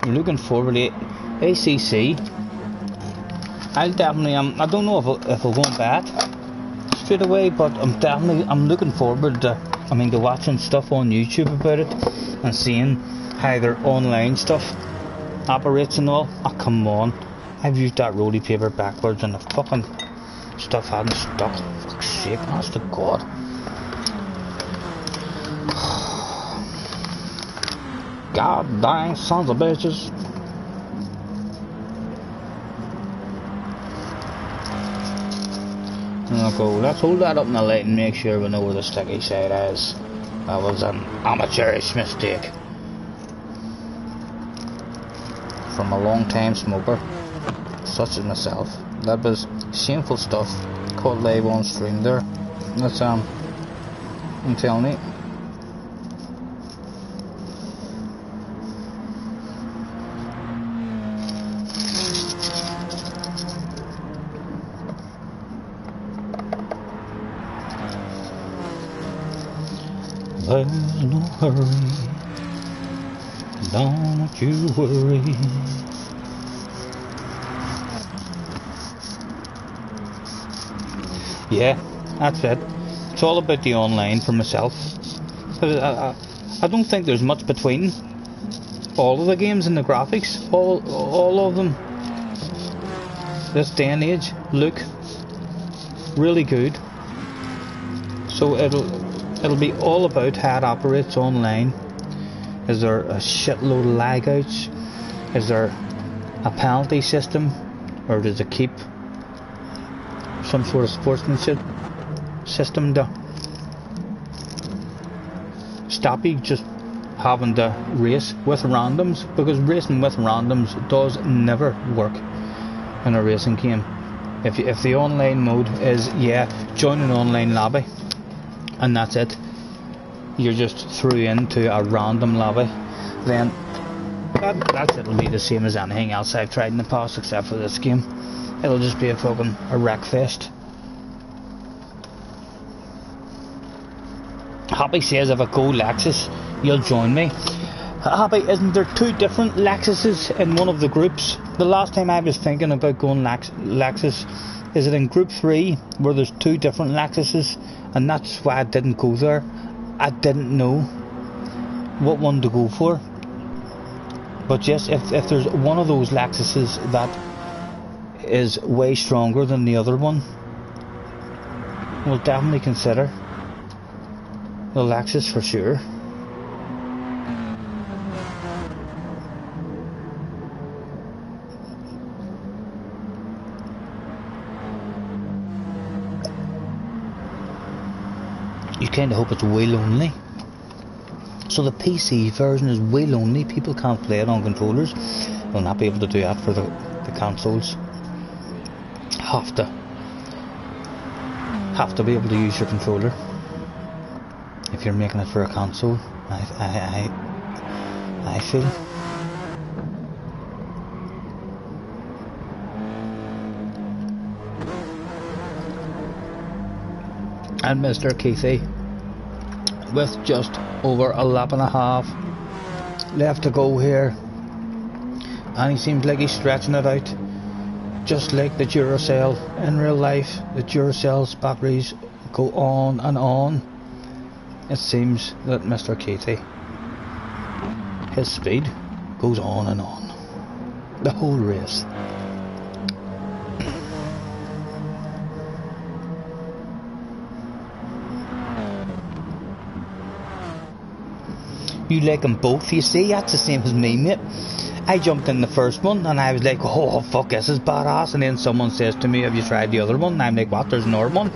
We're looking forward to ACC. I'll definitely, I don't know if I'll go and bet straight away, but I'm looking forward to I mean, they're watching stuff on YouTube about it and seeing how their online stuff operates and all. Oh, come on. I've used that rolly paper backwards and the fucking stuff hadn't stuck. For fuck's sake, honest to God. God dang sons of bitches. Okay, let's hold that up in the light and make sure we know where the sticky side is. That was an amateurish mistake from a long time smoker such as myself. That was shameful stuff caught live on stream there. That's I'm telling you. There's no hurry, don't you worry. Yeah, that's it. It's all about the online for myself. I don't think there's much between all of the games and the graphics. All of them, this day and age, look really good. So it'll be all about how it operates online. Is there a shitload of lag outs? Is there a penalty system? Or does it keep some sort of sportsmanship system to stop you just having to race with randoms? Because racing with randoms does never work in a racing game. If the online mode is, yeah, join an online lobby and that's it, you're just through into a random lobby, then it'll be the same as anything else I've tried in the past except for this game. It'll just be a fucking wreck fest. Happy says if I go Lexus, you'll join me. Happy, isn't there two different Lexuses in one of the groups? The last time I was thinking about going Lexus, is it in group 3 where there's two different Lexuses? And that's why I didn't go there. I didn't know what one to go for. But yes, if there's one of those Lexuses that is way stronger than the other one, we'll definitely consider the Lexus for sure. You kind of hope it's way lonely. So the PC version is way lonely. People can't play it on controllers. They'll not be able to do that for the consoles. Have to be able to use your controller if you're making it for a console. I feel. And Mr. Keithy, with just over a lap and a half left to go here, and he seems like he's stretching it out, just like the Duracell in real life. The Duracell's batteries go on and on. It seems that Mr. Keithy, his speed goes on and on the whole race. You like them both, you see. That's the same as me, mate. I jumped in the first one and I was like, oh fuck, this is badass. And then someone says to me, have you tried the other one? And I'm like, what, there's another one?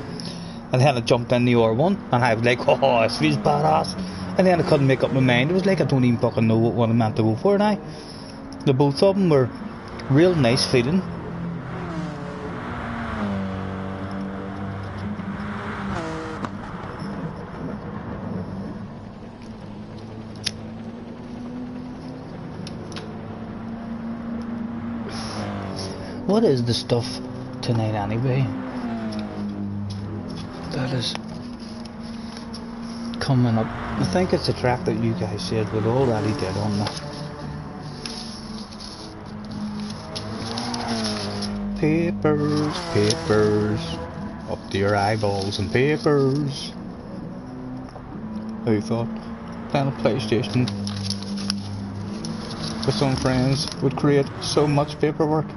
And then I jumped in the other one and I was like, oh, this feels badass. And then I couldn't make up my mind. It was like I don't even fucking know what I meant to go for now. The both of them were real nice feeling. What is the stuff tonight anyway? That is coming up. I think it's a track that you guys said we already did on that. Papers, papers, up to your eyeballs and papers. Who thought playing a PlayStation with some friends would create so much paperwork?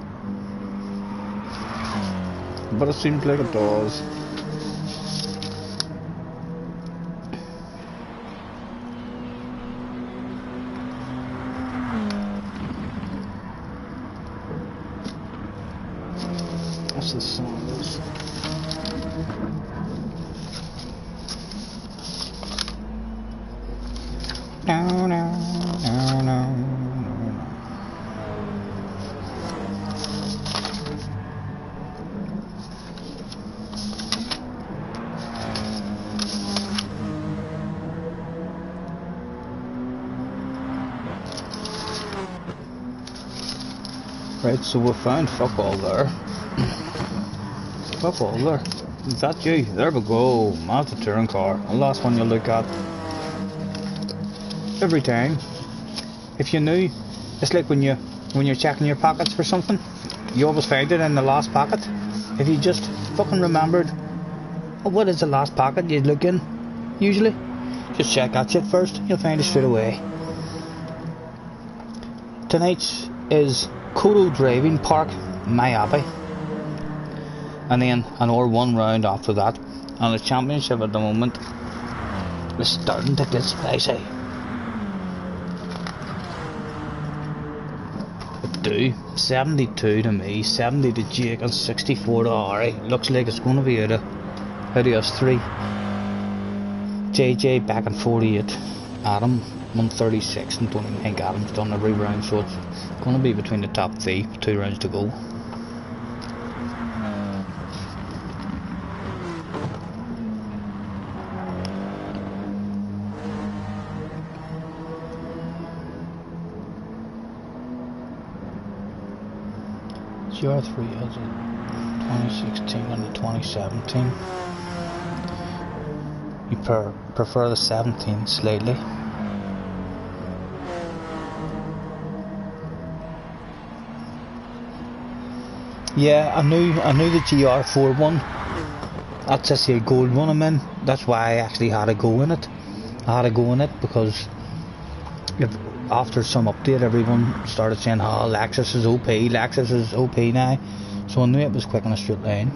But it seems like it does. What's the song? No, no, no, no, no. Right, so we found fuck all there. Fuck all there. Is that you? There we go. Mazda touring car. The last one you look at. Every time. If you knew, it's like when you're checking your pockets for something, you always find it in the last pocket. If you just fucking remembered, oh, what is the last pocket you'd look in? Usually, just check that shit first. You'll find it straight away. Tonight's is Kodo Driving Park, Miami, and then another one round after that. And the championship at the moment is starting to get spicy. Do 72 to me, 70 to Jake, and 64 to Ari. Looks like it's going to be out of us three. JJ back in 48, Adam 136, and don't even think Adam's done every round, so it's going to be between the top three, 2 rounds to go. Your 3 has a 2016 and a 2017. You prefer the 17 slightly. Yeah, I knew the GR4 one. That's just a gold one I'm in. That's why I actually had to go in it. I had to go in it because after some update, everyone started saying, "Oh, Lexus is OP, Lexus is OP now." So I knew it was quick on a straight line.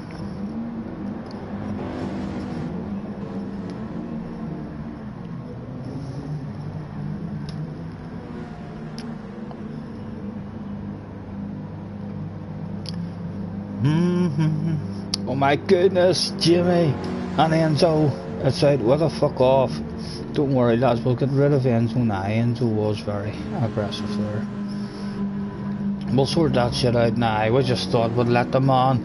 Oh my goodness, Jimmy and Enzo, it's out with a fuck off. Don't worry lads, we'll get rid of Enzo now. Enzo was very aggressive there. We'll sort that shit out now. We just thought we'd let the man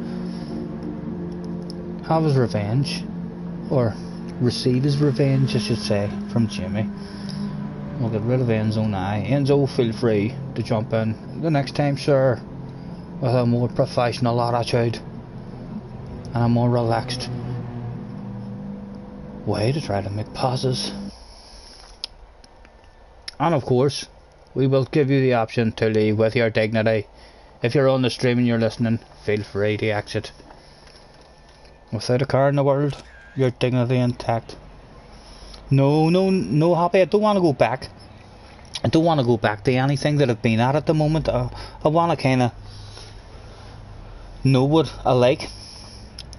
have his revenge. Or receive his revenge, I should say, from Jimmy. We'll get rid of Enzo now. Enzo, feel free to jump in the next time, sir, with a more professional attitude and a more relaxed way to try to make passes. And of course, we will give you the option to leave with your dignity. If you're on the stream and you're listening, feel free to exit. Without a car in the world, your dignity intact. No, Happy, I don't want to go back. I don't want to go back to anything that I've been at the moment. I want to kind of know what I like.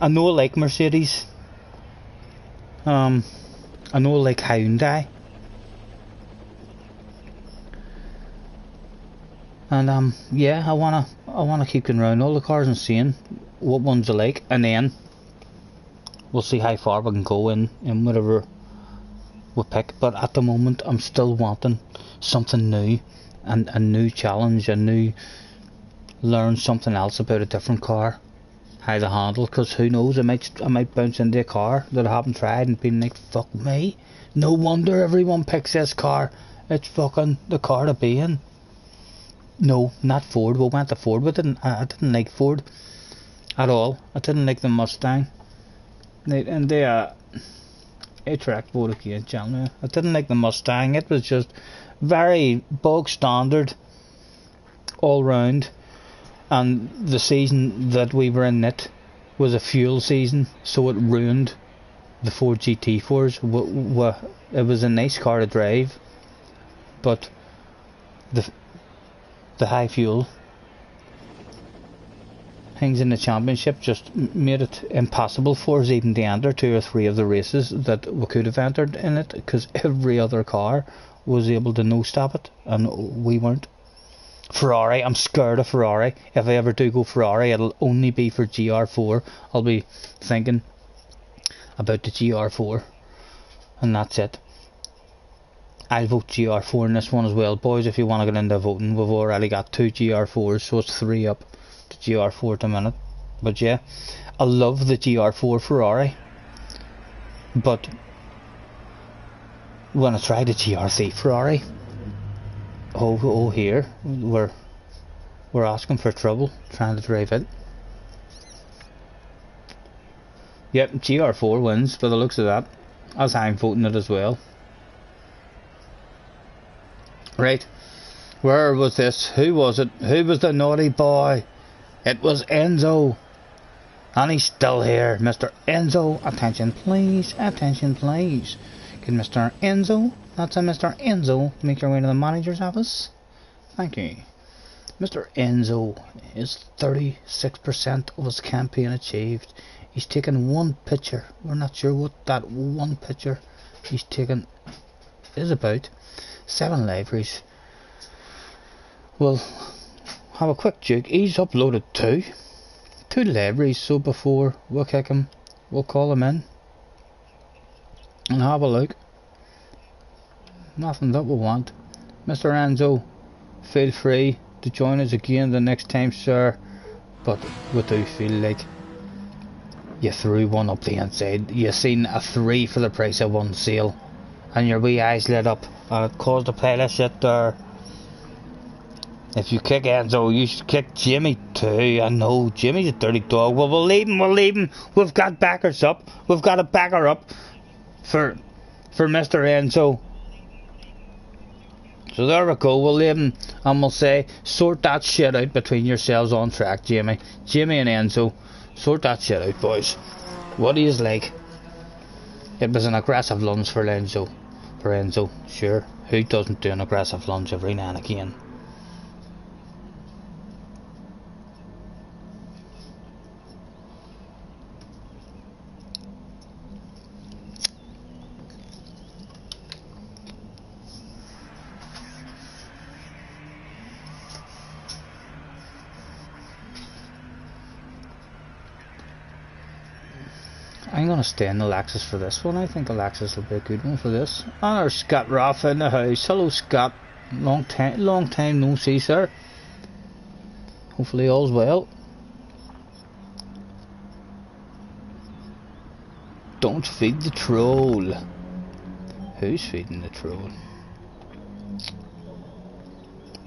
I know I like Mercedes. I know I like Hyundai. And yeah, I wanna keep going around all the cars and seeing what ones I like, and then we'll see how far we can go in whatever we pick. But at the moment, I'm still wanting something new, and a new challenge, learn something else about a different car, how to handle. Because who knows, I might bounce into a car that I haven't tried and been like, fuck me, no wonder everyone picks this car. It's fucking the car to be in. No, not Ford. We went to Ford. I didn't like Ford at all. I didn't like the Mustang. A track board again, gentlemen. I didn't like the Mustang. It was just very bog standard all round. And the season that we were in it was a fuel season, so it ruined the Ford GT4s, it was a nice car to drive, but the high fuel things in the championship just made it impossible for us even to enter 2 or 3 of the races that we could have entered in it, because every other car was able to no stop it and we weren't. Ferrari, I'm scared of Ferrari. If I ever do go Ferrari, it'll only be for GR4. I'll be thinking about the GR4 and that's it. I'll vote GR4 in this one as well, boys. If you want to get into voting, we've already got 2 GR4s, so it's 3 up to GR4 at the minute. But yeah, I love the GR4 Ferrari, but when I try the GR3 Ferrari, oh here we're asking for trouble trying to drive it. Yep, GR4 wins by the looks of that, as I'm voting it as well. Right, where was this? Who was it? Who was the naughty boy? It was Enzo, and he's still here. Mr. Enzo, attention please, attention please. Can Mr. Enzo, that's a Mr. Enzo, make your way to the manager's office? Thank you. Mr. Enzo is 36% of his campaign achieved. He's taken 1 picture. We're not sure what that 1 picture he's taken is about. 7 libraries. We'll have a quick check. He's uploaded 2 libraries, so before we'll kick him, we'll call him in and have a look. Nothing that we want. Mr. Enzo, feel free to join us again the next time, sir, but we do feel like you threw one up the inside. You seen a 3 for the price of 1 sale and your wee eyes lit up and it caused a pile of shit there. If you kick Enzo, you should kick Jimmy too. I know Jimmy's a dirty dog. Well, we'll leave him. We've got backers up. We've got a backer up for Mr. Enzo. So there we go. We'll leave him and we'll say, sort that shit out between yourselves on track, Jimmy and Enzo. Sort that shit out, boys. What do you like? It was an aggressive lunge for Enzo. Sure, who doesn't do an aggressive lunge every now and again? I'm going to stay in Alexis for this one. I think Alexis will be a good one for this. And there's Scott Rafa in the house. Hello, Scott. Long time no see, sir. Hopefully all's well. Don't feed the troll. Who's feeding the troll?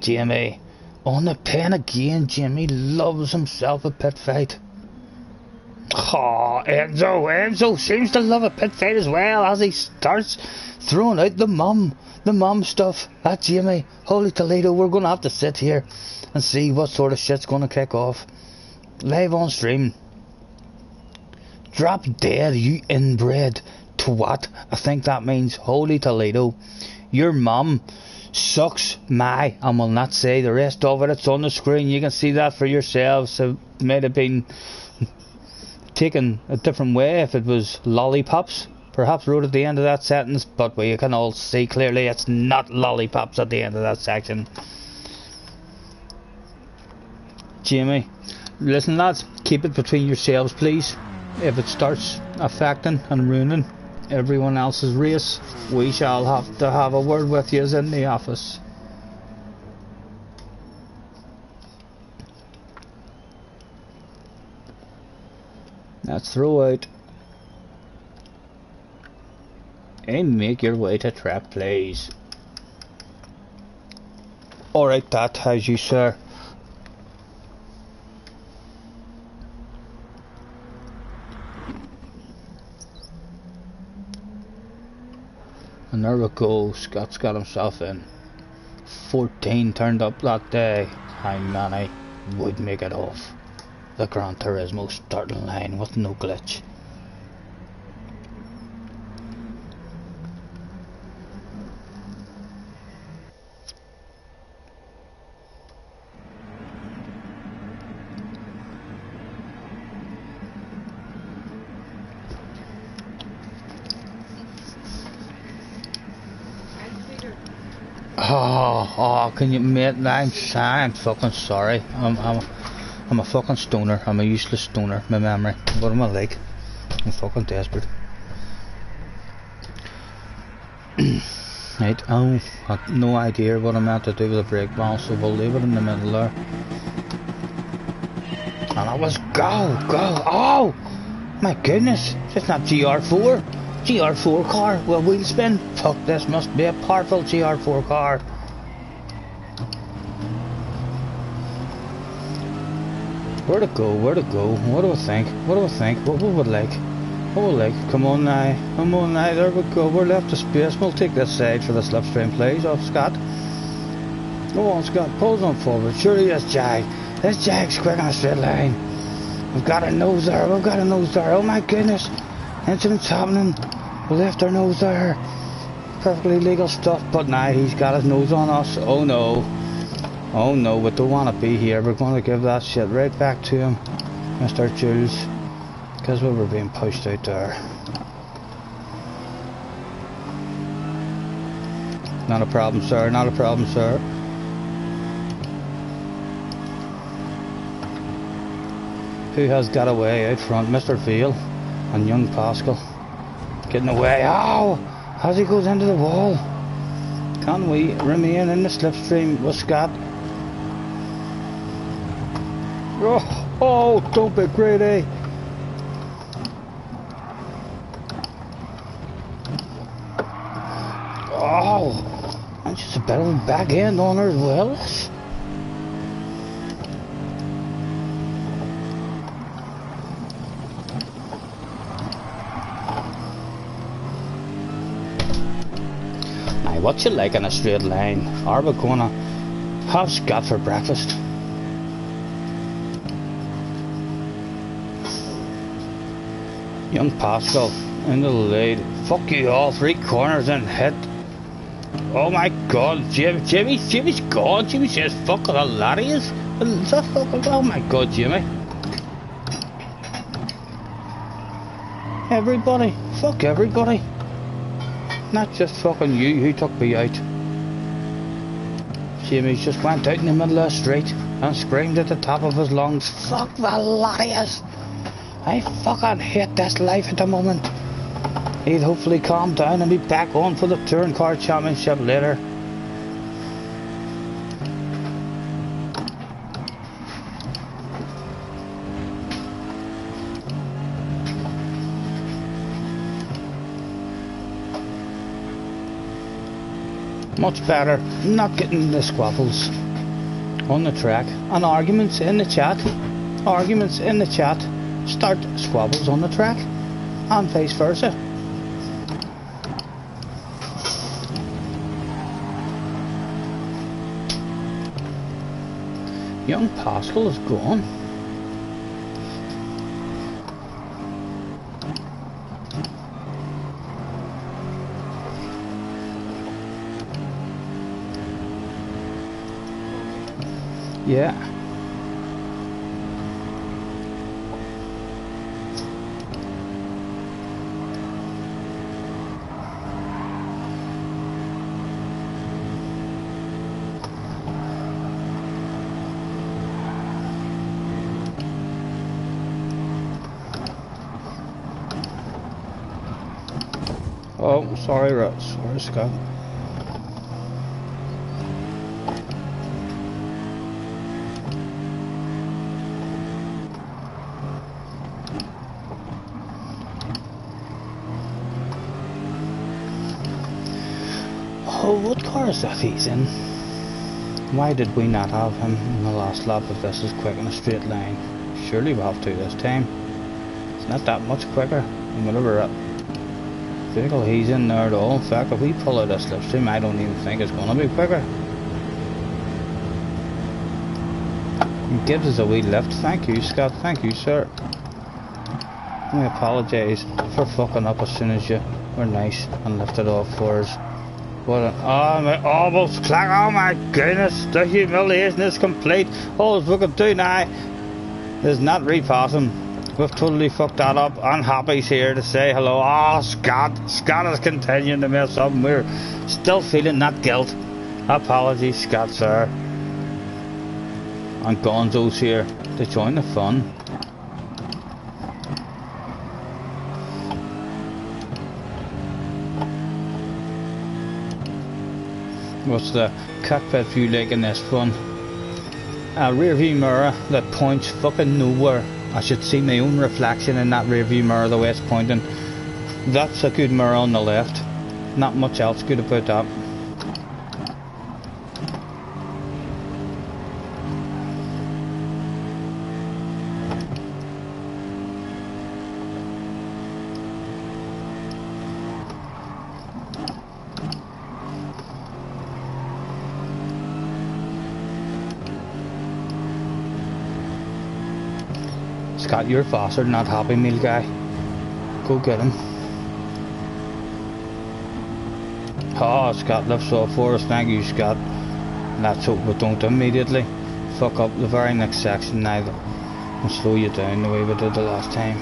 Jimmy. On the pen again. Jimmy loves himself a pit fight. Oh, Enzo seems to love a pit fight as well as he starts throwing out the mum stuff at Jimmy. Holy Toledo, we're going to have to sit here and see what sort of shit's going to kick off. Live on stream. Drop dead, you inbred twat. I think that means holy Toledo. Your mum sucks my, and will not say the rest of it. It's on the screen. You can see that for yourselves. It might have been taken a different way if it was lollipops perhaps wrote at the end of that sentence, but we can all see clearly it's not lollipops at the end of that section. Jimmy, listen lads, keep it between yourselves please. If it starts affecting and ruining everyone else's race, we shall have to have a word with you in the office. Let's throw out and make your way to trap, please. Alright, that how's you, sir? And there we go, Scott's got himself in. 14 turned up that day. How many would make it off the Gran Turismo starting line with no glitch? Oh, can you, mate? I'm fucking sorry. I'm a fucking stoner. I'm a useless stoner. My memory. What am I like? I'm fucking desperate. Right, I have no idea what I'm meant to do with a brake ball, so we'll leave it in the middle there. And I was go! Oh! My goodness! It's not GR4! GR4 car! Well, wheel spin! Fuck, this must be a powerful GR4 car! Where to go? What do I think? What we would like? What would like? Come on now, there we go, we're left of space. We'll take this side for the slipstream, please, off Scott. Go on, Scott, pulls on forward. Surely this Jag. This Jag's quick on a straight line. We've got a nose there, oh my goodness. Incident's happening. We left our nose there. Perfectly legal stuff, but now he's got his nose on us. Oh no, we don't want to be here. We're going to give that shit right back to him, Mr. Jules, because we were being pushed out there. Not a problem, sir, not a problem, sir. Who has got away out front? Mr. Veal and young Pascal getting away. Oh, as he goes into the wall. Can we remain in the slipstream with Scott? Oh, don't be greedy. Oh, and just a bit of a back end on her as well. Now, what's you like in a straight line? Are we gonna have Scott for breakfast? Young Pascal into the lead. Fuck you all, 3 corners and hit. Oh my god, Jimmy's gone. Jimmy says fuck the lad he is. Oh my god, Jimmy. Everybody, fuck everybody. Not just fucking you who took me out. Jimmy just went out in the middle of the street and screamed at the top of his lungs, fuck the lot he is. I fucking hate this life at the moment. He'd hopefully calm down and be back on for the Touring Car Championship later. Much better not getting the squabbles on the track and arguments in the chat. Start squabbles on the track and vice versa. Young Pascal is gone. Yeah. Oh, sorry, Scott. Oh, what car is that he's in? Why did we not have him in the last lap if this is quick in a straight line? Surely we'll have to this time. It's not that much quicker than whatever vehicle he's in there at all. In fact, if we pull out a slipstream, I don't even think it's going to be quicker. He gives us a wee lift. Thank you, Scott. Thank you, sir. I apologise for fucking up as soon as you were nice and lifted off for us. What an almost clack. Oh my goodness, the humiliation is complete. All we can do now is not repass him. We've totally fucked that up. And Happy's here to say hello. Oh, Scott is continuing to mess up and we're still feeling that guilt. Apologies, Scott, sir. And Gonzo's here to join the fun. What's the cockpit view like in this one? A rear view mirror that points fucking nowhere. I should see my own reflection in that rear view mirror the way it's pointing. That's a good mirror on the left. Not much else good about that. Scott, you're faster than that Happy Meal guy. Go get him. Oh, Scott lifts off for us. Thank you, Scott. Let's hope we don't immediately fuck up the very next section neither and slow you down the way we did the last time.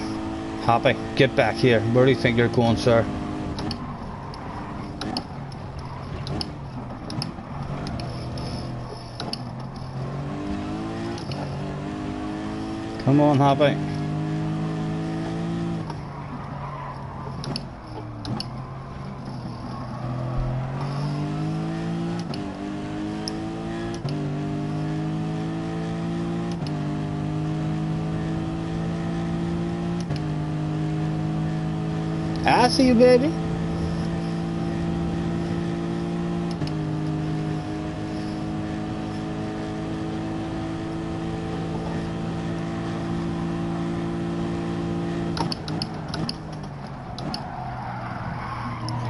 Happy, get back here. Where do you think you're going, sir? Come on, Happy. I see you, baby.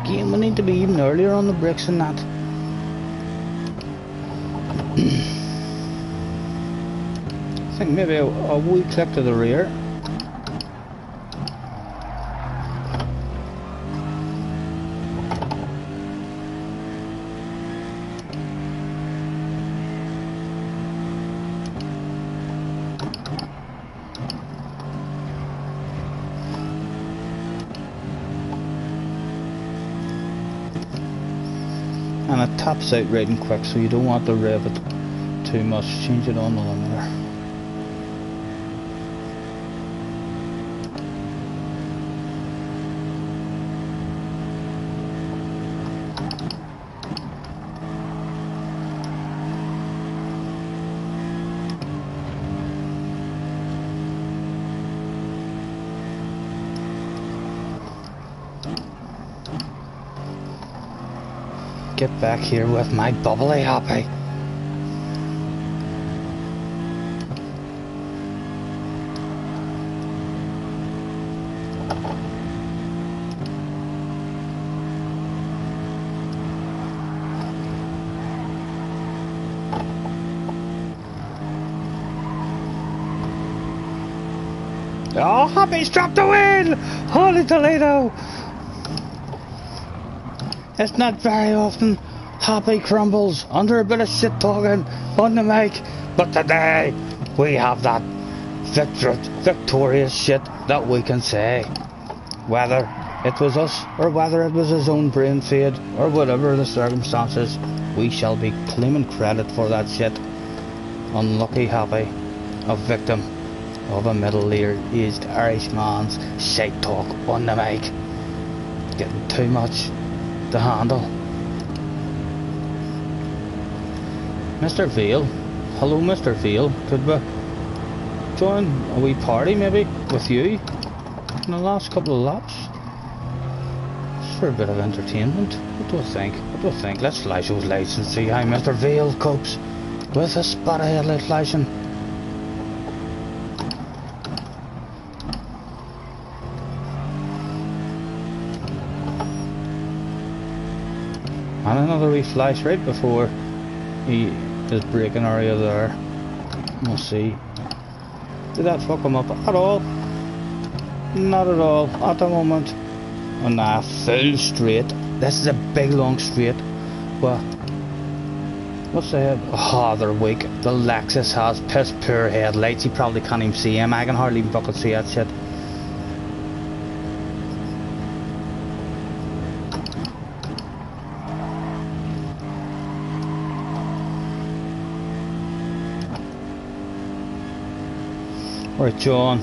Again, we need to be even earlier on the brakes than that. I think maybe a wee click to the rear. And it taps out right and quick, so you don't want to rev it too much. Change it on the limiter. Get back here with my bubbly Happy. Oh, Happy's dropped the wheel! Holy Toledo! It's not very often Happy crumbles under a bit of shit talking on the mic, but today we have that victorious shit that we can say. Whether it was us or whether it was his own brain fade or whatever the circumstances, we shall be claiming credit for that shit. Unlucky Happy, a victim of a middle-aged Irishman's shite talk on the mic. Getting too much to handle. Mr. Veal, hello Mr. Veal, could we join a wee party maybe with you in the last couple of laps? Just for a bit of entertainment. What do I think? What do I think? Let's flash those lights and see how Mr. Veal copes with a spot of headlight flashing. And another wee flash right before his braking area there. We'll see. Did that fuck him up at all? Not at all at the moment. On a full straight. This is a big long straight. Well, what's the head? Oh, they're weak. The Lexus has piss poor headlights. You probably can't even see him. I can hardly even fucking see that shit. Right, John.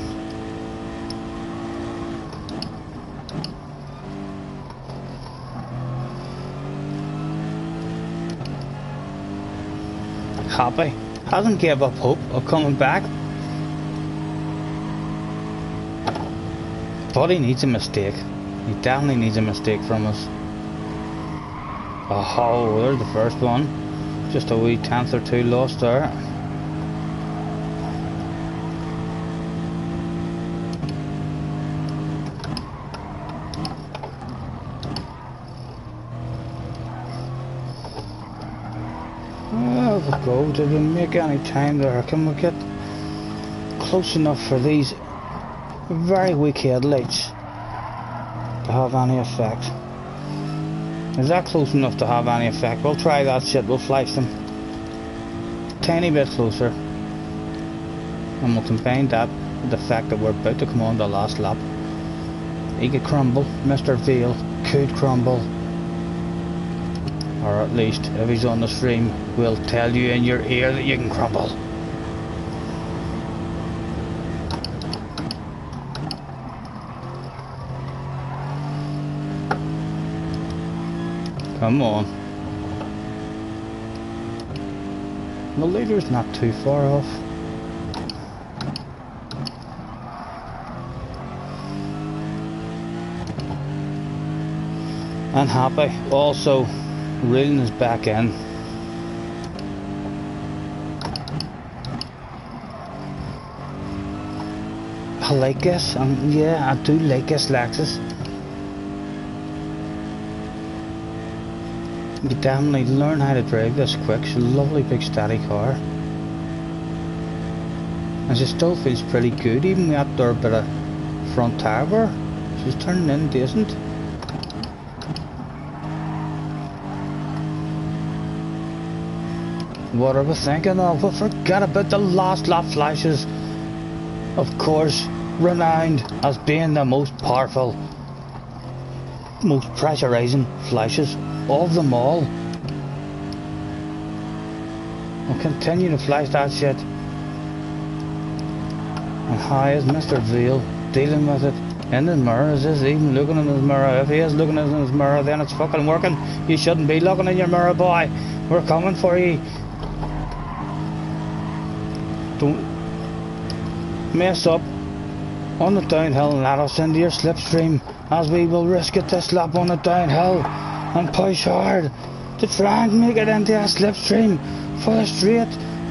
Happy. Hasn't gave up hope of coming back. But he needs a mistake. He definitely needs a mistake from us. Oh, there's the first one. Just a wee tenth or two lost there. There we go. Did we make any time there? Can we get close enough for these very weak headlights to have any effect? Is that close enough to have any effect? We'll try that shit. We'll flash them tiny bit closer, and we'll combine that with the fact that we're about to come on the last lap. He could crumble. Mr. Veal could crumble, or at least if he's on the stream, we'll tell you in your ear that you can crumble. Come on. The leader's not too far off. And Happy also reeling his back in. I like this, and yeah, I do like this Lexus. You definitely learn how to drive this quick. It's a lovely big steady car, and she still feels pretty good even with that bit of front tire wear. She's turning in decent. What are we thinking of? We forget about the last lap flashes. Of course, renowned as being the most powerful, most pressurizing flashes of them all. We'll continue to flash that shit. And how is Mr. Veal dealing with it in his mirror? Is he even looking in his mirror? If he is looking in his mirror, then it's fucking working. You shouldn't be looking in your mirror, boy. We're coming for you. Don't mess up on the downhill and let us into your slipstream, as we will risk it this lap on the downhill and push hard to try and make it into a slipstream for the straight.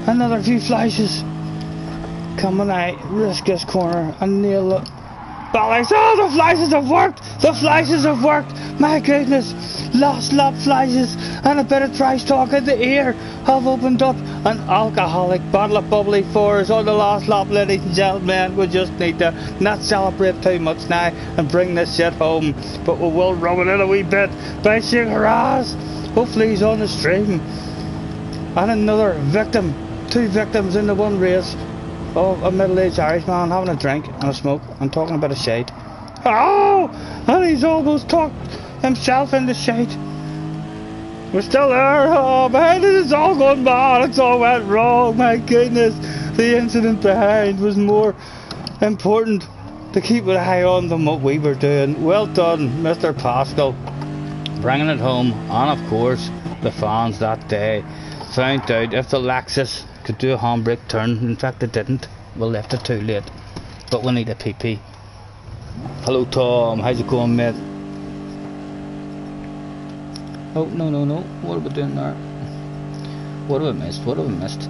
Another few flashes. Come on, I risk this corner and nail it. Ballys. Oh, the flashes have worked! The flashes have worked! My goodness! Last lap flashes and a bit of trash talk in the ear have opened up an alcoholic bottle of bubbly for us on the last lap, ladies and gentlemen. We just need to not celebrate too much now and bring this shit home, but we will rub it in a wee bit by saying hurrahs. Hopefully he's on the stream. And another victim, two victims in the one race of a middle-aged Irishman having a drink and a smoke and talking about a shite. Oh! And he's almost talked himself into shite. We're still there. Oh, behind it, it's all gone bad. It's all went wrong. My goodness. The incident behind was more important to keep an eye on than what we were doing. Well done, Mr. Pascal. Bringing it home. And of course, the fans that day found out if the Lexus could do a handbrake turn. In fact, it didn't. We left it too late. But we need a PP. Hello, Tom. How's it going, mate? Oh, no. What are we doing there? What have I missed? What have I missed?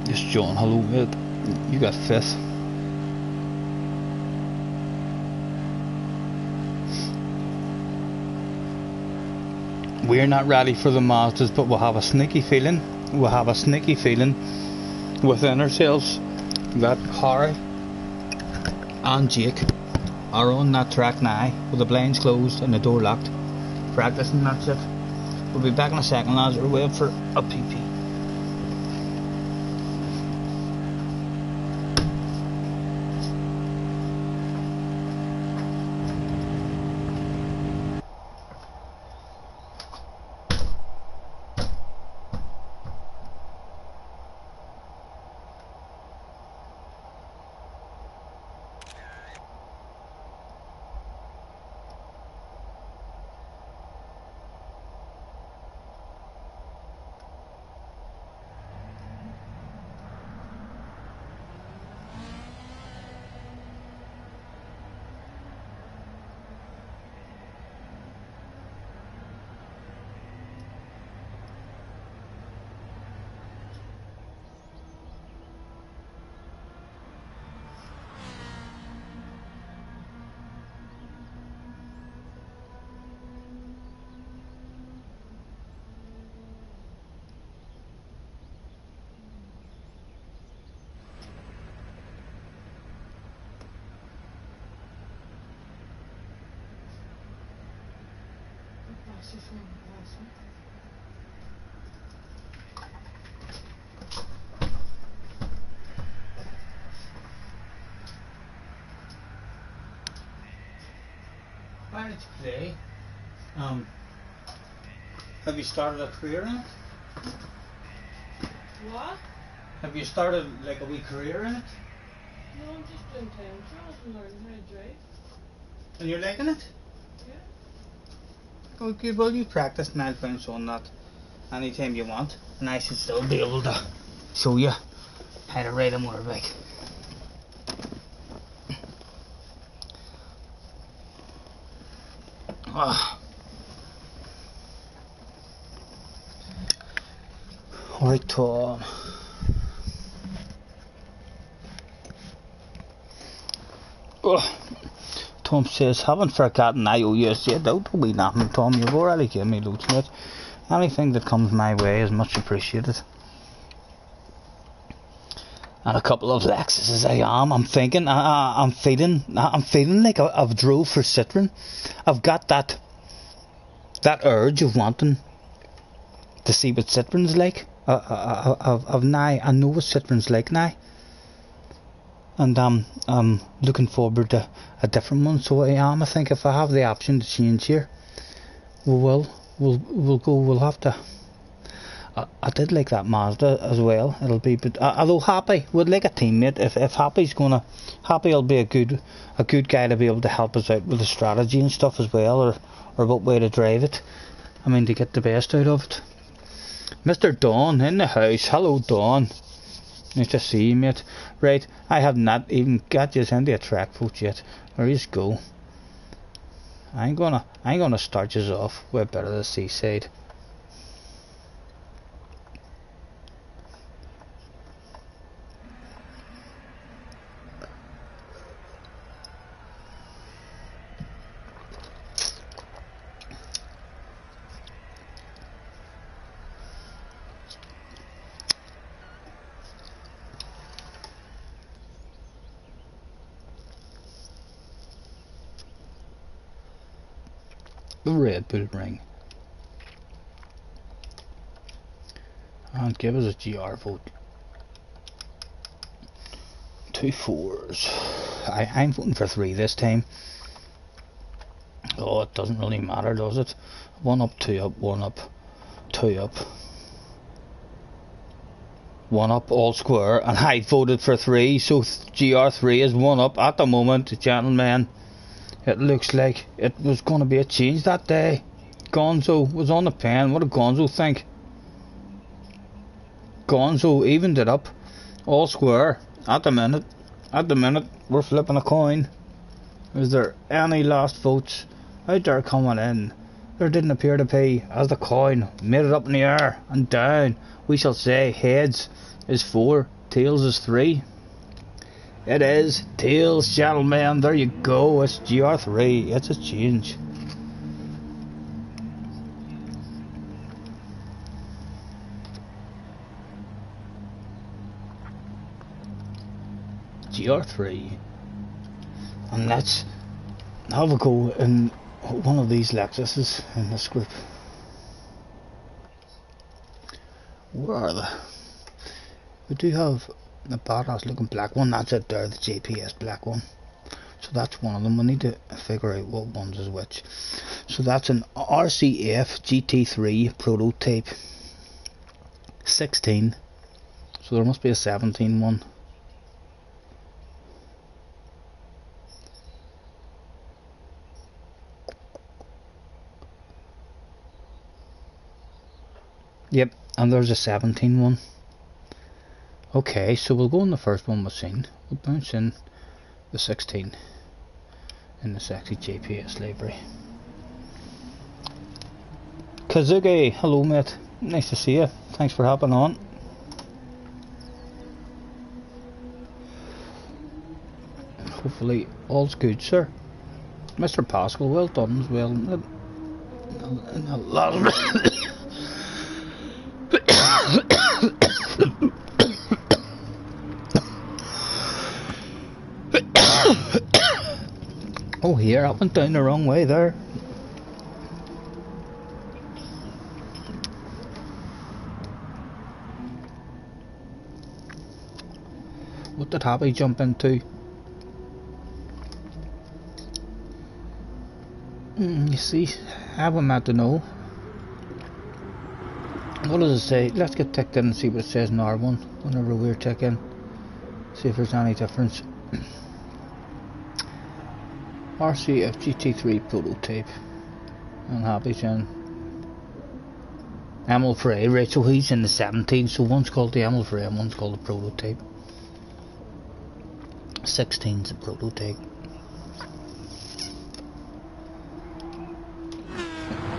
Yes, John. Hello, mate. You got fifth. We're not ready for the Mazdas, but we'll have a sneaky feeling. We'll have a sneaky feeling within ourselves that Harry and Jake are on that track now with the blinds closed and the door locked, practicing. That's it. We'll be back in a second, lads. We're waiting for a PP. Why did you play? Have you started a career in it? What? Have you started like a wee career in it? No, I'm just doing time trials and learning how to drive. And you're liking it? Yeah. Okay, well you practice and I'll bounce on that anytime you want. And I should still be able to show you how to ride a motorbike. Alright, Tom. Tom says, haven't forgotten I owe you a shit. Don't be nothing, Tom. You've already given me loads of it. Anything that comes my way is much appreciated. And a couple of Lexuses I am. I'm thinking, I'm feeling like I've drove for Citroen. I've got that urge of wanting to see what Citroen's like. I know what Citroen's like now. And I'm looking forward to a different one. So I think if I have the option to change here, we'll go. We'll have to. I did like that Mazda as well. It'll be, but although Happy would like a teammate. If Happy'll be a good guy to be able to help us out with the strategy and stuff as well, or what way to drive it. I mean, to get the best out of it. Mr. Dawn in the house. Hello, Dawn. Nice to see you, mate. Right, I have not even got you into a track coach yet. There you go. I'm gonna start you off with better the seaside. The Red Bull ring. And give us a GR vote. 2 4s. I'm voting for 3 this time. Oh, it doesn't really matter, does it? 1 up, 2 up, 1 up, 2 up. 1 up, all square, and I voted for 3, so GR3 is 1 up at the moment, gentlemen. It looks like it was going to be a change that day. Gonzo was on the pen. What did Gonzo think? Gonzo evened it up. All square. At the minute, we're flipping a coin. Is there any last votes out there coming in? There didn't appear to be, as the coin made it up in the air and down. We shall say heads is 4, tails is 3. It is tails, gentlemen. There you go. It's GR3. It's a change. GR3. And let's have a go in one of these Lexuses in this group. Where are they? We do have a badass looking black one. That's it there, the JPS black one. So that's one of them. We need to figure out what ones is which. So that's an RCF GT3 prototype 16. So there must be a 17 one. Yep, and there's a 17 one. Okay, so we'll go on the first one we've seen. We'll bounce in the 16 in the sexy JPS library. Kazuki, hello mate. Nice to see you. Thanks for hopping on. Hopefully all's good, sir. Mr. Pascal, well done as well. Oh, here, I went down the wrong way there. What did Happy jump into? You see, I would meant to know. What does it say? Let's get ticked in and see what it says in R1 whenever we're ticking. See if there's any difference. RCF GT3 prototype. And Happy's in Emil Frey, right? So he's in the 17, so one's called the Emil Frey and one's called the prototype. 16's the prototype.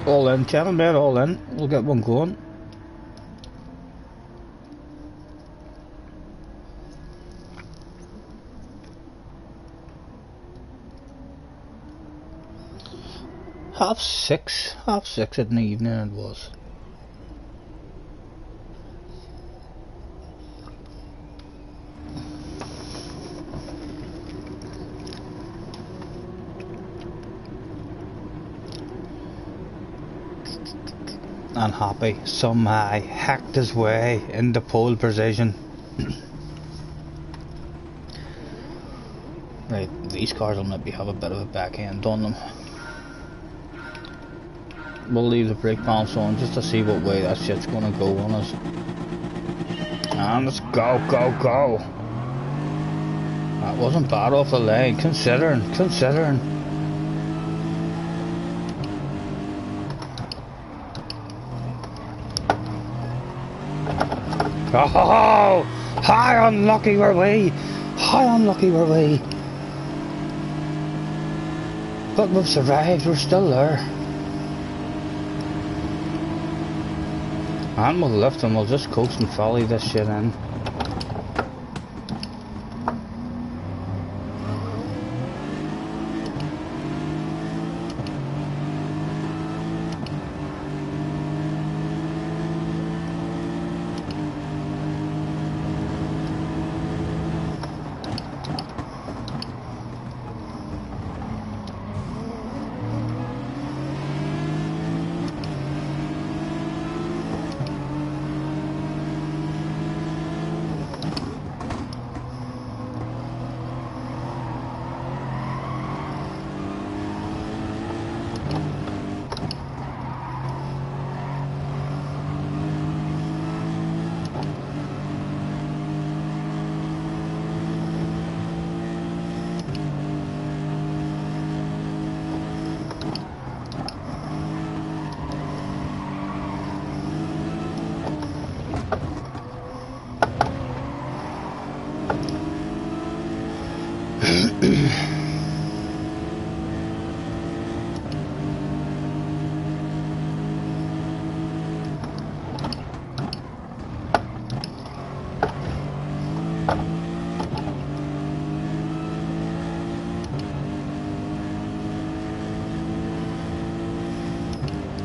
All in, gentlemen, all in. We'll get one going. Half six in the evening it was. And Happy somehow hacked his way into pole position. Right, these cars will maybe have a bit of a backhand on them. We'll leave the brake balance on just to see what way that shit's gonna go on us. And let's go, go, go. That wasn't bad off the line, considering. Oh, how unlucky were we! How unlucky were we! But we've survived, we're still there. And we'll lift and we'll just coax and volley this shit in.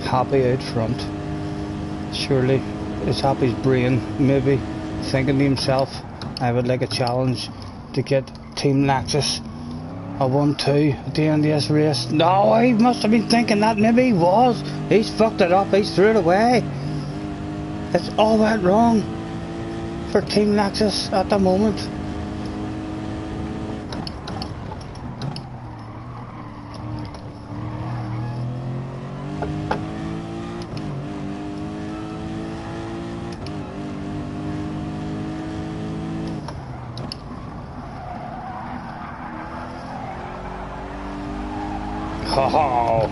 Happy out front. Surely it's Happy's brain maybe thinking to himself, I would like a challenge to get Team Lexus a 1-2 at the end of this race. No, he must have been thinking that. Maybe he was. He's fucked it up, he's threw it away. It's all went wrong for Team Lexus at the moment. Oh.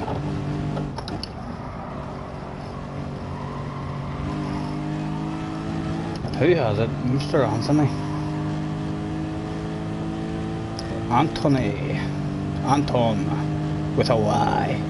Who has it? Mr. Anthony. Anton with a Y.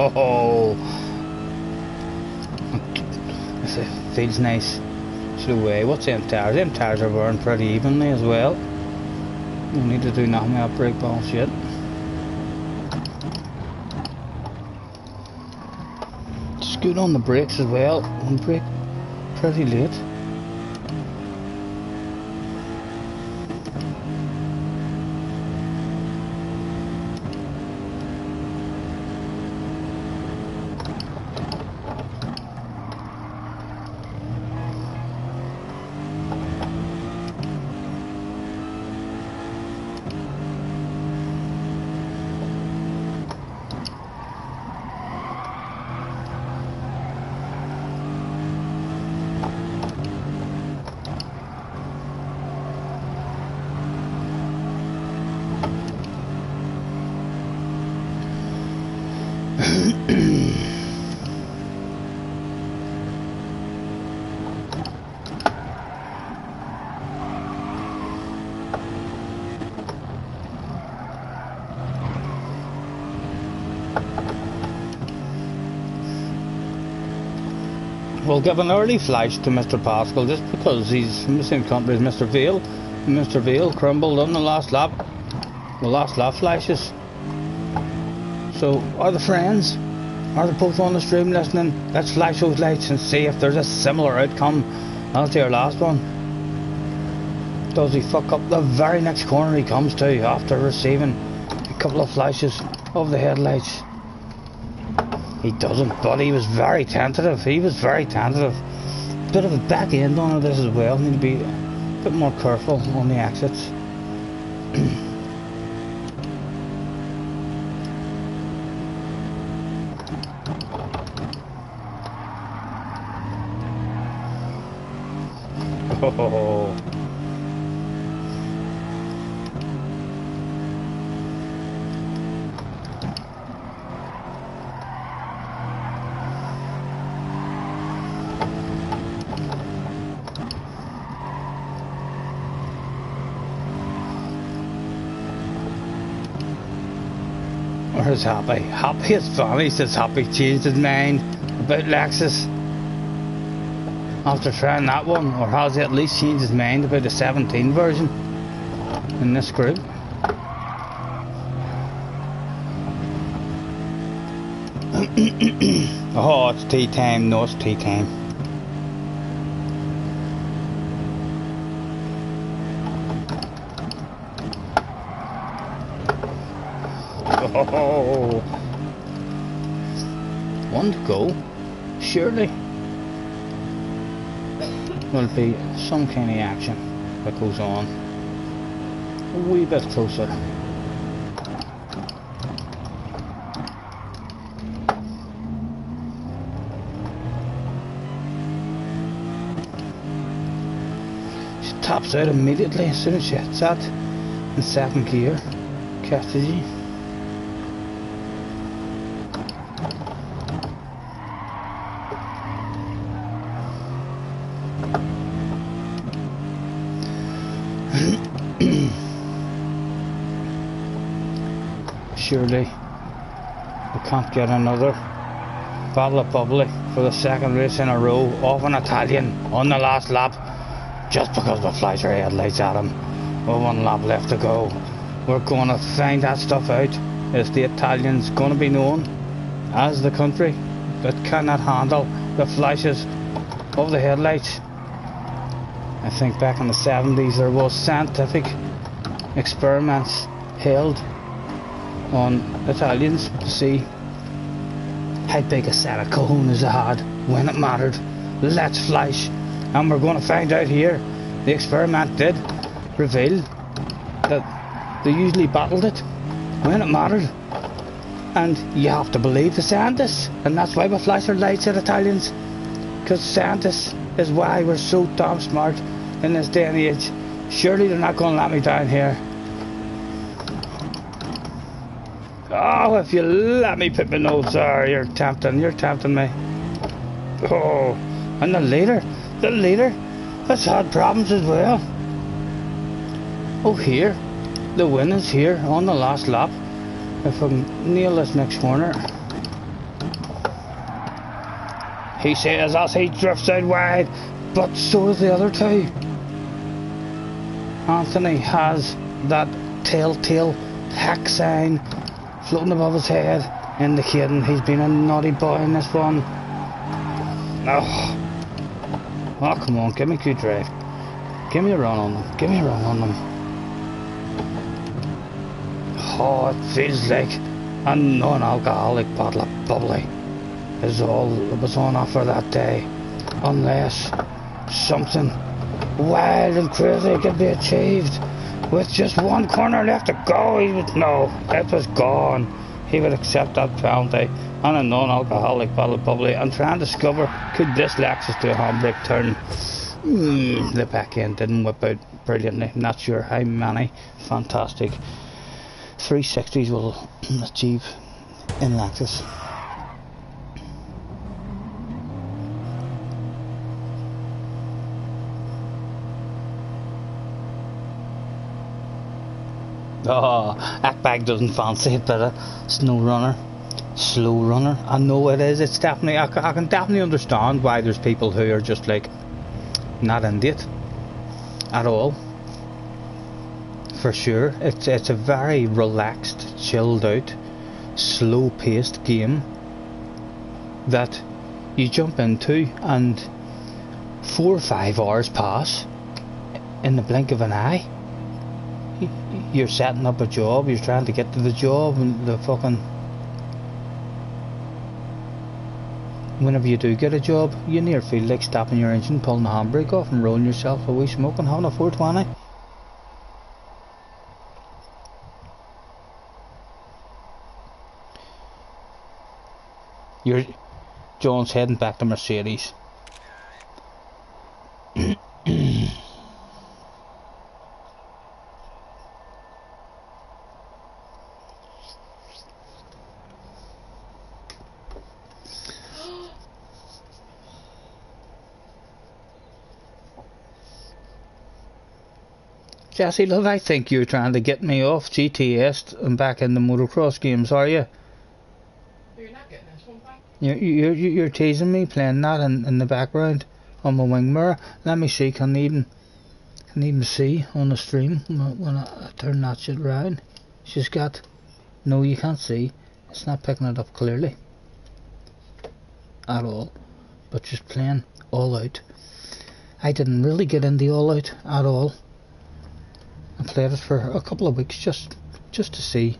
Oh, it feels nice. Slow way. What's them tires? Them tires are wearing pretty evenly as well. No need to do nothing with that brake balance yet. good on the brakes as well. On brake pretty late. We'll give an early flash to Mr. Pascal just because he's from the same country as Mr. Vale. Mr. Vale crumbled on the last lap. The last lap flashes. So, are the friends? Are they both on the stream listening? Let's flash those lights and see if there's a similar outcome as to your last one. Does he fuck up the very next corner he comes to after receiving a couple of flashes of the headlights? He doesn't, but he was very tentative. He was very tentative. Bit of a back end on this as well. Need to be a bit more careful on the exits. Oh. Where's Happy? Happy is funny, says Happy changed his mind about Lexus after trying that one, or has he at least changed his mind about the 17 version in this group? Oh, it's tea time. No, it's tea time. Oh, one to go. Surely there'll be some kind of action that goes on a wee bit closer. She tops out immediately as soon as she hits that in second gear. Cassidy. Surely we can't get another battle of bubbly for the second race in a row off an Italian on the last lap just because we flash our headlights at him. With one lap left to go, we're going to find that stuff out. Is the Italians going to be known as the country that cannot handle the flashes of the headlights? I think back in the 70s there was scientific experiments held on Italians to see how big a set of cojones they had when it mattered. Let's flash, and we're going to find out here. The experiment did reveal that they usually battled it when it mattered, and you have to believe the scientists, and that's why we flash our lights at Italians, because scientists is why we're so damn smart in this day and age. Surely they're not going to let me down here. Oh, if you let me put my nose there, you're tempting me. Oh, and the leader, has had problems as well. Oh, here, the win is here on the last lap. If I can nail this next corner. He says as he drifts out wide, but so is the other two. Anthony has that telltale hack sign floating above his head, indicating he's been a naughty boy in this one. Oh, oh, come on, give me good drive. Give me a run on them. Give me a run on them. Oh, it feels like a non-alcoholic bottle of bubbly is all that was on offer that day. Unless something wild and crazy could be achieved with just one corner left to go. No, it was gone. He would accept that penalty on a non-alcoholic bottle of bubbly and try and discover could this Lexus do a handbrake turn. The back end didn't whip out brilliantly. Not sure how many fantastic 360s will achieve in Lexus. Oh, that bag doesn't fancy it, but a slow runner. I know it is. It's definitely. I can definitely understand why there's people who are just like not into it at all. For sure, it's a very relaxed, chilled out, slow-paced game that you jump into, and 4 or 5 hours pass in the blink of an eye. You're setting up a job, you're trying to get to the job, and the fucking... Whenever you do get a job, you near feel like stopping your engine, pulling the handbrake off and rolling yourself a wee smoke and having a 420. John's heading back to Mercedes. Jesse, love, I think you're trying to get me off GTS and back in the motocross games, are you? You're not getting this one back. You're teasing me, playing that in the background on my wing mirror. Let me see, can even see on the stream when I turn that shit around. She's got... No, you can't see. It's not picking it up clearly at all. But just playing All Out. I didn't really get into All Out at all. I played it for a couple of weeks just to see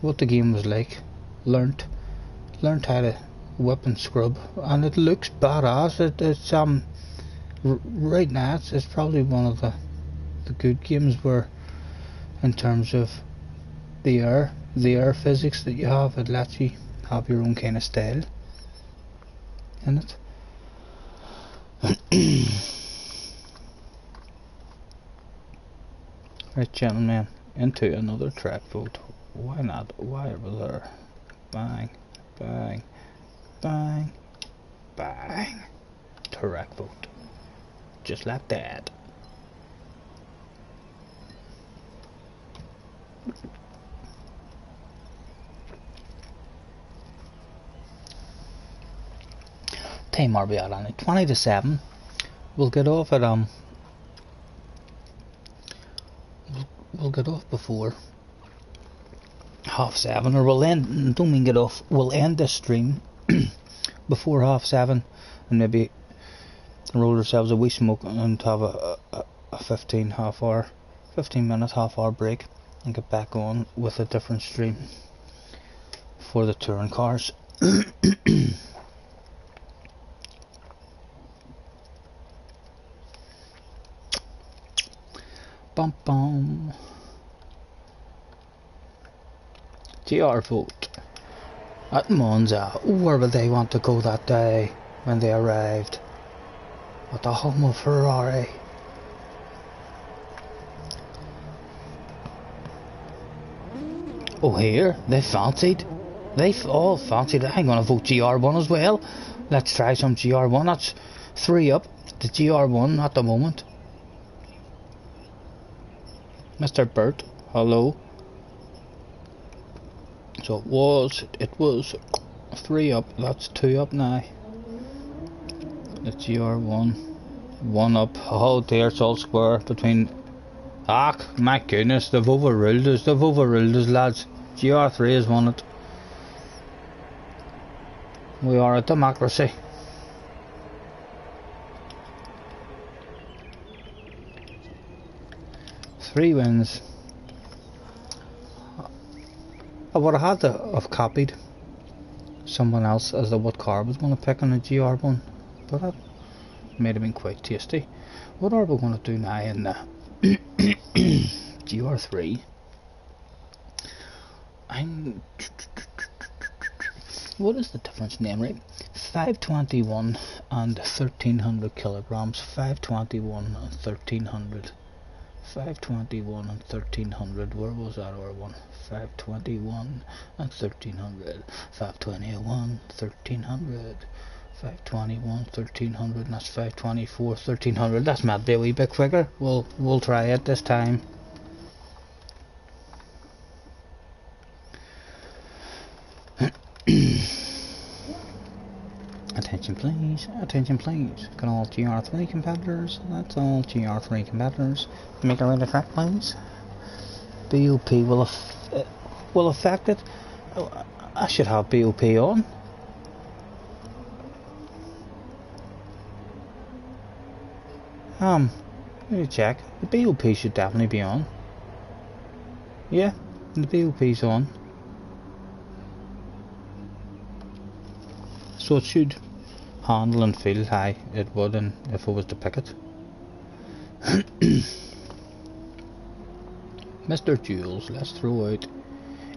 what the game was like. Learned how to whip and scrub, and it looks badass. It's right now it's probably one of the good games where, in terms of the air physics that you have, it lets you have your own kind of style in it. Right, gentlemen, into another track vote. Why not? Why over there? Bang, bang, bang, bang. Track vote. Just like that. Time are we at on it? 20 to 7. We'll get off at We'll get off before 7:30, or we'll end. Don't mean get off. We'll end this stream before 7:30, and maybe roll ourselves a wee smoke and have a 15 minute half hour break, and get back on with a different stream for the touring cars. Bum bum. GR vote at Monza. Where would they want to go that day when they arrived? At the home of Ferrari. Oh, here they fancied. They've all fancied it. I'm gonna vote GR1 as well. Let's try some GR1. That's 3 up. The GR1 at the moment. Mr. Burt, hello. So it was 3 up, that's 2 up now. The GR1, 1 up. Oh dear, it's all square between... Ah, my goodness, they've overruled us, lads. GR3 has won it. We are a democracy. 3 wins. I would have had to have copied someone else as to what car I was going to pick on the GR1, but that might have been quite tasty. What are we going to do now in the GR3? What is the difference in name rate? 521 and 1300 kilograms. 521 and 1300. 521 and 1300. Where was that other one? 521 and 1300. 521, 1300. 521, 1300. And that's 524, 1300. That's might be a wee bit quicker. We'll try it this time. Attention please, attention please. Got all GR3 competitors, that's all GR3 competitors. Make our way to track please. BOP will affect it. Oh, I should have BOP on. Let me check. The BOP should definitely be on. Yeah, the BOP's on. So it should handle and feel high it would if I was to pick it. Mr. Jules, let's throw out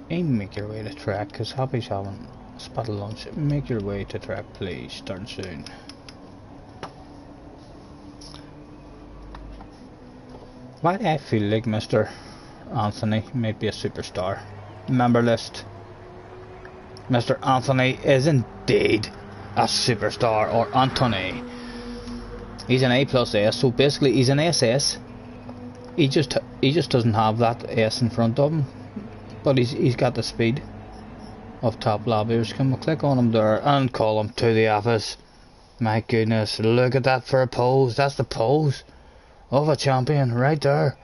and make your way to track, because Happy's having a spot of lunch. Make your way to track please, starting soon. Why do I feel like Mr. Anthony might be a superstar? Member list. Mr. Anthony is indeed a superstar, or Anthony. He's an A+S, so basically he's an SS. He just doesn't have that S in front of him, but he's got the speed of top lobbiers. Can we click on him there and call him to the office? My goodness, look at that for a pose. That's the pose of a champion right there.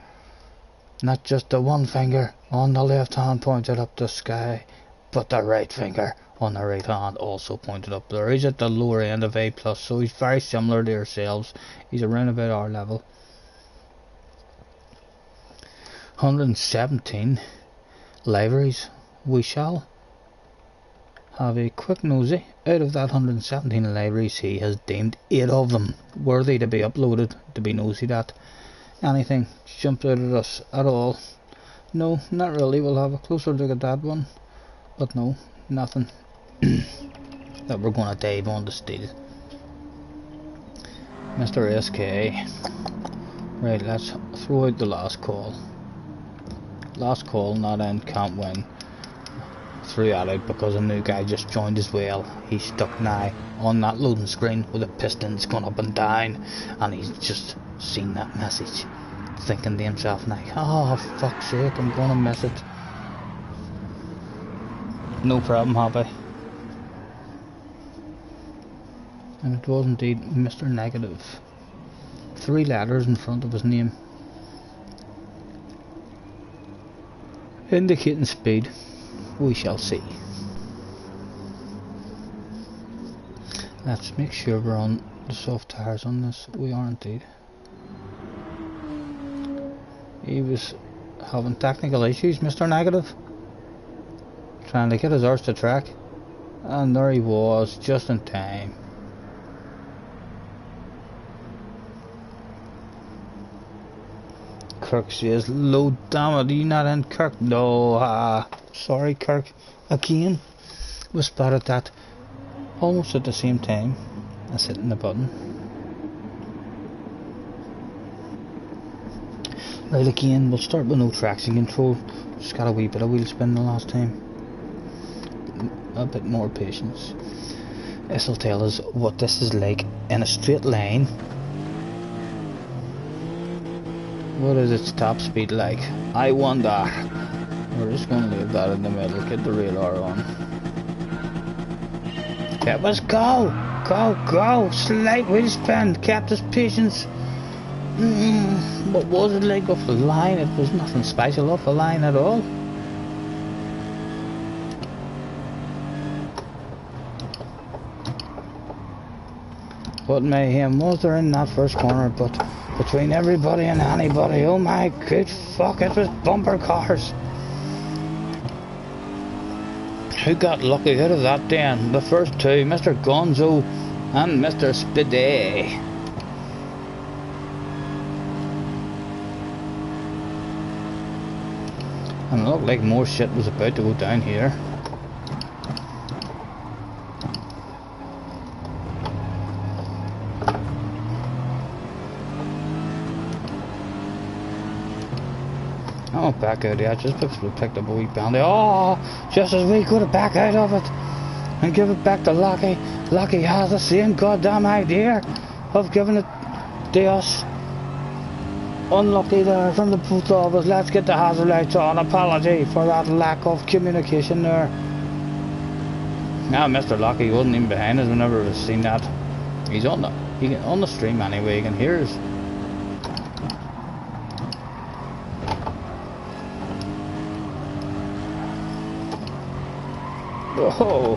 Not just the one finger on the left hand pointed up the sky, but the right finger on the right hand also pointed up there. He's at the lower end of A+, so he's very similar to yourselves. He's around about our level. 117 liveries. We shall have a quick nosy. Out of that 117 liveries, he has deemed 8 of them worthy to be uploaded, to be nosy at. Anything jumped out at us at all? No, not really. We'll have a closer look at that one, but no, nothing that we're going to dive on to steal. Mr. SK. Right, let's throw out the last call. Last call, not in, can't win. Threw that out because a new guy just joined as well. He's stuck now on that loading screen with the pistons going up and down, and he's just seen that message, thinking to himself now, oh fuck's sake, I'm gonna miss it. No problem, Happy. And it was indeed Mr. Negative. 3 letters in front of his name, indicating speed. We shall see. Let's make sure we're on the soft tires on this. We are indeed. He was having technical issues, Mr. Negative, trying to get his arse to track, and there he was, just in time. Kirk says, low damn it, are you not in, Kirk? No, sorry Kirk, again. We spotted that almost at the same time as hitting the button. Right, again, we'll start with no traction control. Just got a wee bit of wheel spin the last time. A bit more patience. This will tell us what this is like in a straight line. What is its top speed like? I wonder. We're just going to leave that in the middle. Get the radar on. Let us go! Go, go! Slight wheel spin. Kept his patience. What was it like off the line? It was nothing special off the line at all. What mayhem was there in that first corner, but between everybody and anybody. Oh my good fuck, it was bumper cars. Who got lucky out of that then? The first two, Mr. Gonzo and Mr. Spidey. And it looked like more shit was about to go down here. I went back out there just because we picked up a wee bounty. Oh, just as we could have back out of it and give it back to Lucky. Lucky has the same goddamn idea of giving it to us. Unlucky there from the both of us. Let's get the hazard lights on. Apology for that lack of communication there. Now, Mr. Lucky wasn't even behind us whenever we've seen that. He's on the stream anyway. You can hear us. Oh,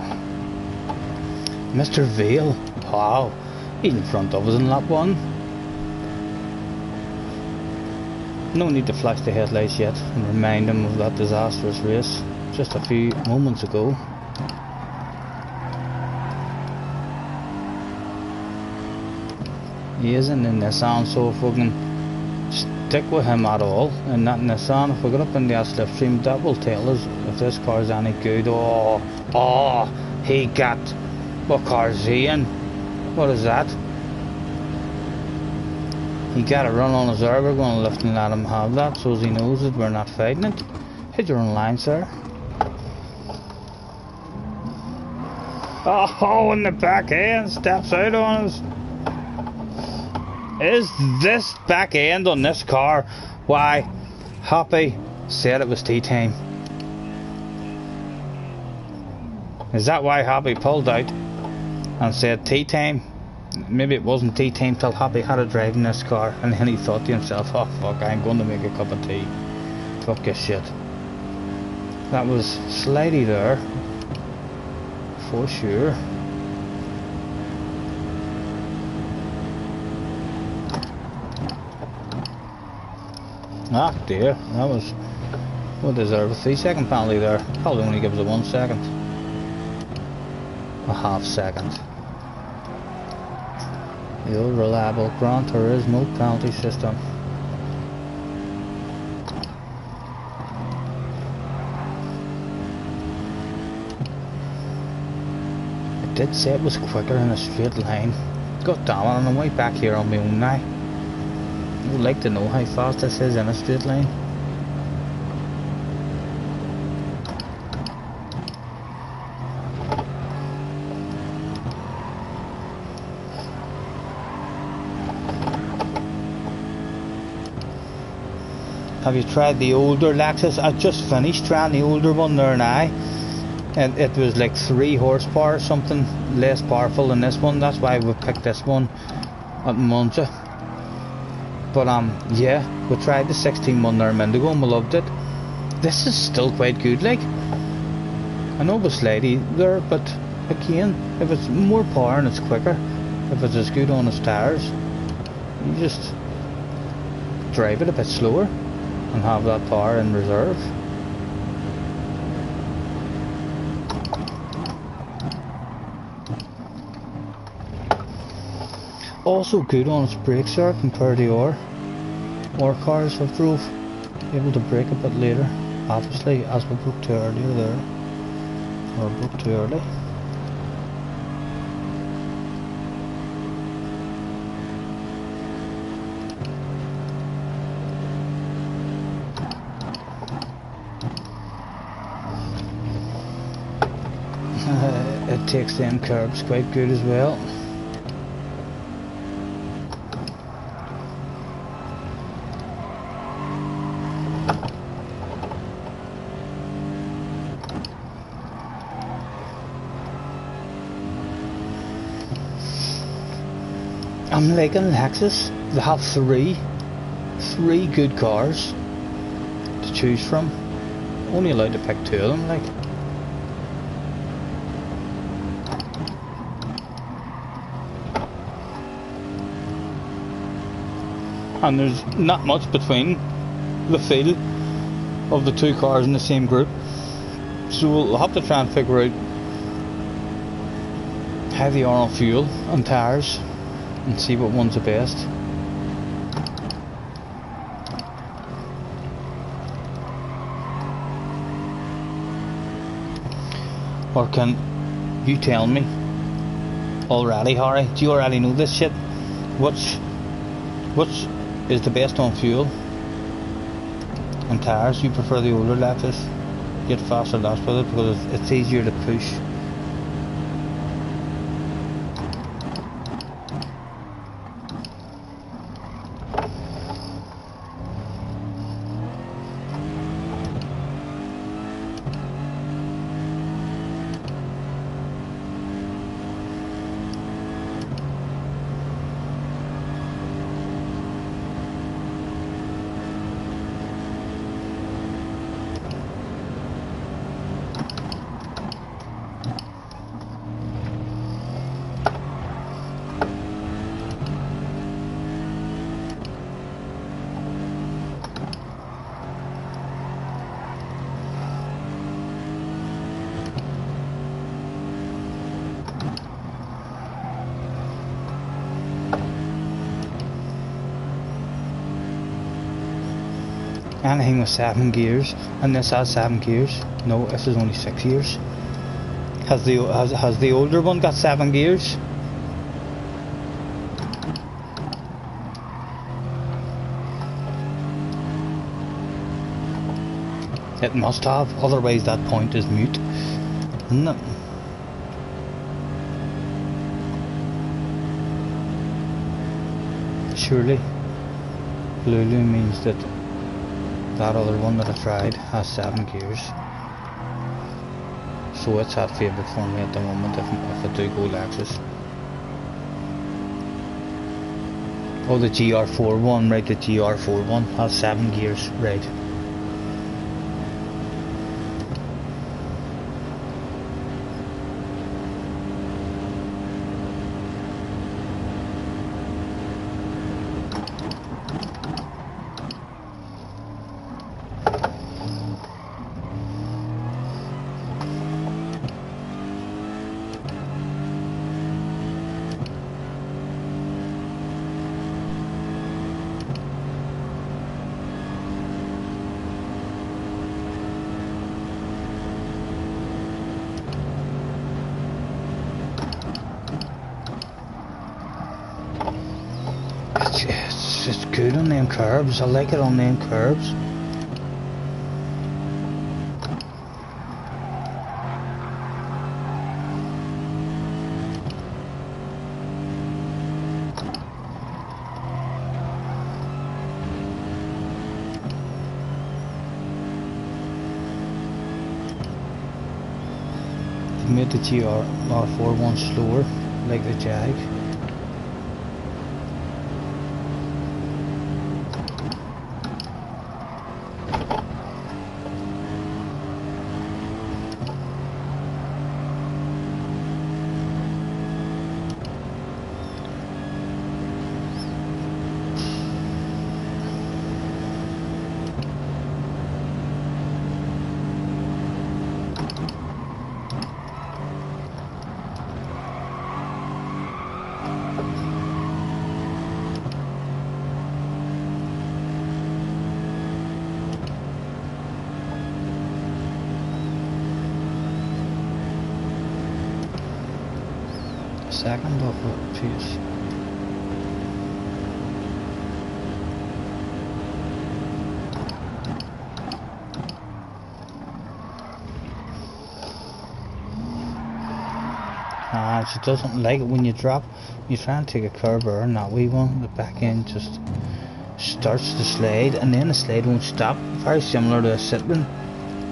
Mr. Veal. Wow, he's in front of us in lap one. No need to flash the headlights yet and remind him of that disastrous race just a few moments ago. He isn't in Nissan, so if we can stick with him at all in that Nissan, if we get up in the livestream, that will tell us if this car is any good. Oh, he got... What car is he in? What is that? He got a run on his air. We're going to lift and let him have that so as he knows that we're not fighting it. Hit your own line, sir. Oh, in the back end steps out on us. Is this back end on this car? Why, Happy said it was tea time. Is that why Happy pulled out and said tea time? Maybe it wasn't tea time till Happy had a drive in this car, and then he thought to himself, oh fuck, I'm going to make a cup of tea. Fuck your shit. That was Slidey there, for sure. Ah dear, that was... We'll deserve a 3-second penalty there. Probably only gives it 1 second. A half second. The old reliable Gran Turismo penalty system. It did say it was quicker in a straight line. God damn it, I'm way back here on my own now. I would like to know how fast this is in a straight line. Have you tried the older Lexus? I just finished trying the older one there now, and it was like 3 horsepower, something less powerful than this one. That's why we picked this one at Monza. But yeah, we tried the 16 one there a minute ago and we loved it. This is still quite good, like. I know it was slightly there, but again, if it's more power and it's quicker, if it's as good on its tires, you just drive it a bit slower and have that power in reserve. Also good on its brakes there compared to our cars have drove. Able to brake a bit later, obviously, as we broke too earlier there. Or broke too early. It takes them curbs quite good as well. I'm liking Lexus. They have three good cars to choose from. Only allowed to pick 2 of them, like. and there's not much between the feel of the two cars in the same group, so we'll have to try and figure out how they are on fuel and tyres and see what one's the best. Or can you tell me already, Harry? Do you already know this shit? Which is the best on fuel and tyres? You prefer the older Lexus? Get faster laps with it because it's easier to push. Anything with 7 gears, and this has 7 gears. No, this is only 6 gears. Has the older one got 7 gears? It must have, otherwise that point is mute, isn't it? Surely Lulu means that that other one that I tried has 7 gears, so it's that favourite for me at the moment if I do go Lexus. Oh, the GR4 one, right, the GR4 one has 7 gears, right. It's just good on them curbs. I like it on them curbs. They've made the GR4 one slower, like the Jag. Second of a piece. She doesn't like it when you drop. You try and take a curve and that wee one, the back end just starts to slide and then the slide won't stop. Very similar to a sitting.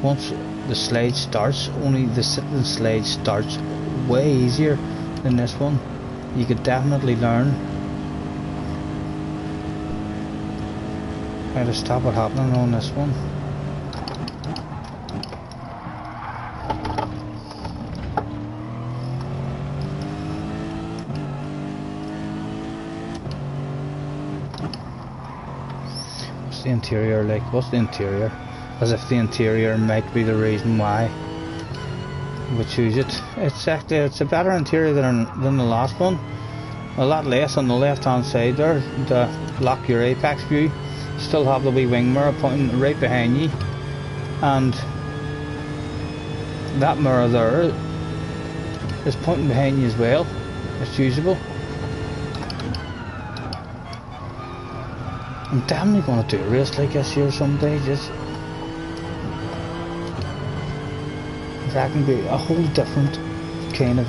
Once the slide starts, only the sitting slide starts way easier than this one. You could definitely learn how to stop it happening on this one. What's the interior like? What's the interior? As if the interior might be the reason why we choose it. It's actually, it's a better interior than the last one. A lot less on the left hand side there to block your apex view. You still have the wee wing mirror pointing right behind you, and that mirror there is pointing behind you as well. It's usable. I'm definitely going to do a race like this here someday. Just that can be a whole different kind of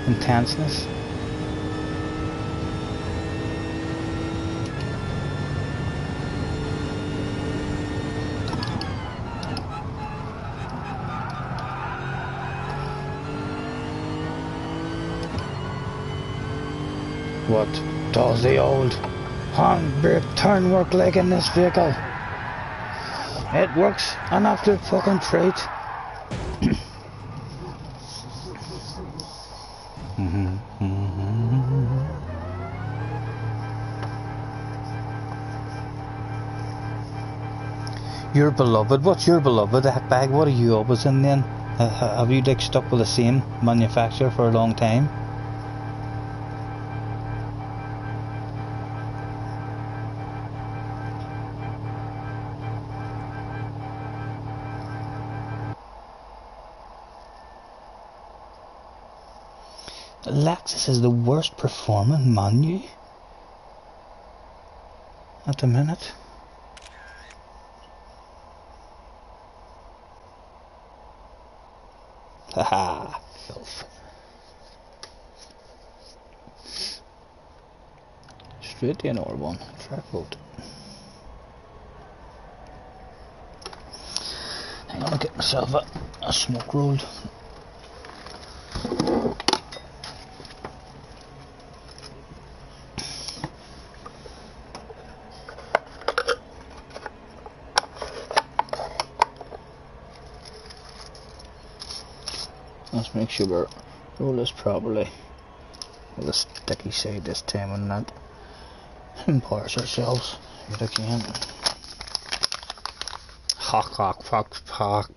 intenseness. What does the old handbrake turn work like in this vehicle? It works an absolute fucking treat. Your beloved, what's your beloved? That bag, what are you always in then? Have you like stuck with the same manufacturer for a long time? Lexus is the worst performing menu at the minute. Haha, filth. Straight to an R1, track vote. Hang on, I'll get myself a smoke roll. Let's make sure we roll this properly with a sticky side this time and not embarrass ourselves yet again. Hawk,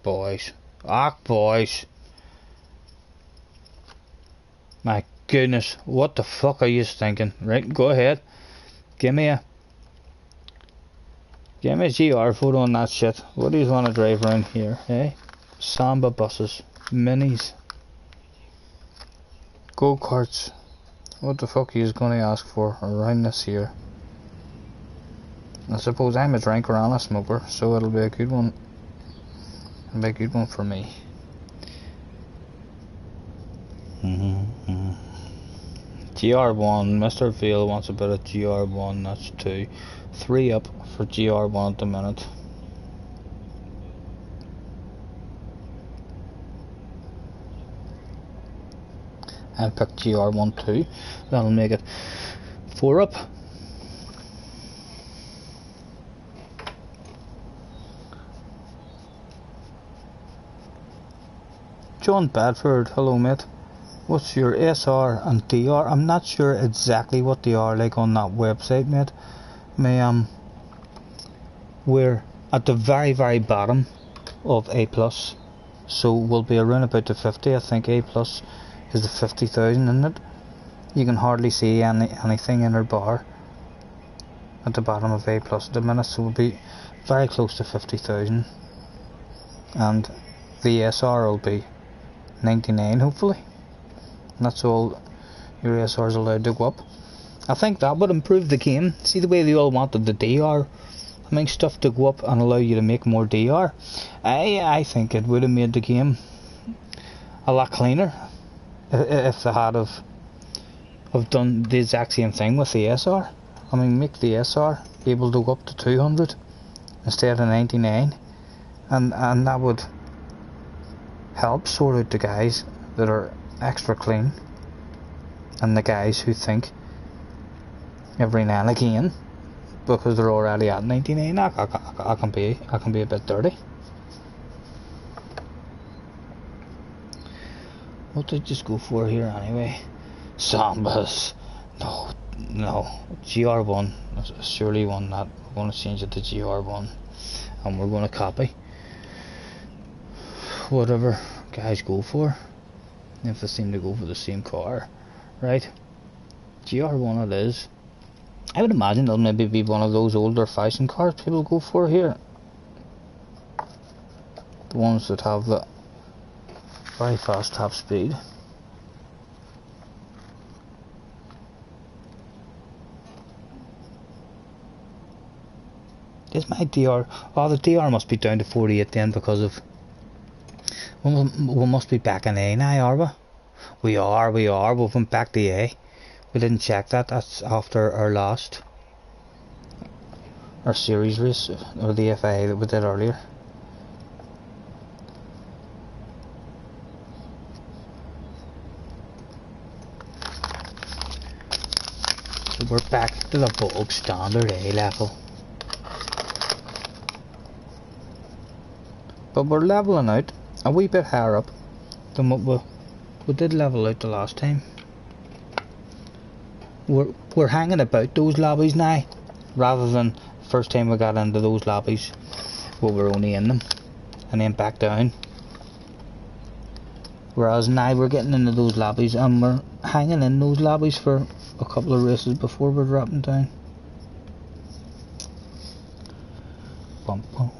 boys. Hawk, boys. My goodness, what the fuck are you thinking? Right, go ahead. Give me a GR photo on that shit. What do you want to drive around here, eh? Samba buses, minis, go-karts. What the fuck are you going to ask for around this here? I suppose I'm a drinker and a smoker, so it'll be a good one. It'll be a good one for me. GR1, Mr. Veal wants a bit of GR1, that's 2. 3 up for GR1 at the minute. I picked GR1 2, that'll make it 4 up. John Badford, hello mate. What's your SR and DR? I'm not sure exactly what they are like on that website, mate. We're at the very bottom of A+, so we'll be around about the 50. I think A+ is the 50,000, isn't it? You can hardly see anything in our bar at the bottom of A+ at the minute, so we'll be very close to 50,000, and the SR will be 99 hopefully. And that's all your SR is allowed to go up. I think that would improve the game. See the way they all wanted the DR, I mean, stuff to go up and allow you to make more DR. I think it would have made the game a lot cleaner if they had have done the exact same thing with the SR. I mean, make the SR able to go up to 200 instead of 99, and that would help sort out the guys that are extra clean and the guys who think every now and again, because they're already at 99, I can be a bit dirty. What did I just go for here anyway? Sambas. No, no, GR1, surely one that, we're going to change it to GR1, and we're going to copy whatever guys go for, if they seem to go for the same car, right? GR1 it is. I would imagine it'll maybe be one of those older fashion cars people go for here, the ones that have the very fast top speed. Is my DR... Oh, the DR must be down to 48 then, because of... We must be back in A now, are we? We are. We went back to A. We didn't check that. That's after our last... our series race, or the FIA that we did earlier. So we're back to the bog standard A level. But we're leveling out a wee bit higher up than what we did level out the last time. We're hanging about those lobbies now, rather than the first time we got into those lobbies we were only in them and then back down. Whereas now we're getting into those lobbies and we're hanging in those lobbies for a couple of races before we're dropping down. Bump, bump.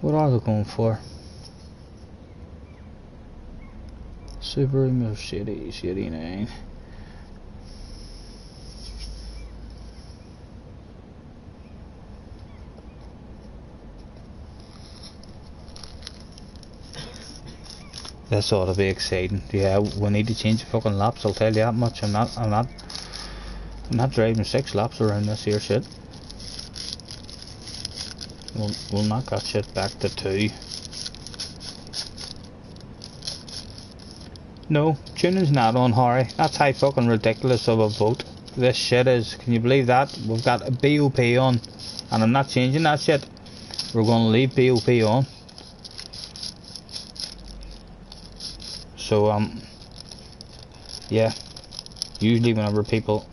What are they going for? Subaru Mercedes 89. This ought to be exciting. Yeah, we need to change the fucking laps, I'll tell you that much. I'm not driving 6 laps around this here shit. We'll knock that shit back to 2. No, tuning's not on, Harry. That's how fucking ridiculous of a vote this shit is. Can you believe that? We've got a BOP on, and I'm not changing that shit. We're going to leave BOP on. So, yeah. Usually whenever people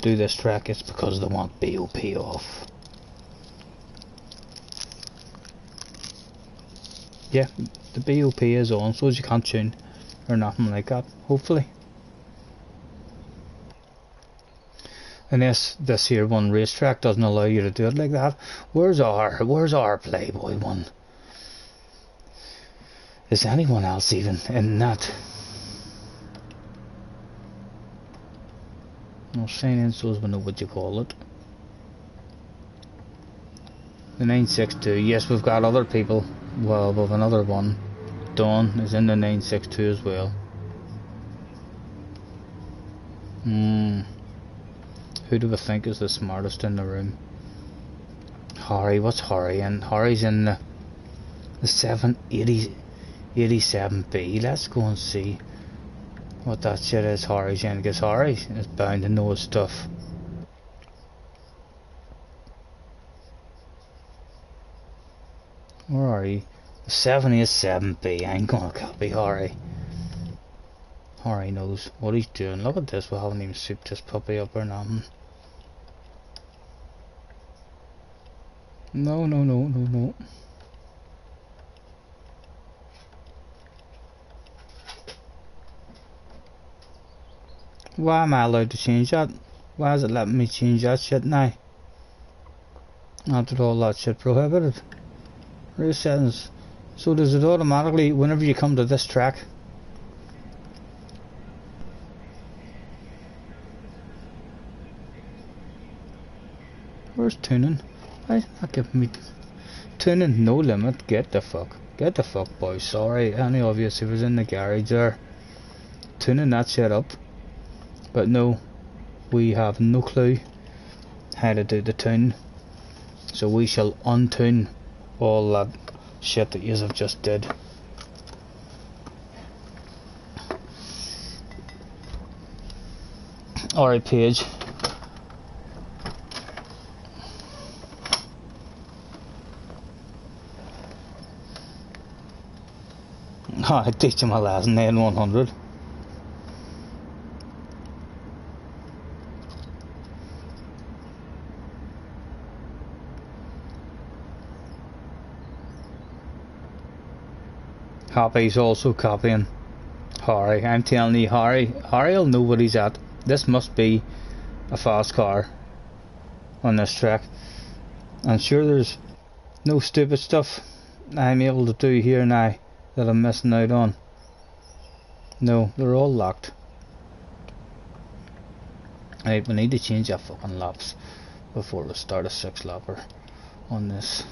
do this track, it's because they want BOP off. Yeah, the BOP is on, so as you can't tune or nothing like that, hopefully. And this here one racetrack doesn't allow you to do it like that. Where's our Playboy one? Is anyone else even in that? I'll sign in so as we know what you call it. The 962, yes, we've got other people. Well, we've another one. Dawn is in the 962 as well. Who do we think is the smartest in the room? Harry, what's Harry in? Harry's in the 787B. Let's go and see what that shit is Harry's in, because Harry is bound to know his stuff. Where are you? The 787B. I ain't gonna copy Harry. Harry knows what he's doing. Look at this, we haven't even souped this puppy up or nothing. No. Why am I allowed to change that? Why is it letting me change that shit now? After all that shit prohibited. Race settings. So does it automatically, whenever you come to this track? Where's tuning? Why is it not giving me tuning? No limit. Get the fuck, boys. Sorry, any of you who was in the garage there tuning that shit up. But no, we have no clue how to do the tune, so we shall untune all that shit that yous have just did. Alright, Paige. I teach him a lesson then 100. Happy's also copying Harry. I'm telling you, Harry'll know what he's at. This must be a fast car on this track. I'm sure there's no stupid stuff I'm able to do here now that I'm missing out on. No, they're all locked. Right, we need to change our fucking laps before we start a 6-lapper on this.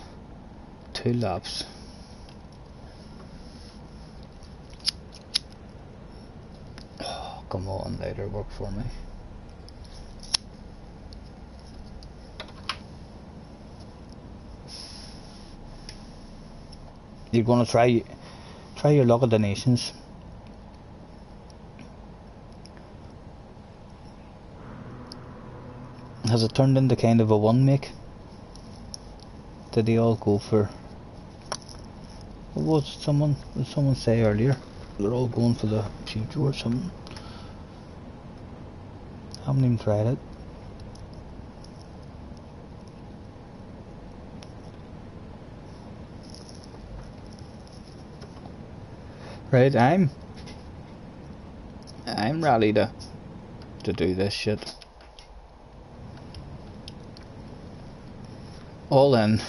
2 laps. Oh, come on, later work for me. You're gonna try your luck at the nations. Has it turned into kind of a one make? Did they all go for? What did someone say earlier? They're all going for the future or something. Haven't even tried it. Right, I'm ready to do this shit. All in.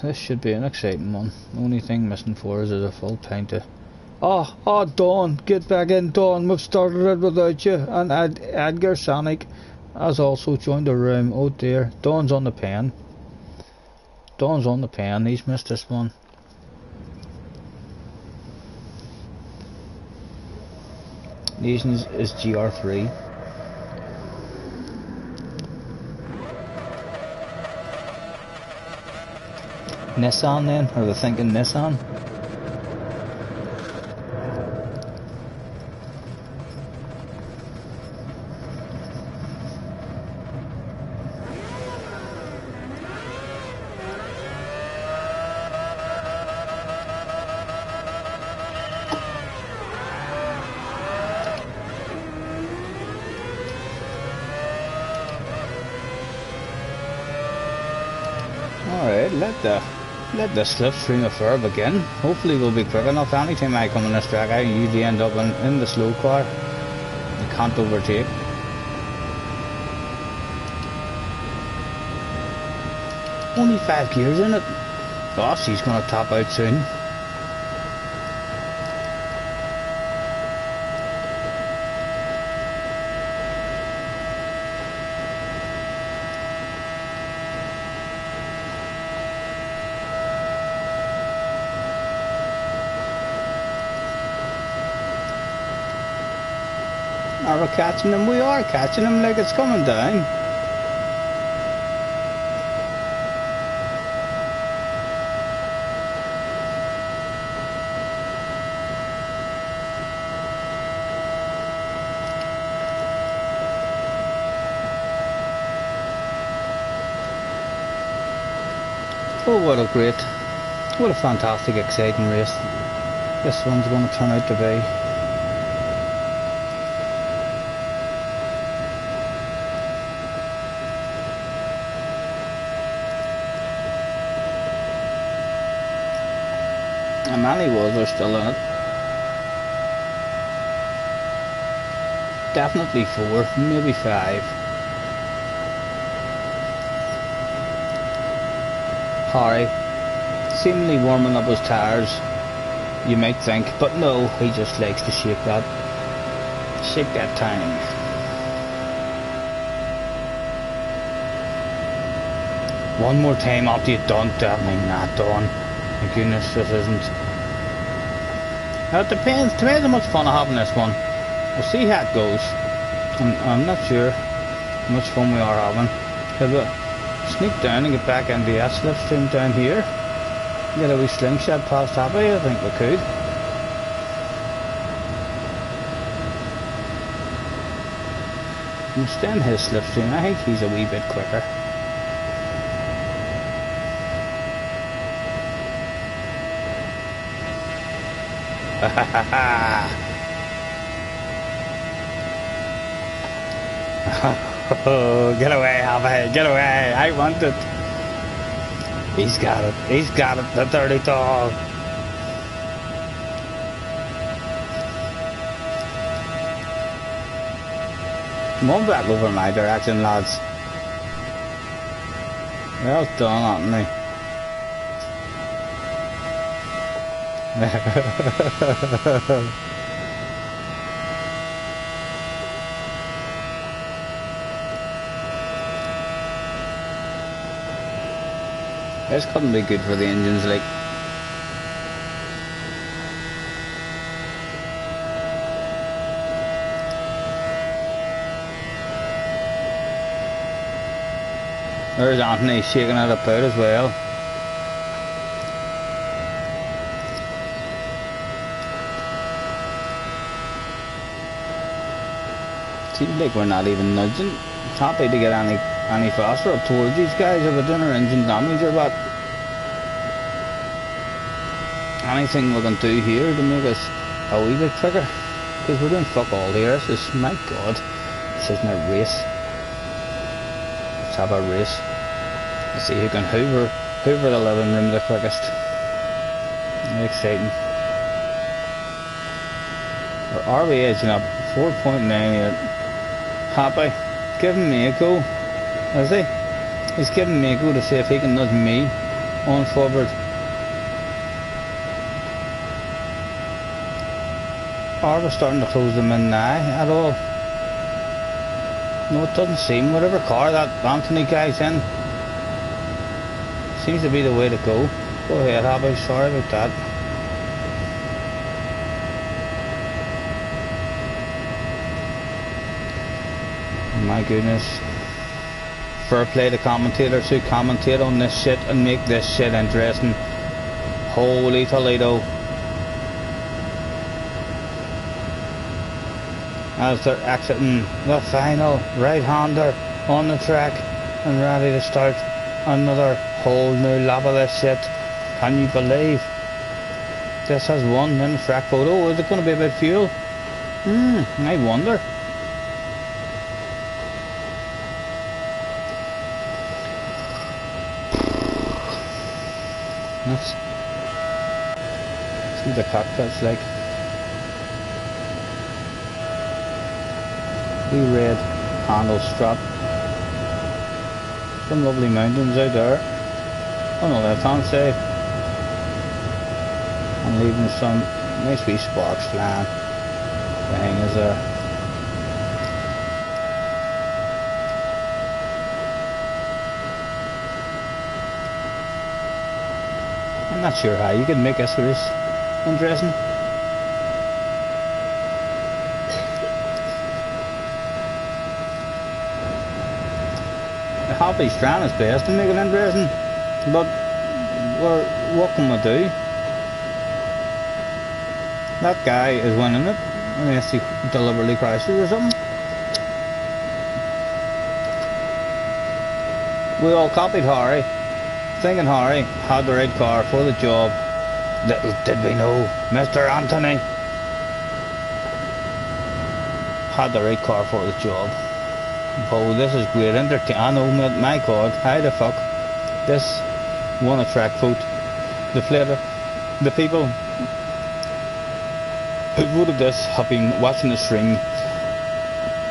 This should be an exciting one. The only thing missing for us is a full pint of... Oh, Dawn, get back in, Dawn. We've started it without you. And Edgar Sonic has also joined the room. Oh dear, Dawn's on the pen. Dawn's on the pen. He's missed this one. Nations is GR3. Nissan then? Are they thinking Nissan? Alright, let the slipstream affair begin. Hopefully we'll be quick enough. Anytime I come on this track I usually end up in the slow car. I can't overtake. Only 5 gears in it. Oh, she's gonna top out soon. Are we catching them? We are catching them like it's coming down. Oh, what a fantastic, exciting race this one's going to turn out to be. How many was there still in it? Definitely 4, maybe 5. Harry, seemingly warming up his tyres, you might think, but no, he just likes to shake that time. One more time after you're done, definitely not done. My goodness, this isn't. Now it depends how much fun I have in this one. We'll see how it goes. I'm not sure how much fun we are having. Could we sneak down and get back into the slipstream down here? Get a wee slingshot past Happy? I think we could. I'm staying his slipstream. I think he's a wee bit quicker. Oh, get away, Happy, get away. I want it. He's got it. He's got it. The dirty dog. Come on back over my direction, lads. Well done, Anthony. This couldn't be good for the engines, like. There's Anthony shaking it about as well. Seems like we're not even nudging. Happy to get any faster up towards these guys if we're doing our engine damage or what. Anything we can do here to make us a wee bit quicker, because we're doing fuck all here. This is, my god, this isn't a race. Let's have a race. Let's see who can hoover the living room the quickest. Very exciting. Our RB edging up 4.98. Happy, giving me a go. Is he? He's giving me a go to see if he can nudge me on forward. Are we starting to close them in now at all? No, it doesn't seem. Whatever car that Anthony guy's in seems to be the way to go. Go ahead, Happy. Sorry about that. My goodness. Fair play to commentators who commentate on this shit and make this shit interesting. Holy Toledo. As they're exiting the final right-hander on the track and ready to start another whole new lap of this shit. Can you believe this has won in the track photo? Is it going to be about fuel? I wonder. Let's see the cockpits like. Wee red handle strap. Some lovely mountains out there on the left hand side, and leaving some nice wee sparks flying behind us there. I'm not sure how you can make this race interesting. Happy's trying his best to make it interesting, but what can we do? That guy is winning it unless he deliberately crashes or something. We all copied Harry, thinking Harry had the right car for the job. Little did we know Mr. Anthony had the right car for the job. Oh, this is great entertainment. I know, my god, how the fuck this won a track vote. The people who voted this have been watching the stream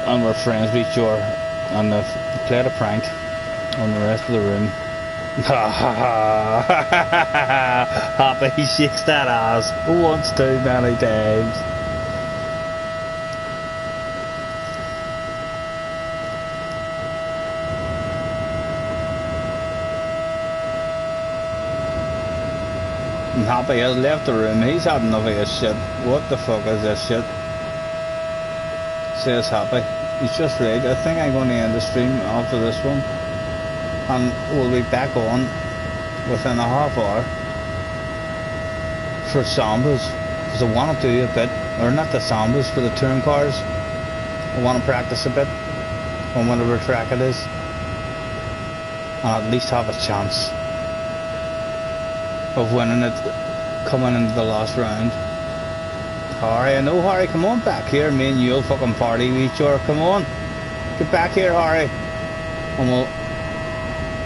and were friends with each other, and they've played a prank on the rest of the room. Happy shakes that ass once too many times. Happy has left the room. He's had enough of this shit. What the fuck is this shit? Says Happy. He's just right. I think I'm going to end the stream after this one, and we'll be back on within a half hour for Sambas, because I want to do a bit, or not the Sambas, for the touring cars. I want to practice a bit on whatever track it is, and at least have a chance of winning it coming into the last round. Harry, I know, Harry, come on back here. Me and you'll fucking party with each other. Come on. Get back here, Harry. And we'll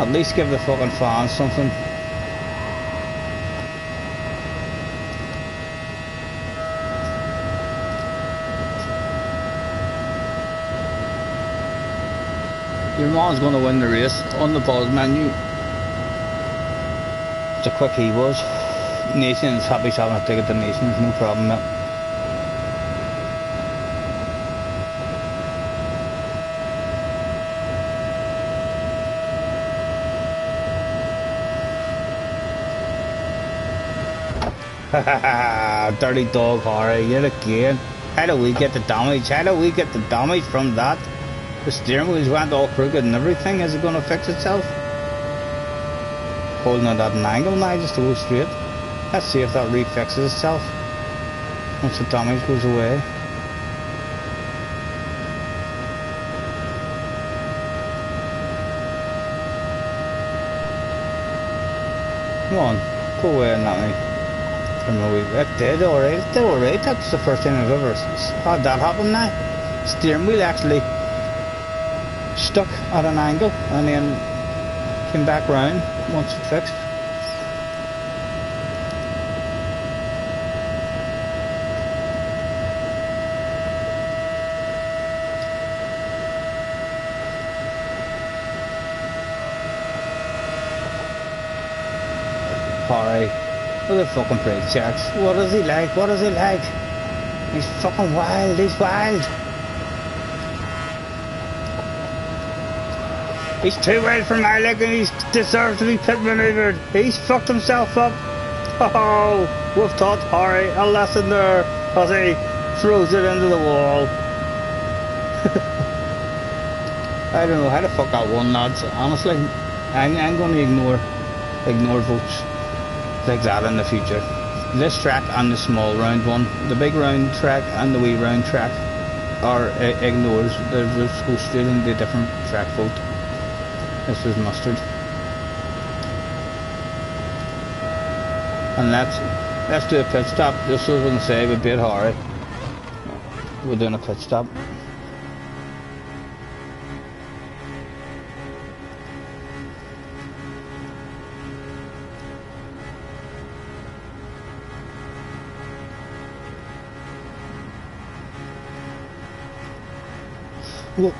at least give the fucking fans something. Your man's going to win the race on the pause menu. It's a quick he was. Nations, happy having a ticket to Nations, no problem, mate. Hahaha, dirty dog, Harry, yet again. How do we get the damage? How do we get the damage from that? The steering wheels went all crooked and everything. Is it going to fix itself? Holding it at an angle now just to go straight. Let's see if that refixes itself once the damage goes away. Come on, go away and let me. It did alright, it did alright. That's the first time I've ever had that happen now. Steering wheel actually stuck at an angle and then came back round once it fixed. Harry, what the fucking brake checks? What is he like? What is he like? He's fucking wild, he's wild. He's too wild for my liking, he deserves to be pit maneuvered. He's fucked himself up. Oh, we've taught Harry a lesson there as he throws it into the wall. I don't know how the fuck that won, lads. Honestly, I'm going to ignore votes like that in the future. This track and the small round one, the big round track and the wee round track are ignores. They're just go straight into a different track vote. This is mustard. And let's do a pit stop. Just as I was going to say, we beat Harry. We're doing a pit stop.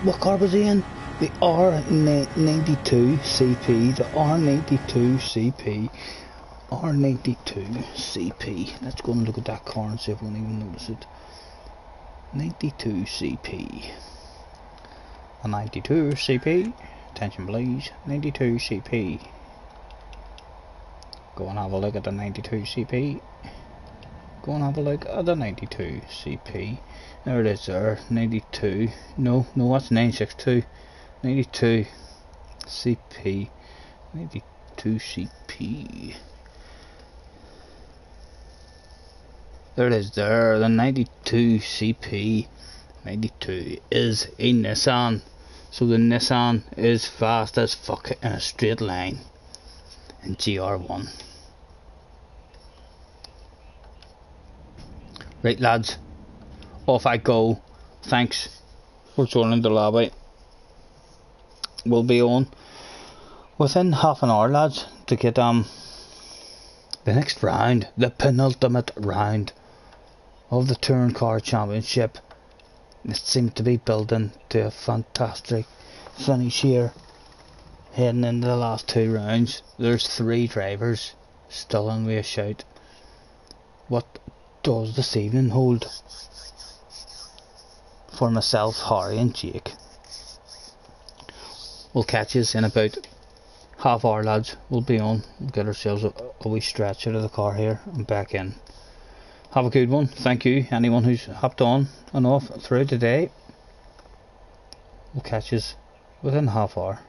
What car was he in? The R92CP, the R92CP, R92CP. Let's go and look at that car and see if we can even notice it. 92CP. A 92CP. Attention please. 92CP. Go and have a look at the 92CP. Go and have a look at the 92CP. There it is there. 92. No, that's 962. 92 CP, 92 CP. There it is there, the 92 CP 92 is a Nissan. So the Nissan is fast as fuck in a straight line in GR1. Right lads, off I go. Thanks for joining the lobby. We'll be on within half an hour, lads, to get the next round, the penultimate round of the Touring Car Championship. It seems to be building to a fantastic finish here, heading into the last two rounds. There's 3 drivers still in with a shout. What does this evening hold for myself, Harry and Jake? We'll catch us in about half hour, lads. We'll be on. We'll get ourselves a wee stretch out of the car here and back in. Have a good one. Thank you, anyone who's hopped on and off through today. We'll catch us within half hour.